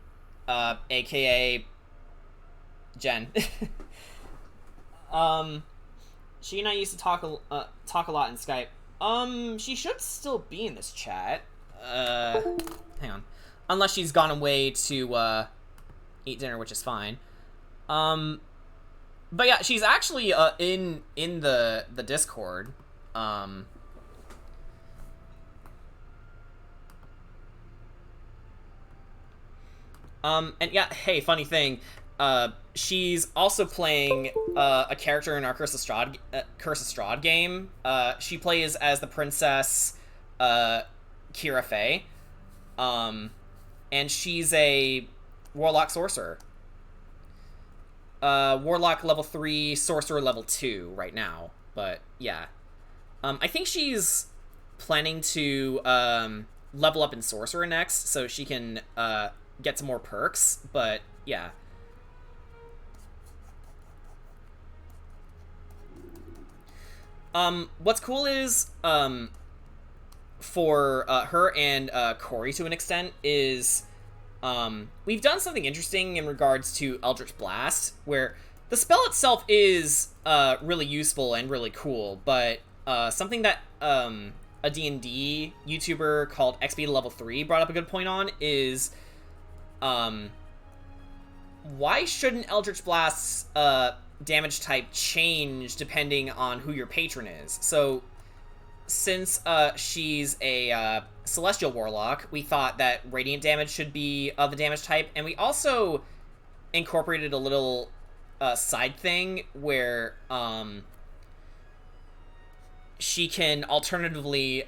AKA Jen. She and I used to talk a lot in Skype. She should still be in this chat. Hang on. Unless she's gone away to, eat dinner, which is fine. But yeah, she's actually, in the Discord. And yeah, hey, funny thing, she's also playing a character in our Curse of Strahd game. She plays as the princess Kira Faye, and she's a warlock sorcerer. Warlock level 3, sorcerer level 2 right now. But yeah, I think she's planning to level up in sorcerer next, so she can get some more perks, but yeah. What's cool is, for her and Corey to an extent is, we've done something interesting in regards to Eldritch Blast, where the spell itself is really useful and really cool, but something that a D&D YouTuber called XP Level 3 brought up a good point on is, why shouldn't Eldritch Blast's damage type change depending on who your patron is? So, since she's a Celestial Warlock, we thought that Radiant damage should be of the damage type, and we also incorporated a little side thing where she can alternatively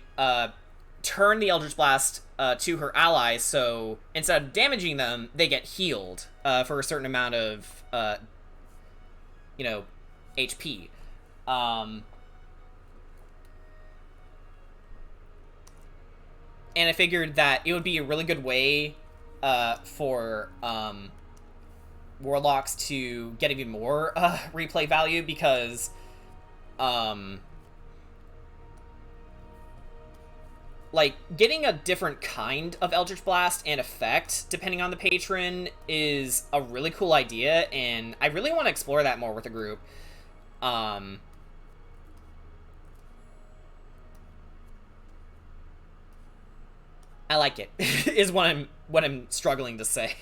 turn the Eldritch Blast to her allies, so instead of damaging them, they get healed for a certain amount of, HP. And I figured that it would be a really good way for Warlocks to get even more replay value, because like, getting a different kind of Eldritch Blast and effect, depending on the patron, is a really cool idea, and I really want to explore that more with the group. I like it, is what I'm struggling to say.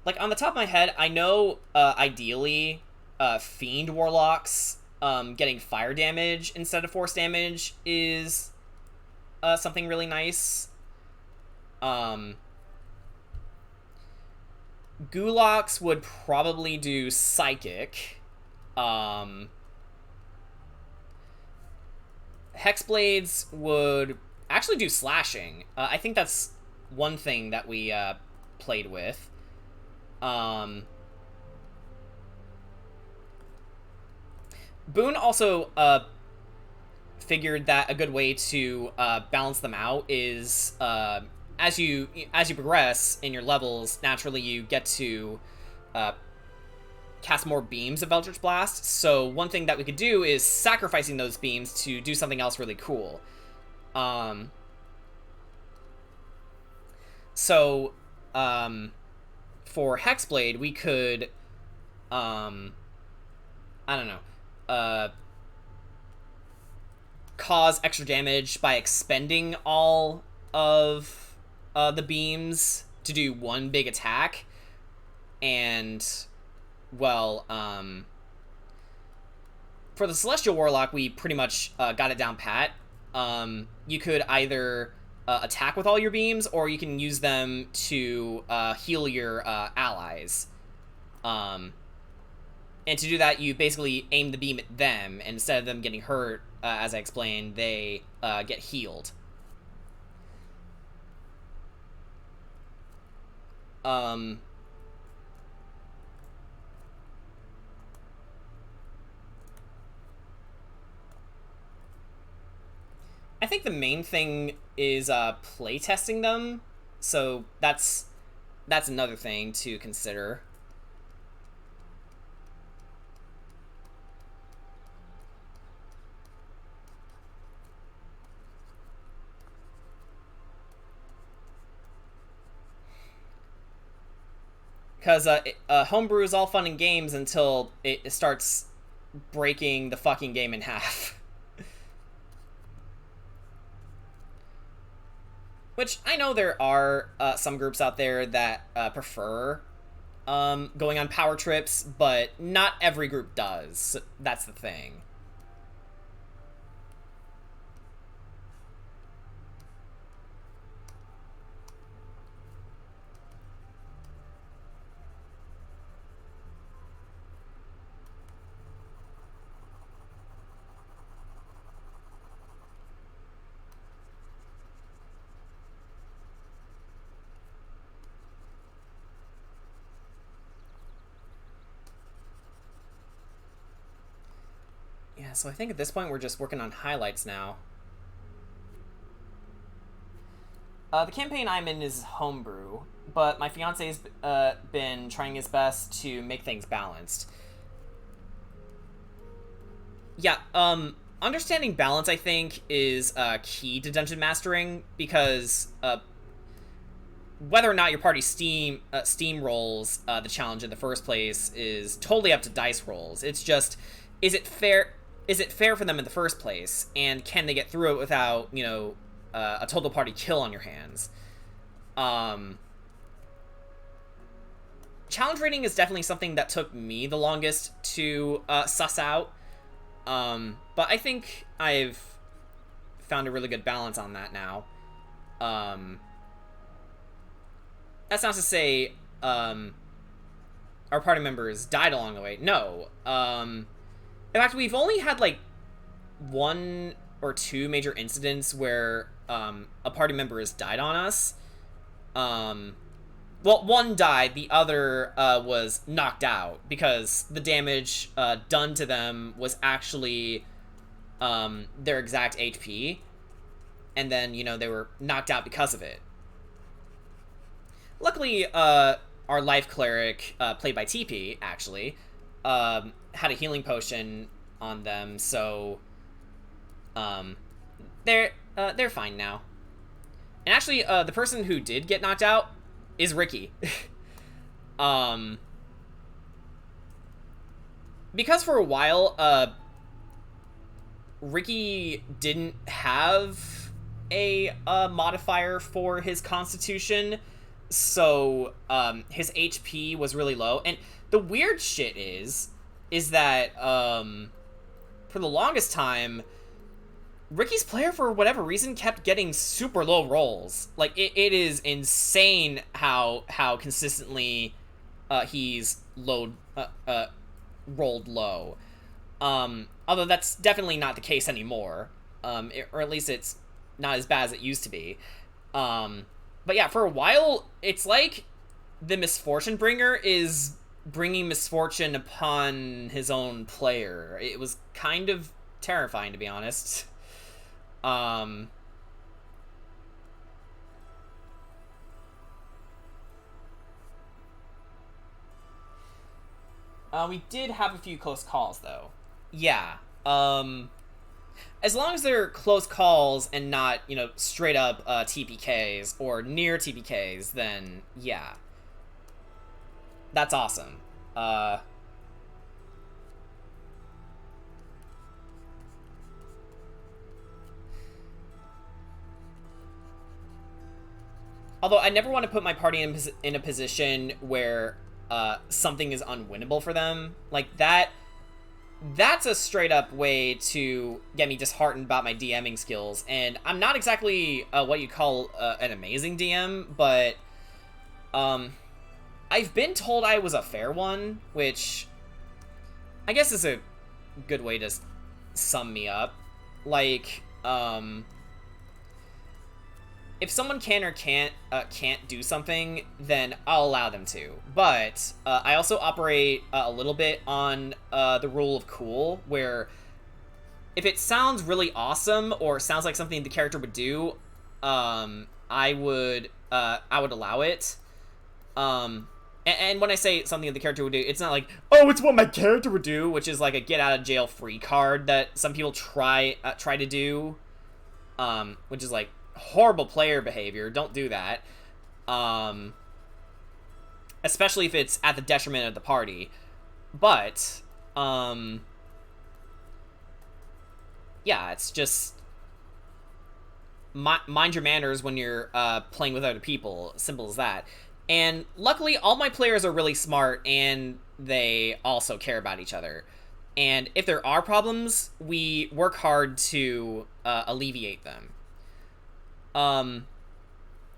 Like, on the top of my head, I know, ideally, Fiend Warlocks, getting fire damage instead of force damage is, something really nice. Gulaks would probably do Psychic. Hexblades would actually do Slashing. I think that's one thing that we, played with. Boone also figured that a good way to balance them out is as you progress in your levels, naturally you get to cast more beams of Eldritch Blast. So one thing that we could do is sacrificing those beams to do something else really cool. For Hexblade, we could, I don't know, cause extra damage by expending all of the beams to do one big attack. And, well, for the Celestial Warlock, we pretty much got it down pat. You could either attack with all your beams, or you can use them to heal your allies. And to do that, you basically aim the beam at them, and instead of them getting hurt, as I explained, they get healed. I think the main thing is playtesting them, so that's another thing to consider. Because homebrew is all fun and games until it starts breaking the fucking game in half. Which, I know there are some groups out there that prefer going on power trips, but not every group does. That's the thing. Yeah, so I think at this point we're just working on highlights now. The campaign I'm in is homebrew, but my fiance's been trying his best to make things balanced. Yeah, understanding balance, I think, is key to dungeon mastering, because whether or not your party steamrolls the challenge in the first place is totally up to dice rolls. It's just, is it fair for them in the first place, and can they get through it without, you know, a total party kill on your hands? Challenge rating is definitely something that took me the longest to suss out, but I think I've found a really good balance on that now. That's not to say our party members died along the way. No. In fact, we've only had, like, 1 or 2 major incidents where a party member has died on us. Well, one died, the other was knocked out, because the damage done to them was actually their exact HP. and then, you know, they were knocked out because of it. Luckily, our life cleric, played by TP, actually, had a healing potion on them, so they're fine now. And actually, the person who did get knocked out is Ricky. Because for a while, Ricky didn't have a modifier for his constitution, so his HP was really low. And the weird shit is that for the longest time, Ricky's player, for whatever reason, kept getting super low rolls. Like, it is insane how consistently he's rolled low. Although that's definitely not the case anymore. Or at least it's not as bad as it used to be. But yeah, for a while, it's like the Misfortune Bringer is bringing misfortune upon his own player. It was kind of terrifying, to be honest. We did have a few close calls, though. Yeah. As long as they're close calls and not, you know, straight up TPKs or near TPKs, then yeah. That's awesome. Although I never want to put my party in a position where something is unwinnable for them. Like, that's a straight up way to get me disheartened about my DMing skills. And I'm not exactly what you call an amazing DM, but I've been told I was a fair one, which I guess is a good way to sum me up. Like, if someone can or can't do something, then I'll allow them to. But I also operate a little bit on the rule of cool, where if it sounds really awesome or sounds like something the character would do, I would allow it. And when I say something that the character would do, it's not like, oh, it's what my character would do, which is like a get out of jail free card that some people try to do, which is like horrible player behavior. Don't do that. Especially if it's at the detriment of the party. But yeah, it's just mind your manners when you're playing with other people. Simple as that. And luckily, all my players are really smart, and they also care about each other. And if there are problems, we work hard to alleviate them.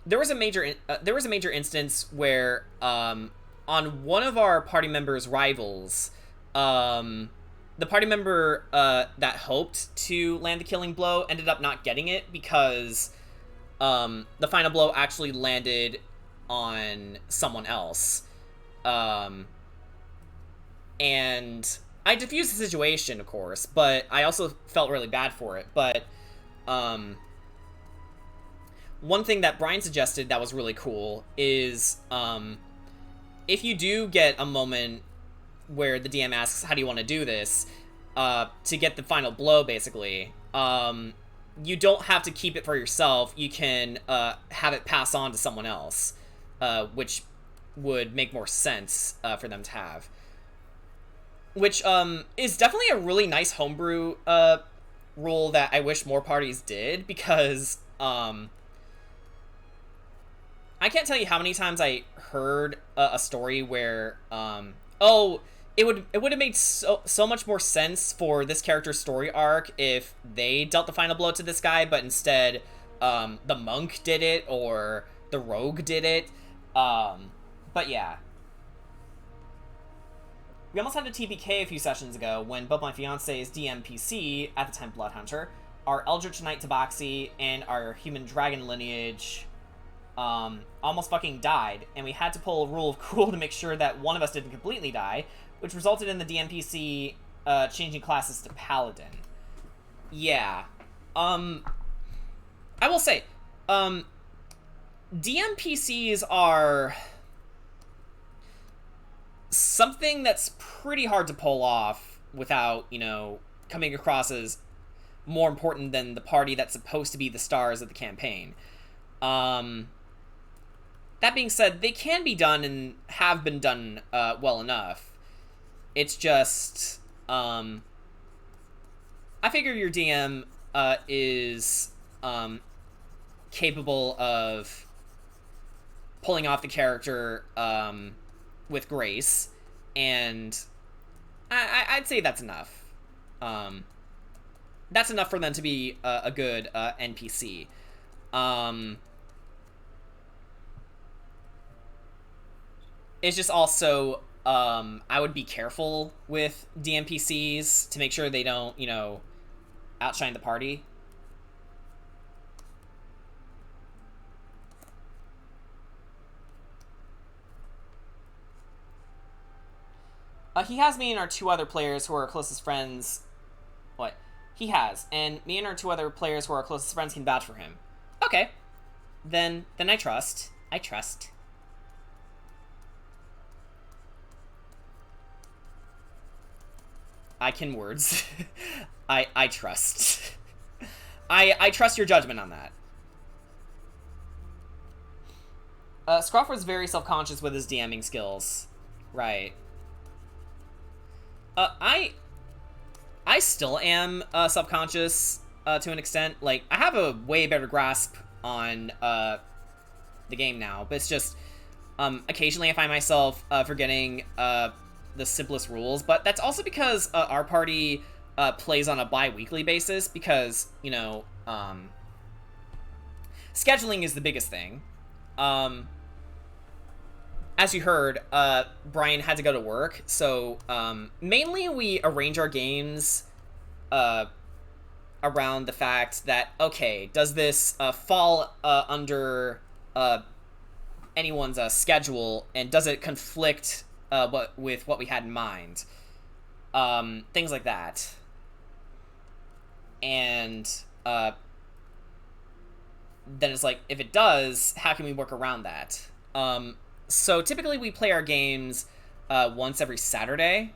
There was a major instance where on one of our party members' rivals, the party member that hoped to land the killing blow ended up not getting it because the final blow actually landed on someone else. And I diffused the situation, of course, but I also felt really bad for it. But one thing that Brian suggested that was really cool is if you do get a moment where the DM asks, how do you want to do this, to get the final blow, basically, you don't have to keep it for yourself. You can have it pass on to someone else, which would make more sense for them to have. Which is definitely a really nice homebrew rule that I wish more parties did, because I can't tell you how many times I heard a story where, oh, it would have made so much more sense for this character's story arc if they dealt the final blow to this guy, but instead the monk did it or the rogue did it. But yeah. We almost had a TPK a few sessions ago when both my fiance's DMPC, at the time Bloodhunter, our Eldritch Knight Tabaxi, and our human dragon lineage almost fucking died, and we had to pull a rule of cool to make sure that one of us didn't completely die, which resulted in the DMPC changing classes to Paladin. Yeah. I will say, DMPCs are something that's pretty hard to pull off without, coming across as more important than the party that's supposed to be the stars of the campaign. That being said, they can be done and have been done well enough. It's just, I figure your DM is capable of pulling off the character with grace, and I'd say that's enough. That's enough for them to be a good NPC. It's just also, I would be careful with DMPCs to make sure they don't, outshine the party. He has me and our 2 other players who are our closest friends. What? He has. And me and our 2 other players who are our closest friends can vouch for him. Okay. Then I trust. I trust. I can words. I trust. I trust your judgment on that. Scrawford's very self-conscious with his DMing skills. Right. I still am self-conscious to an extent. Like, I have a way better grasp on the game now, but it's just occasionally I find myself forgetting the simplest rules. But that's also because our party plays on a bi-weekly basis because, scheduling is the biggest thing. As you heard, Brian had to go to work, so mainly we arrange our games around the fact that, okay, does this fall under anyone's schedule, and does it conflict with what we had in mind? Things like that. And then it's like, if it does, how can we work around that? So typically we play our games once every Saturday.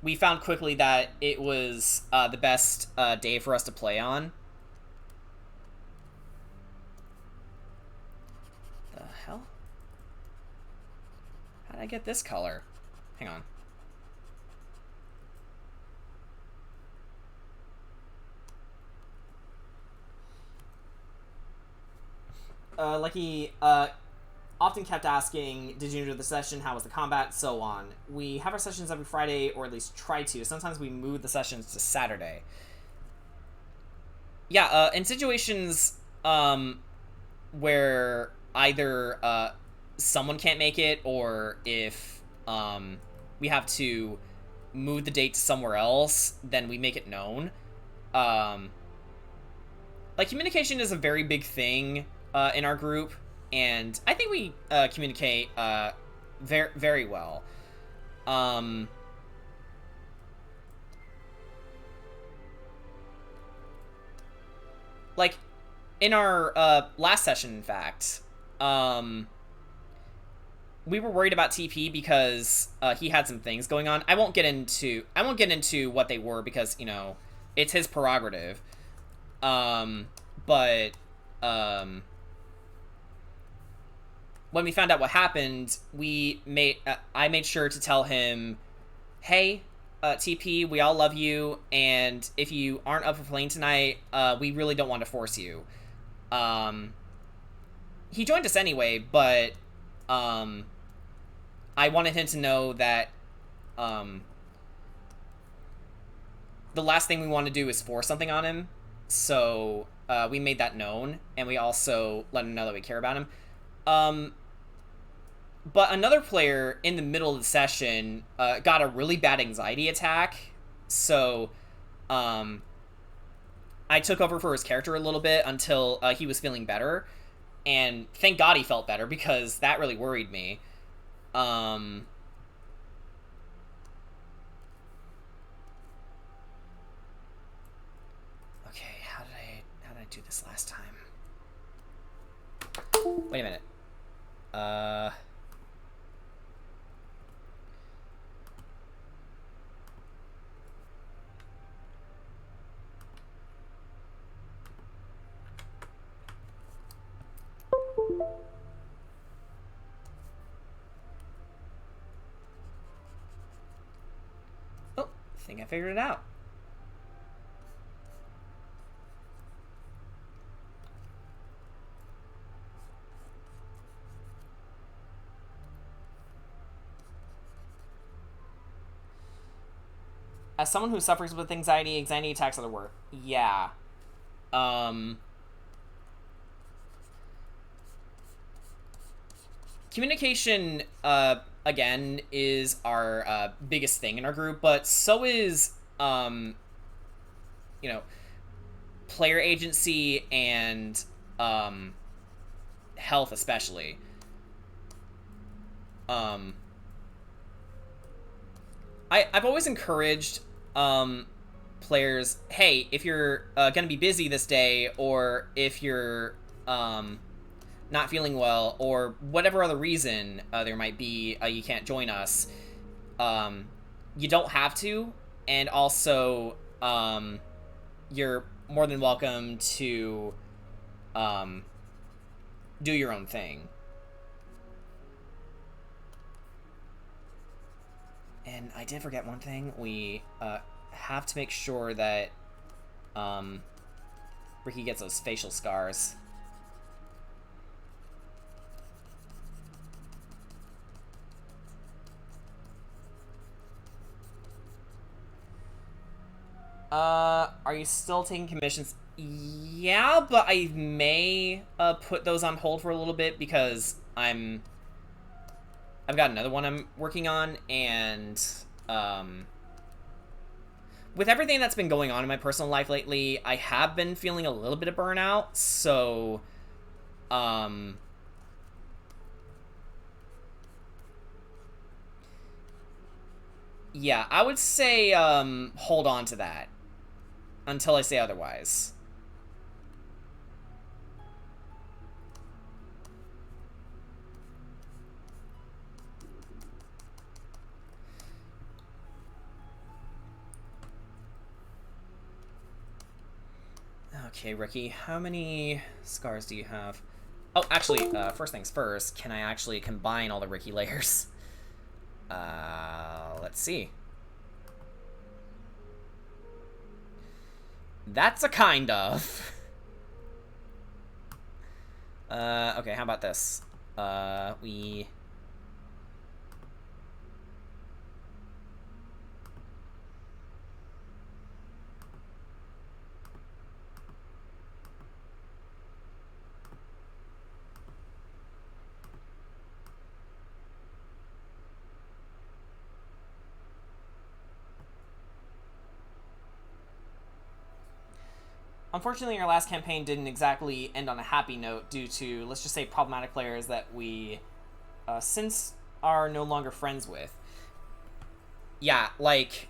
We found quickly that it was the best day for us to play on. The hell? How did I get this color? Hang on. Lucky often kept asking, did you enjoy the session? How was the combat? So on. We have our sessions every Friday, or at least try to. Sometimes we move the sessions to Saturday. Yeah, in situations where either someone can't make it, or if we have to move the date to somewhere else, then we make it known. Like, communication is a very big thing in our group, and I think we communicate very, very well. Like, in our last session, in fact, we were worried about TP because he had some things going on. I won't get into what they were because, it's his prerogative. But when we found out what happened, I made sure to tell him, hey, TP, we all love you, and if you aren't up for playing tonight, we really don't want to force you. He joined us anyway, but I wanted him to know that the last thing we want to do is force something on him, so we made that known, and we also let him know that we care about him. But another player in the middle of the session got a really bad anxiety attack, so I took over for his character a little bit until he was feeling better, and thank God he felt better because that really worried me. Um, okay, how did I do this last time? Wait a minute. Oh, I think I figured it out. As someone who suffers with anxiety attacks are the worst. Yeah. Communication, again, is our biggest thing in our group, but so is, you know, player agency and health, especially. I've always encouraged players, hey, if you're gonna be busy this day, or if you're not feeling well, or whatever other reason there might be, you can't join us, you don't have to, and also you're more than welcome to do your own thing. And I did forget one thing. We have to make sure that Ricky gets those facial scars. Are you still taking commissions? Yeah, but I may put those on hold for a little bit because I've got another one I'm working on, and with everything that's been going on in my personal life lately, I have been feeling a little bit of burnout, so yeah, I would say hold on to that until I say otherwise. Okay, Ricky, how many scars do you have? Oh, actually, first things first, can I actually combine all the Ricky layers? Let's see. That's a kind of. Okay, how about this? We... Unfortunately, our last campaign didn't exactly end on a happy note due to, let's just say, problematic players that we, since are no longer friends with. Yeah, like,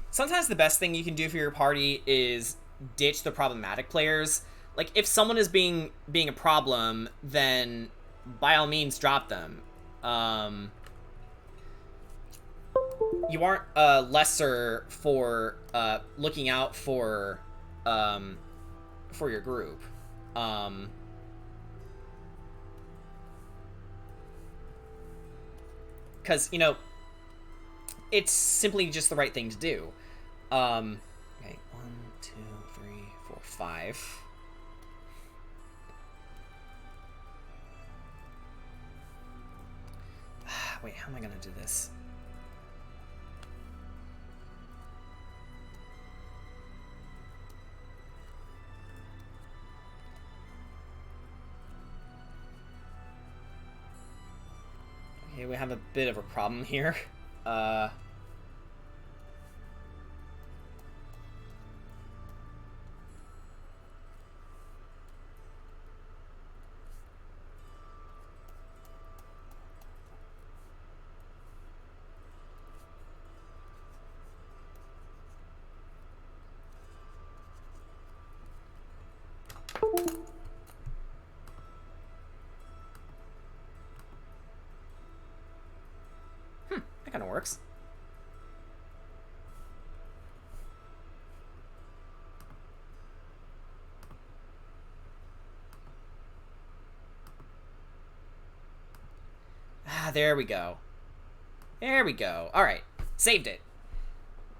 sometimes the best thing you can do for your party is ditch the problematic players. Like, if someone is being a problem, then by all means drop them. You aren't lesser for looking out for your group. Because, you know, it's simply just the right thing to do. Okay, 1, 2, 3, 4, 5. Wait, how am I gonna do this? Okay, we have a bit of a problem here. kind of works. Ah, there we go. There we go. All right, saved it.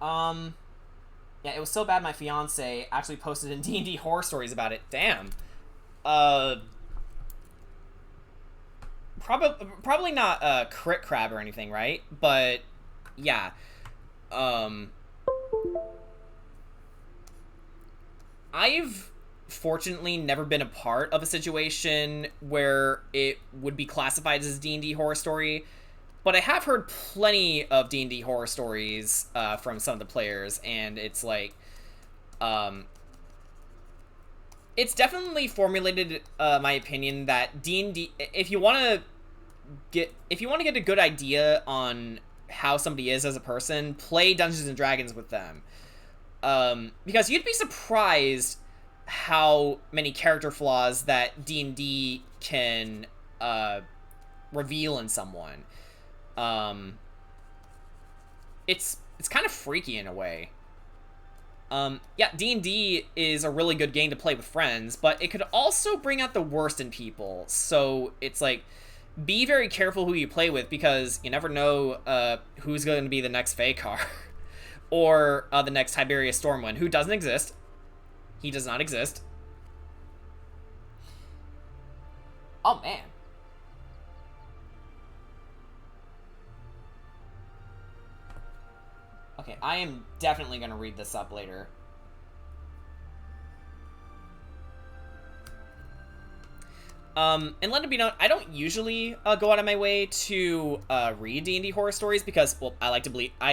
Yeah, it was so bad my fiance actually posted in D&D horror stories about it. Damn. Probably not crit crab or anything, right? But yeah. I've fortunately never been a part of a situation where it would be classified as a D&D horror story, but I have heard plenty of D&D horror stories from some of the players, and it's like, it's definitely formulated my opinion that D&D, if you want to get a good idea on how somebody is as a person, play Dungeons and Dragons with them. Because you'd be surprised how many character flaws that D&D can reveal in someone. It's kind of freaky in a way. Yeah, D&D is a really good game to play with friends, but it could also bring out the worst in people. So it's like, be very careful who you play with, because you never know who's going to be the next Faykar. Or the next Tiberius Stormwind, who doesn't exist. He does not exist. Oh, man. Okay, I am definitely going to read this up later. And let it be known, I don't usually go out of my way to read D&D horror stories, because, well, I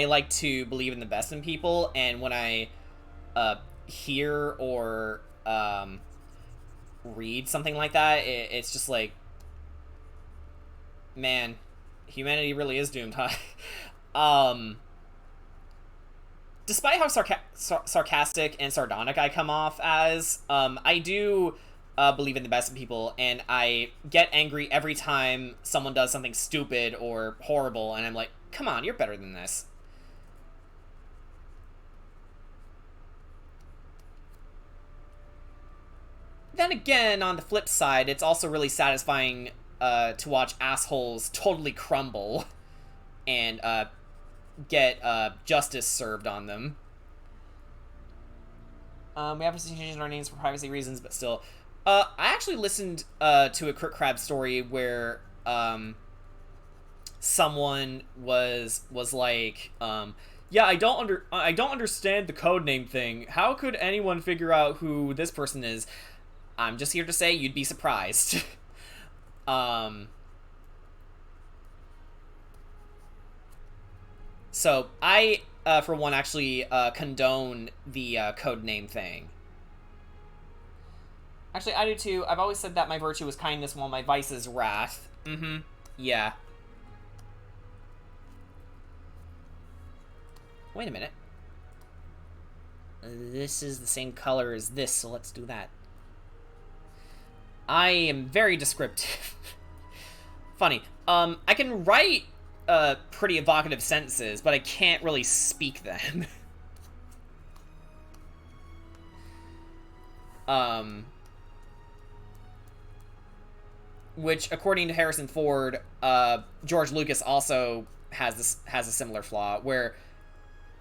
like to believe in the best in people, and when I hear or read something like that, it's just like, man, humanity really is doomed, huh? Despite how sarcastic and sardonic I come off as, I do believe in the best in people, and I get angry every time someone does something stupid or horrible, and I'm like, come on, you're better than this. Then again, on the flip side, it's also really satisfying to watch assholes totally crumble and get justice served on them. We haven't changed our names for privacy reasons, but still. I actually listened to a Crit Crab story where someone was like, yeah, I don't understand the codename thing. How could anyone figure out who this person is? I'm just here to say you'd be surprised. So I, for one, actually condone the codename thing. Actually, I do too. I've always said that my virtue is kindness while my vice is wrath. Mm-hmm. Yeah. Wait a minute. This is the same color as this, so let's do that. I am very descriptive. Funny. I can write pretty evocative sentences, but I can't really speak them. Which, according to Harrison Ford, George Lucas also has a similar flaw, where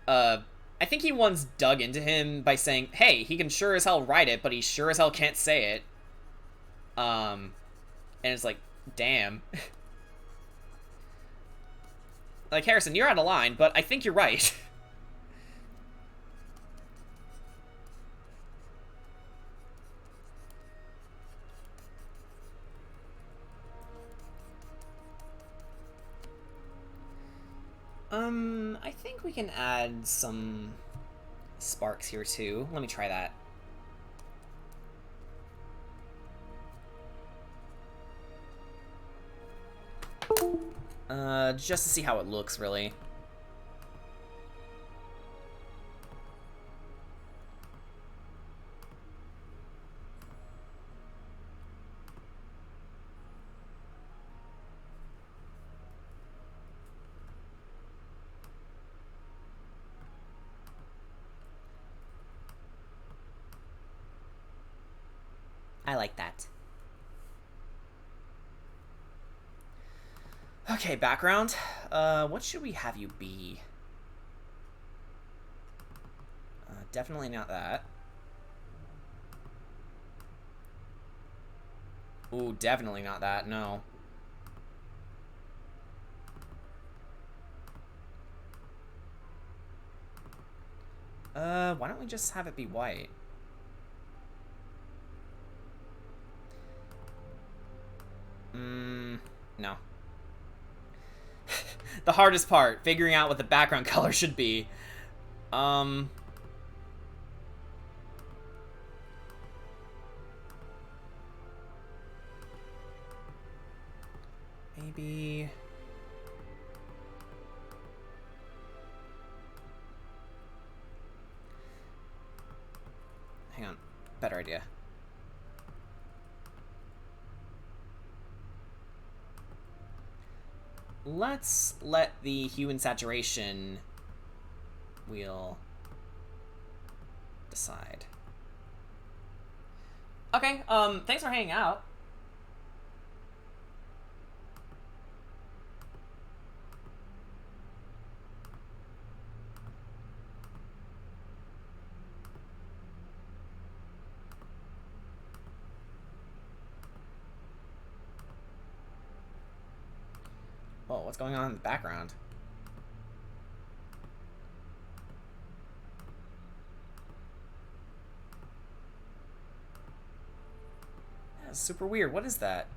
I think he once dug into him by saying, hey, he can sure as hell write it, but he sure as hell can't say it. And it's like, damn. Like, Harrison, you're out of line, but I think you're right. I think we can add some sparks here too. Let me try that. Just to see how it looks, really. I like that. Okay, background. What should we have you be? Definitely not that. Ooh, definitely not that, no. Why don't we just have it be white? No. The hardest part, figuring out what the background color should be. Maybe... Hang on. Better idea. Let's let the hue and saturation wheel decide. Okay, thanks for hanging out. Whoa, what's going on in the background? That's super weird. What is that?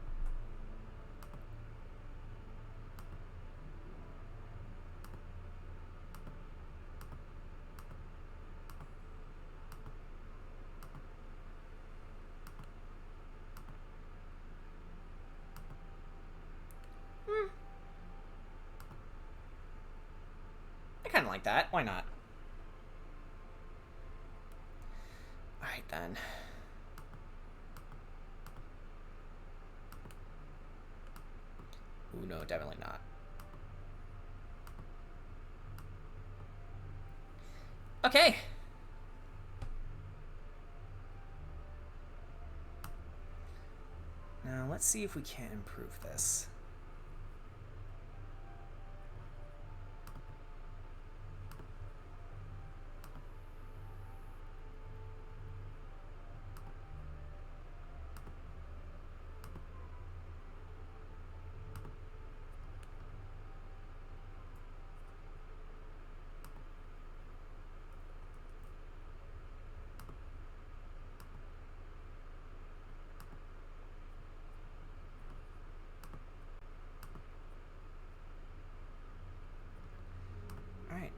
I kind of like that. Why not? Alright then. Ooh, no, definitely not. Okay. Now, let's see if we can improve this. Alright,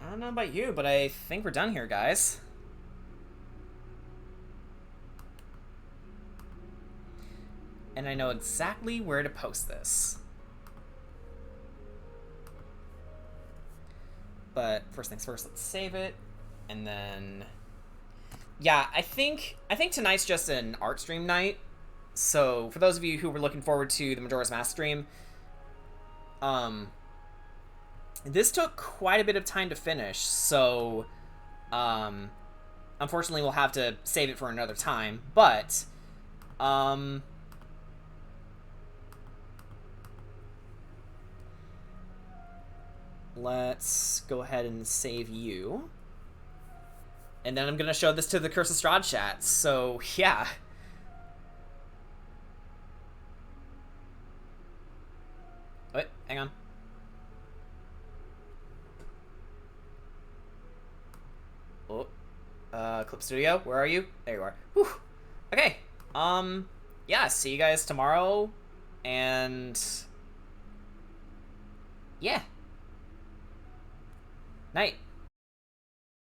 I don't know about you, but I think we're done here, guys. And I know exactly where to post this. But first things first, let's save it. And then... Yeah, I think tonight's just an art stream night. So for those of you who were looking forward to the Majora's Mask stream, this took quite a bit of time to finish, so unfortunately we'll have to save it for another time, but let's go ahead and save you. And then I'm going to show this to the Curse of Strahd chat, so yeah. Wait, hang on. Oh, Clip Studio, where are you? There you are. Whew. Okay, yeah, see you guys tomorrow, and yeah. Night.